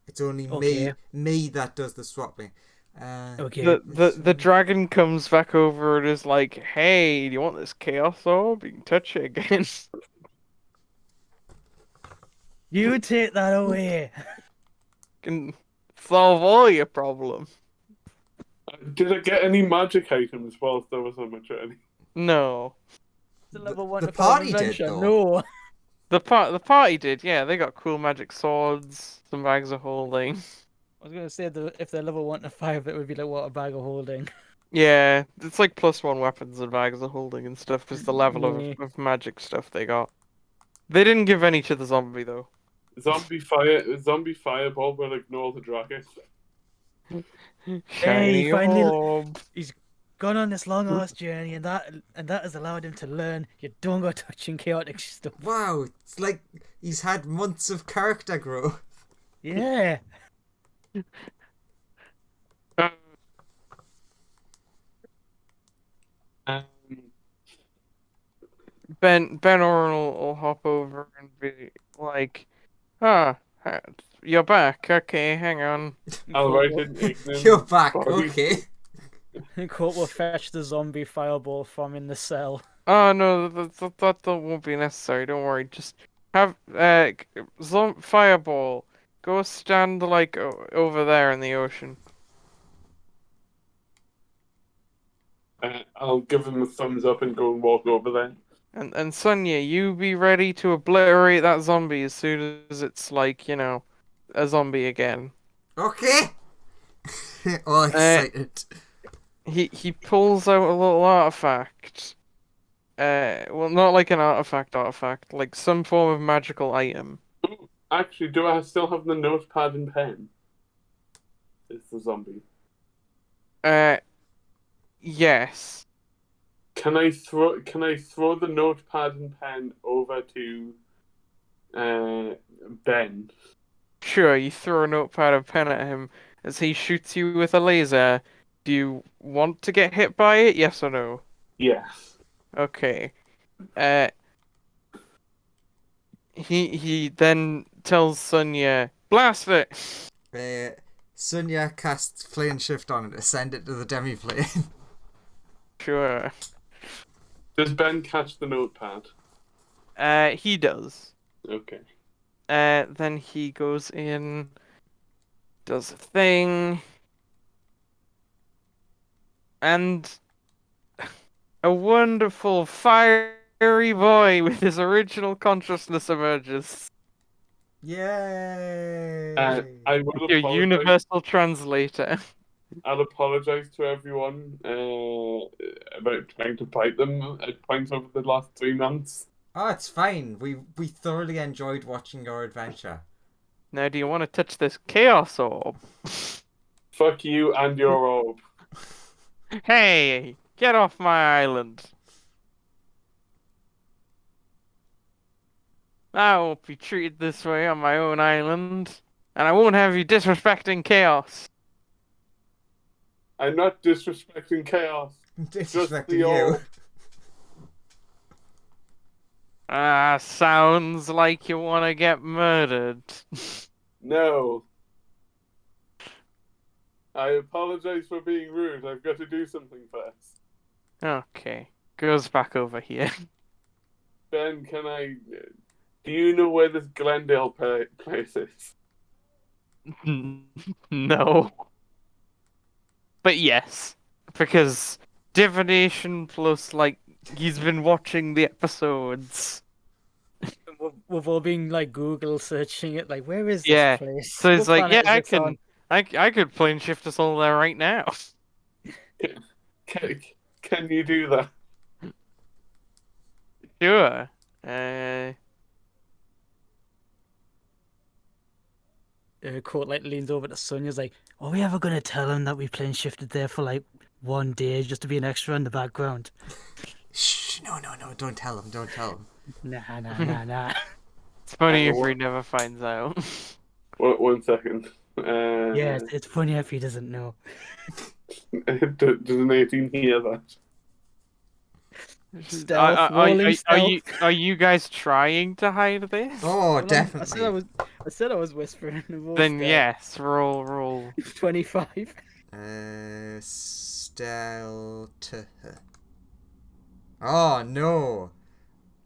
It's only Okay. me that does the swapping. Okay. The dragon comes back over and is like, "Hey, do you want this chaos orb? You can touch it again." You take that away. Can solve all your problems. Did I get any magic items whilst I was on my journey? No. The level 1 the to 5 party did, adventure. though. No. The party did, yeah. They got cool magic swords, some bags of holding. I was gonna say if they're level 1 to 5, it would be like what a bag of holding. Yeah, it's like +1 weapons and bags of holding and stuff. Just the level Yeah. of magic stuff they got. They didn't give any to the zombie though. Zombie fireball will ignore the dragon. Shiny finally- orb. Gone on this long ass journey, and that has allowed him to learn you don't go touching chaotic stuff. Wow, it's like he's had months of character growth. Yeah. Um, Ben Oren will hop over and be like, you're back. Okay, hang on. I'll write it. Ignorant You're back, body. okay. Court will fetch the zombie fireball from in the cell. Oh no, that won't be necessary. Don't worry. Just have fireball. Go stand like over there in the ocean. I'll give him a thumbs up and go and walk over there. And Sonia, you be ready to obliterate that zombie as soon as it's like, a zombie again. Okay. All excited. He pulls out a little artifact. Well, not like an artifact, like some form of magical item. Actually, do I still have the notepad and pen? It's the zombie. Yes. Can I throw the notepad and pen over to Ben? Sure, you throw a notepad and pen at him as he shoots you with a laser. Do you want to get hit by it? Yes or no? Yes. Okay. He then tells Sonia, blast it! Sunya casts plane shift on it to send it to the demi-plane. Sure. Does Ben catch the notepad? He does. Okay. Then he goes in, does a thing, and a wonderful fiery boy with his original consciousness emerges. Yay! I will Your apologize. universal translator. I'll apologize to everyone about trying to bite them at points over the last 3 months. Oh, it's fine. We thoroughly enjoyed watching your adventure. Now, do you want to touch this chaos orb? Fuck you and your orb. Hey, get off my island. I won't be treated this way on my own island, and I won't have you disrespecting chaos. I'm not disrespecting chaos. Disrespecting the you. orb. Sounds like you want to get murdered. No. I apologize for being rude. I've got to do something first. Okay, goes back over here. Ben, do you know where this Glendale place is? No. But yes, because divination plus, like, he's been watching the episodes. We've all been like Google searching it, like where is this Yeah, place? so it's What like, yeah, planet is it on? I could plane shift us all there right now. Can you do that? Sure. Court like leans over to Sonya's like, are we ever gonna tell him that we plane shifted there for like 1 day just to be an extra in the background? Shh! No! Don't tell him! Don't tell him. Nah. It's funny if he never finds out. 1 second. Yeah, it's funny if he doesn't know. Does an 18 hear that? Stealth, rolling stealth. Are you guys trying to hide this? Oh, Hold on, definitely. I said I was whispering. Then yes, roll. 25. Stealth. Oh no!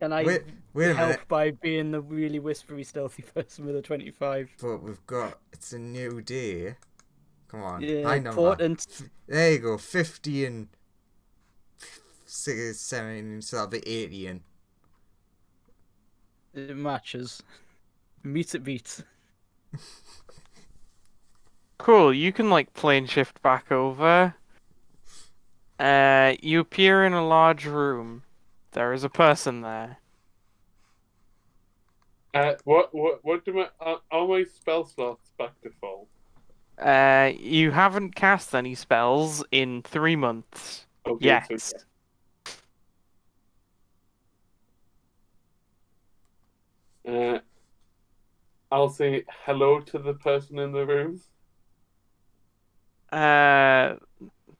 Can I Wait a minute. help by being the really whispery, stealthy person with a 25? But it's a new day. Come on, Yeah, high number. important. There you go, 50 and 6, 7, so that'll be 80 and. It matches. Meets it beats. Cool, you can like plane shift back over. You appear in a large room. There is a person there. What do are my spell slots back to full? You haven't cast any spells in 3 months. Okay, Yes. I'll say hello to the person in the room.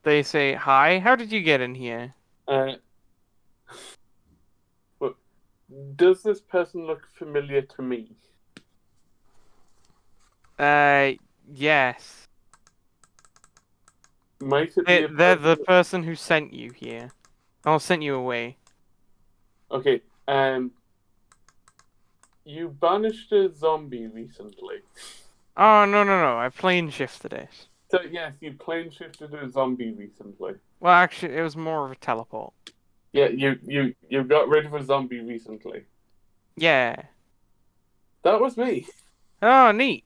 They say, hi, how did you get in here? Does this person look familiar to me? Yes. Might it be They're the person who sent you here. Oh, sent you away. Okay, you banished a zombie recently. Oh, no, I plane shifted it. So yes, you plane shifted a zombie recently. Well, actually, it was more of a teleport. Yeah, you got rid of a zombie recently. Yeah. That was me. Oh, neat.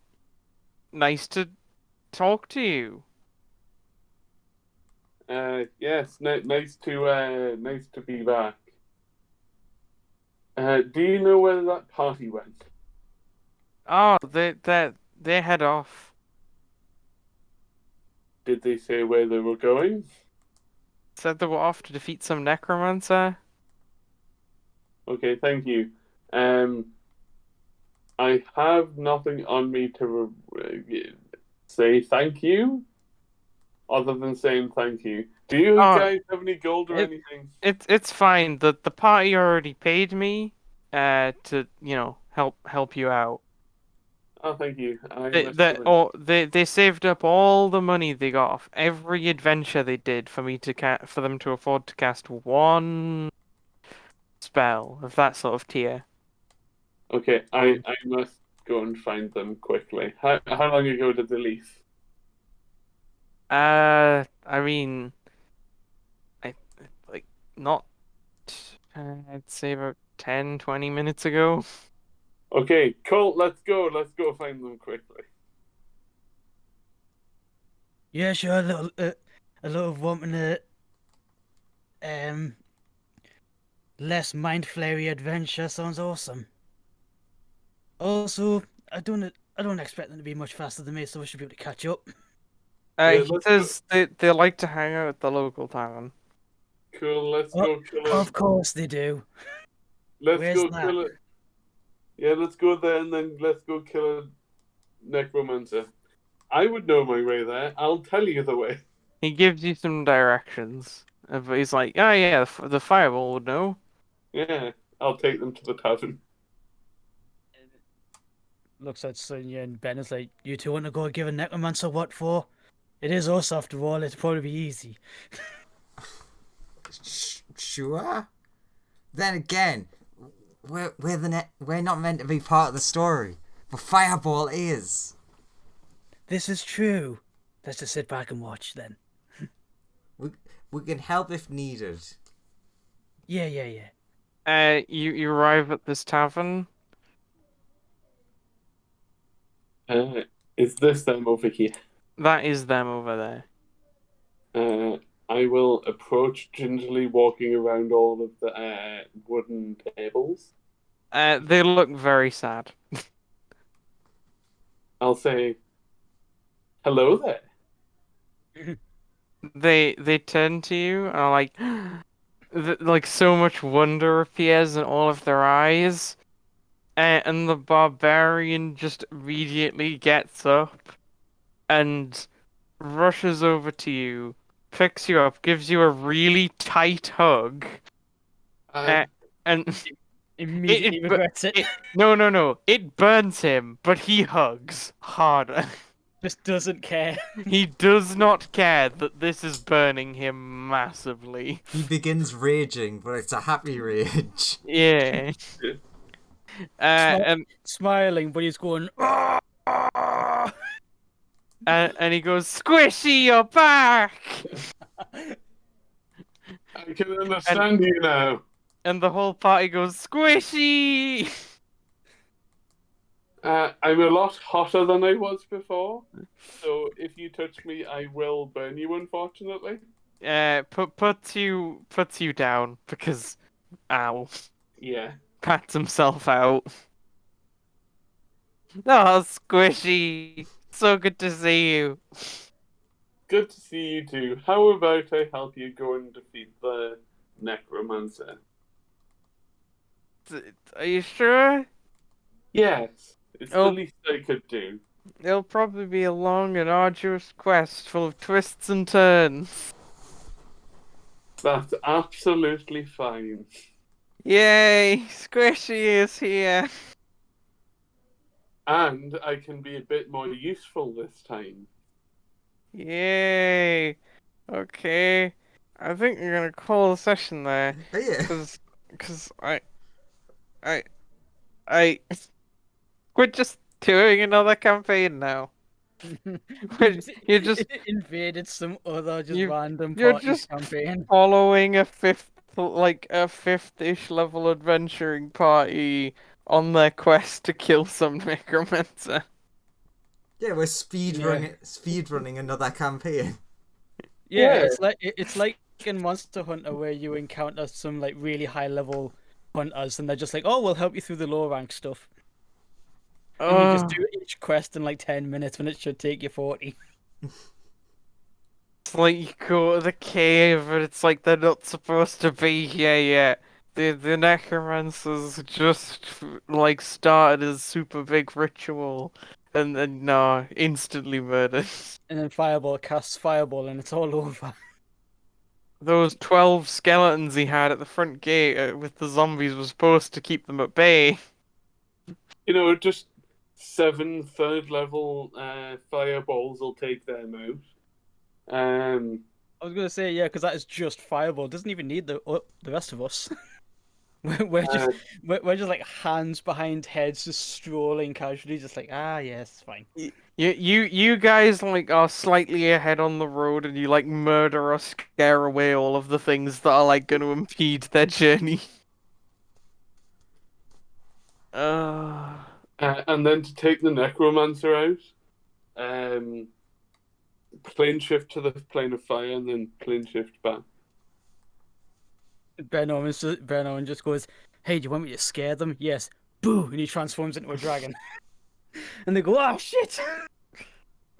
Nice to talk to you. Yes, nice to be back. Do you know where that party went? Oh, they head off. Did they say where they were going? Said they were off to defeat some necromancer. Okay, thank you. I have nothing on me to say thank you, other than saying thank you. Do you Oh, guys have any gold or it- anything? It's fine. The party already paid me to help you out. Oh, thank you. They saved up all the money they got off every adventure they did for me to for them to afford to cast one spell of that sort of tier. Okay, I must go and find them quickly. How long ago did they leave? I mean, I like not. I'd say about 10, 20 minutes ago. Okay, Colt, let's go. Let's go find them quickly. Yeah, sure. A little wanting a less mind flary adventure sounds awesome. Also, I don't expect them to be much faster than me, so we should be able to catch up. Yeah, He let's says they like to hang out at the local tavern. Cool. Let's Oh, go kill it. Of course they do. Let's Where's go that? kill it. Yeah, let's go there and then let's go kill a necromancer. I would know my way there. I'll tell you the way. He gives you some directions, but he's like, "Oh yeah, the fireball would know." Yeah, I'll take them to the tavern. Looks at Sonia and Ben is like, you two want to go give a necromancer what for? It is us after all, it'll probably be easy. Sure. Then again, we're not meant to be part of the story, but Fireball is. This is true. Let's just sit back and watch then. We can help if needed. Yeah. You arrive at this tavern. Is this them over here? That is them over there. I will approach gingerly, walking around all of the wooden tables. They look very sad. I'll say, "Hello there." They turn to you and are like, like so much wonder appears in all of their eyes, and the barbarian just immediately gets up and rushes over to you, picks you up, gives you a really tight hug, I, and Immediately regrets it. no, it burns him, but he hugs harder. Just doesn't care. He does not care that this is burning him massively. He begins raging, but it's a happy rage. Yeah. And Smiling, but he's going, "Ah!" and he goes, "Squishy, you're back!" I can understand you now. And the whole party goes, "Squishy!" I'm a lot hotter than I was before, so if you touch me, I will burn you. Unfortunately. Puts you down because, ow, Yeah. pats himself out. Oh, Squishy, so good to see you. Good to see you too. How about I help you go and defeat the necromancer? Are you sure? Yes. It's Oh. the least I could do. It'll probably be a long and arduous quest full of twists and turns. That's absolutely fine. Yay! Squishy is here. And I can be a bit more useful this time. Yay! Okay, I think you're gonna call the session there, Oh, yeah. cause I we're just doing another campaign now. You just invaded some other You- random you're party's just- campaign. following a fifth-ish level adventuring party on their quest to kill some necromancer. Yeah, we're speedrunning another campaign. Yeah, Yeah. it's like in Monster Hunter where you encounter some like really high level hunters and they're just like, oh, we'll help you through the low rank stuff. And you just Uh, do each quest in like 10 minutes when it should take you 40. it's like you go to the cave and it's like they're not supposed to be here yet. The necromancers just like started as super big ritual and then no, instantly murdered. And then Fireball casts Fireball and it's all over. Those 12 skeletons he had at the front gate with the zombies was supposed to keep them at bay. You know, just 7 third-level fireballs will take them out. I was gonna say, yeah, because that is just Fireball. Doesn't even need the rest of us. We're just we're just like hands behind heads, just strolling casually, just like yes, it's fine. You guys like are slightly ahead on the road and you like murder or scare away all of the things that are like going to impede their journey. and then to take the necromancer out, plane shift to the plane of fire and then plane shift back. Ben Owen just goes, "Hey, do you want me to scare them?" Yes. Boo! And he transforms into a dragon. And they go, "Oh shit!"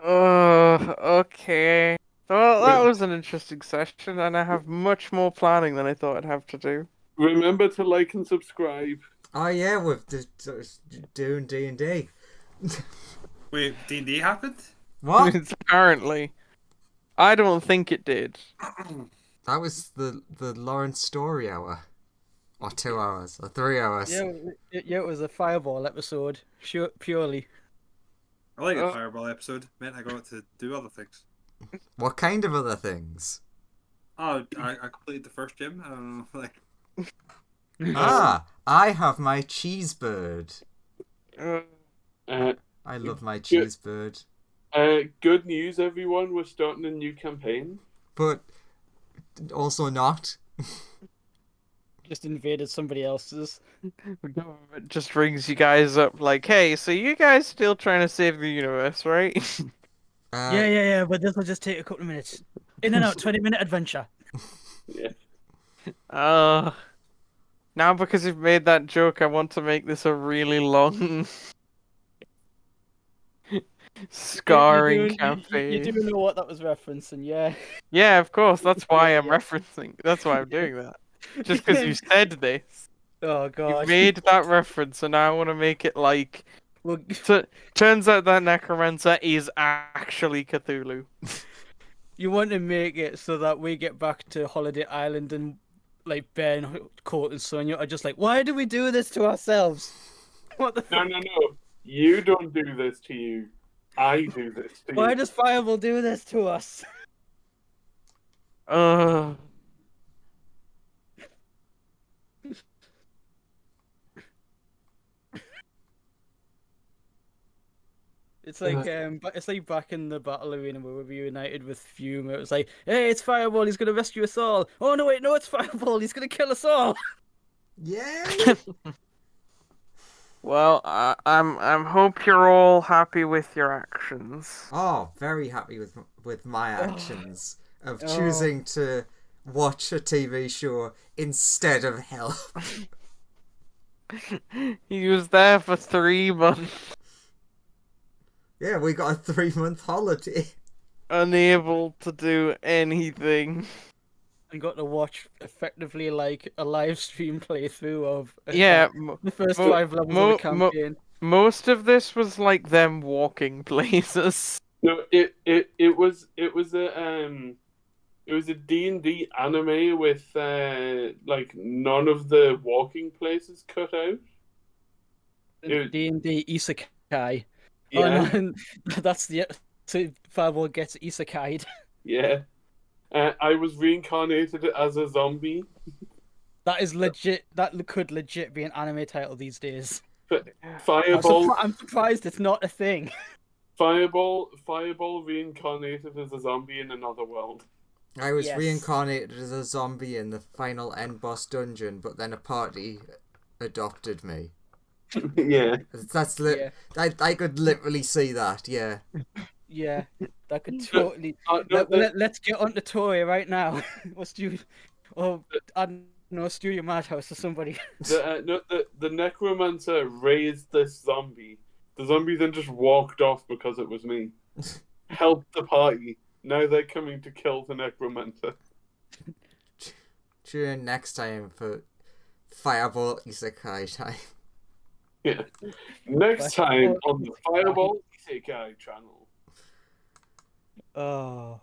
Okay. Well, that was an interesting session, and I have much more planning than I thought I'd have to do. Remember to like and subscribe. Oh yeah, we're doing D&D. Wait, D&D happened? What? Apparently. I don't think it did. That was the Lawrence Story Hour. Or 2 hours, or 3 hours. Yeah, it was a Fireball episode, purely. I like a Fireball episode. Meant I got to do other things. What kind of other things? Oh, I completed the first gym. I don't know, like. I have my cheese bird. Uh, I love my cheese bird. Good news, everyone. We're starting a new campaign. But also not. Just invaded somebody else's. The government just rings you guys up like, hey, so you guys still trying to save the universe, right? Yeah, but this will just take a couple of minutes. In and out, 20-minute adventure. Yeah. Now because you've made that joke, I want to make this a really long, scarring campaign. You do know what that was referencing, yeah. Yeah, of course. That's why I'm referencing. That's why I'm doing that. Just because you said this. Oh You god. made that reference, and now I want to make it like. Well, Turns out that Necromancer is actually Cthulhu. you want to make it so that we get back to Holiday Island and like Ben, Court, and Sonia are just like, why do we do this to ourselves? What the fuck? No. You don't do this to you. I do this to you. Why does Fireball do this to us? It's like back in the battle arena where we were united with Fume. It was like, hey, it's Fireball. He's gonna rescue us all. Oh no, wait, no, it's Fireball. He's gonna kill us all. Yay! Well, I'm hope you're all happy with your actions. Oh, very happy with my actions of choosing to watch a TV show instead of help. He was there for 3 months, Yeah, we got a 3-month holiday. unable to do anything. And got to watch effectively like a live stream playthrough of Yeah, the first mo- 5 levels mo- of the campaign. most of this was like them walking places. No, it was a D&D anime with like none of the walking places cut out. D&D Isekai. Yeah. Oh no, that's the so Fireball gets Isekai'd. Yeah. I was reincarnated as a zombie. That is legit. That could legit be an anime title these days. Fireball I'm surprised it's not a thing. Fireball reincarnated as a zombie in another world. I was Yes. reincarnated as a zombie in the final end boss dungeon, but then a party adopted me. Yeah. That's Yeah. I could literally see that. Yeah. Yeah, that could totally. No, Let's get on to Tori right now. What's Stu? Oh, I don't know, Stu your madhouse or somebody. the necromancer raised this zombie The zombie then just walked off because it was me. Helped the party. Now they're coming to kill the necromancer. Tune in next time for Fireball Isekai time. Yeah. Next time on the Fireball Isekai channel. Oh.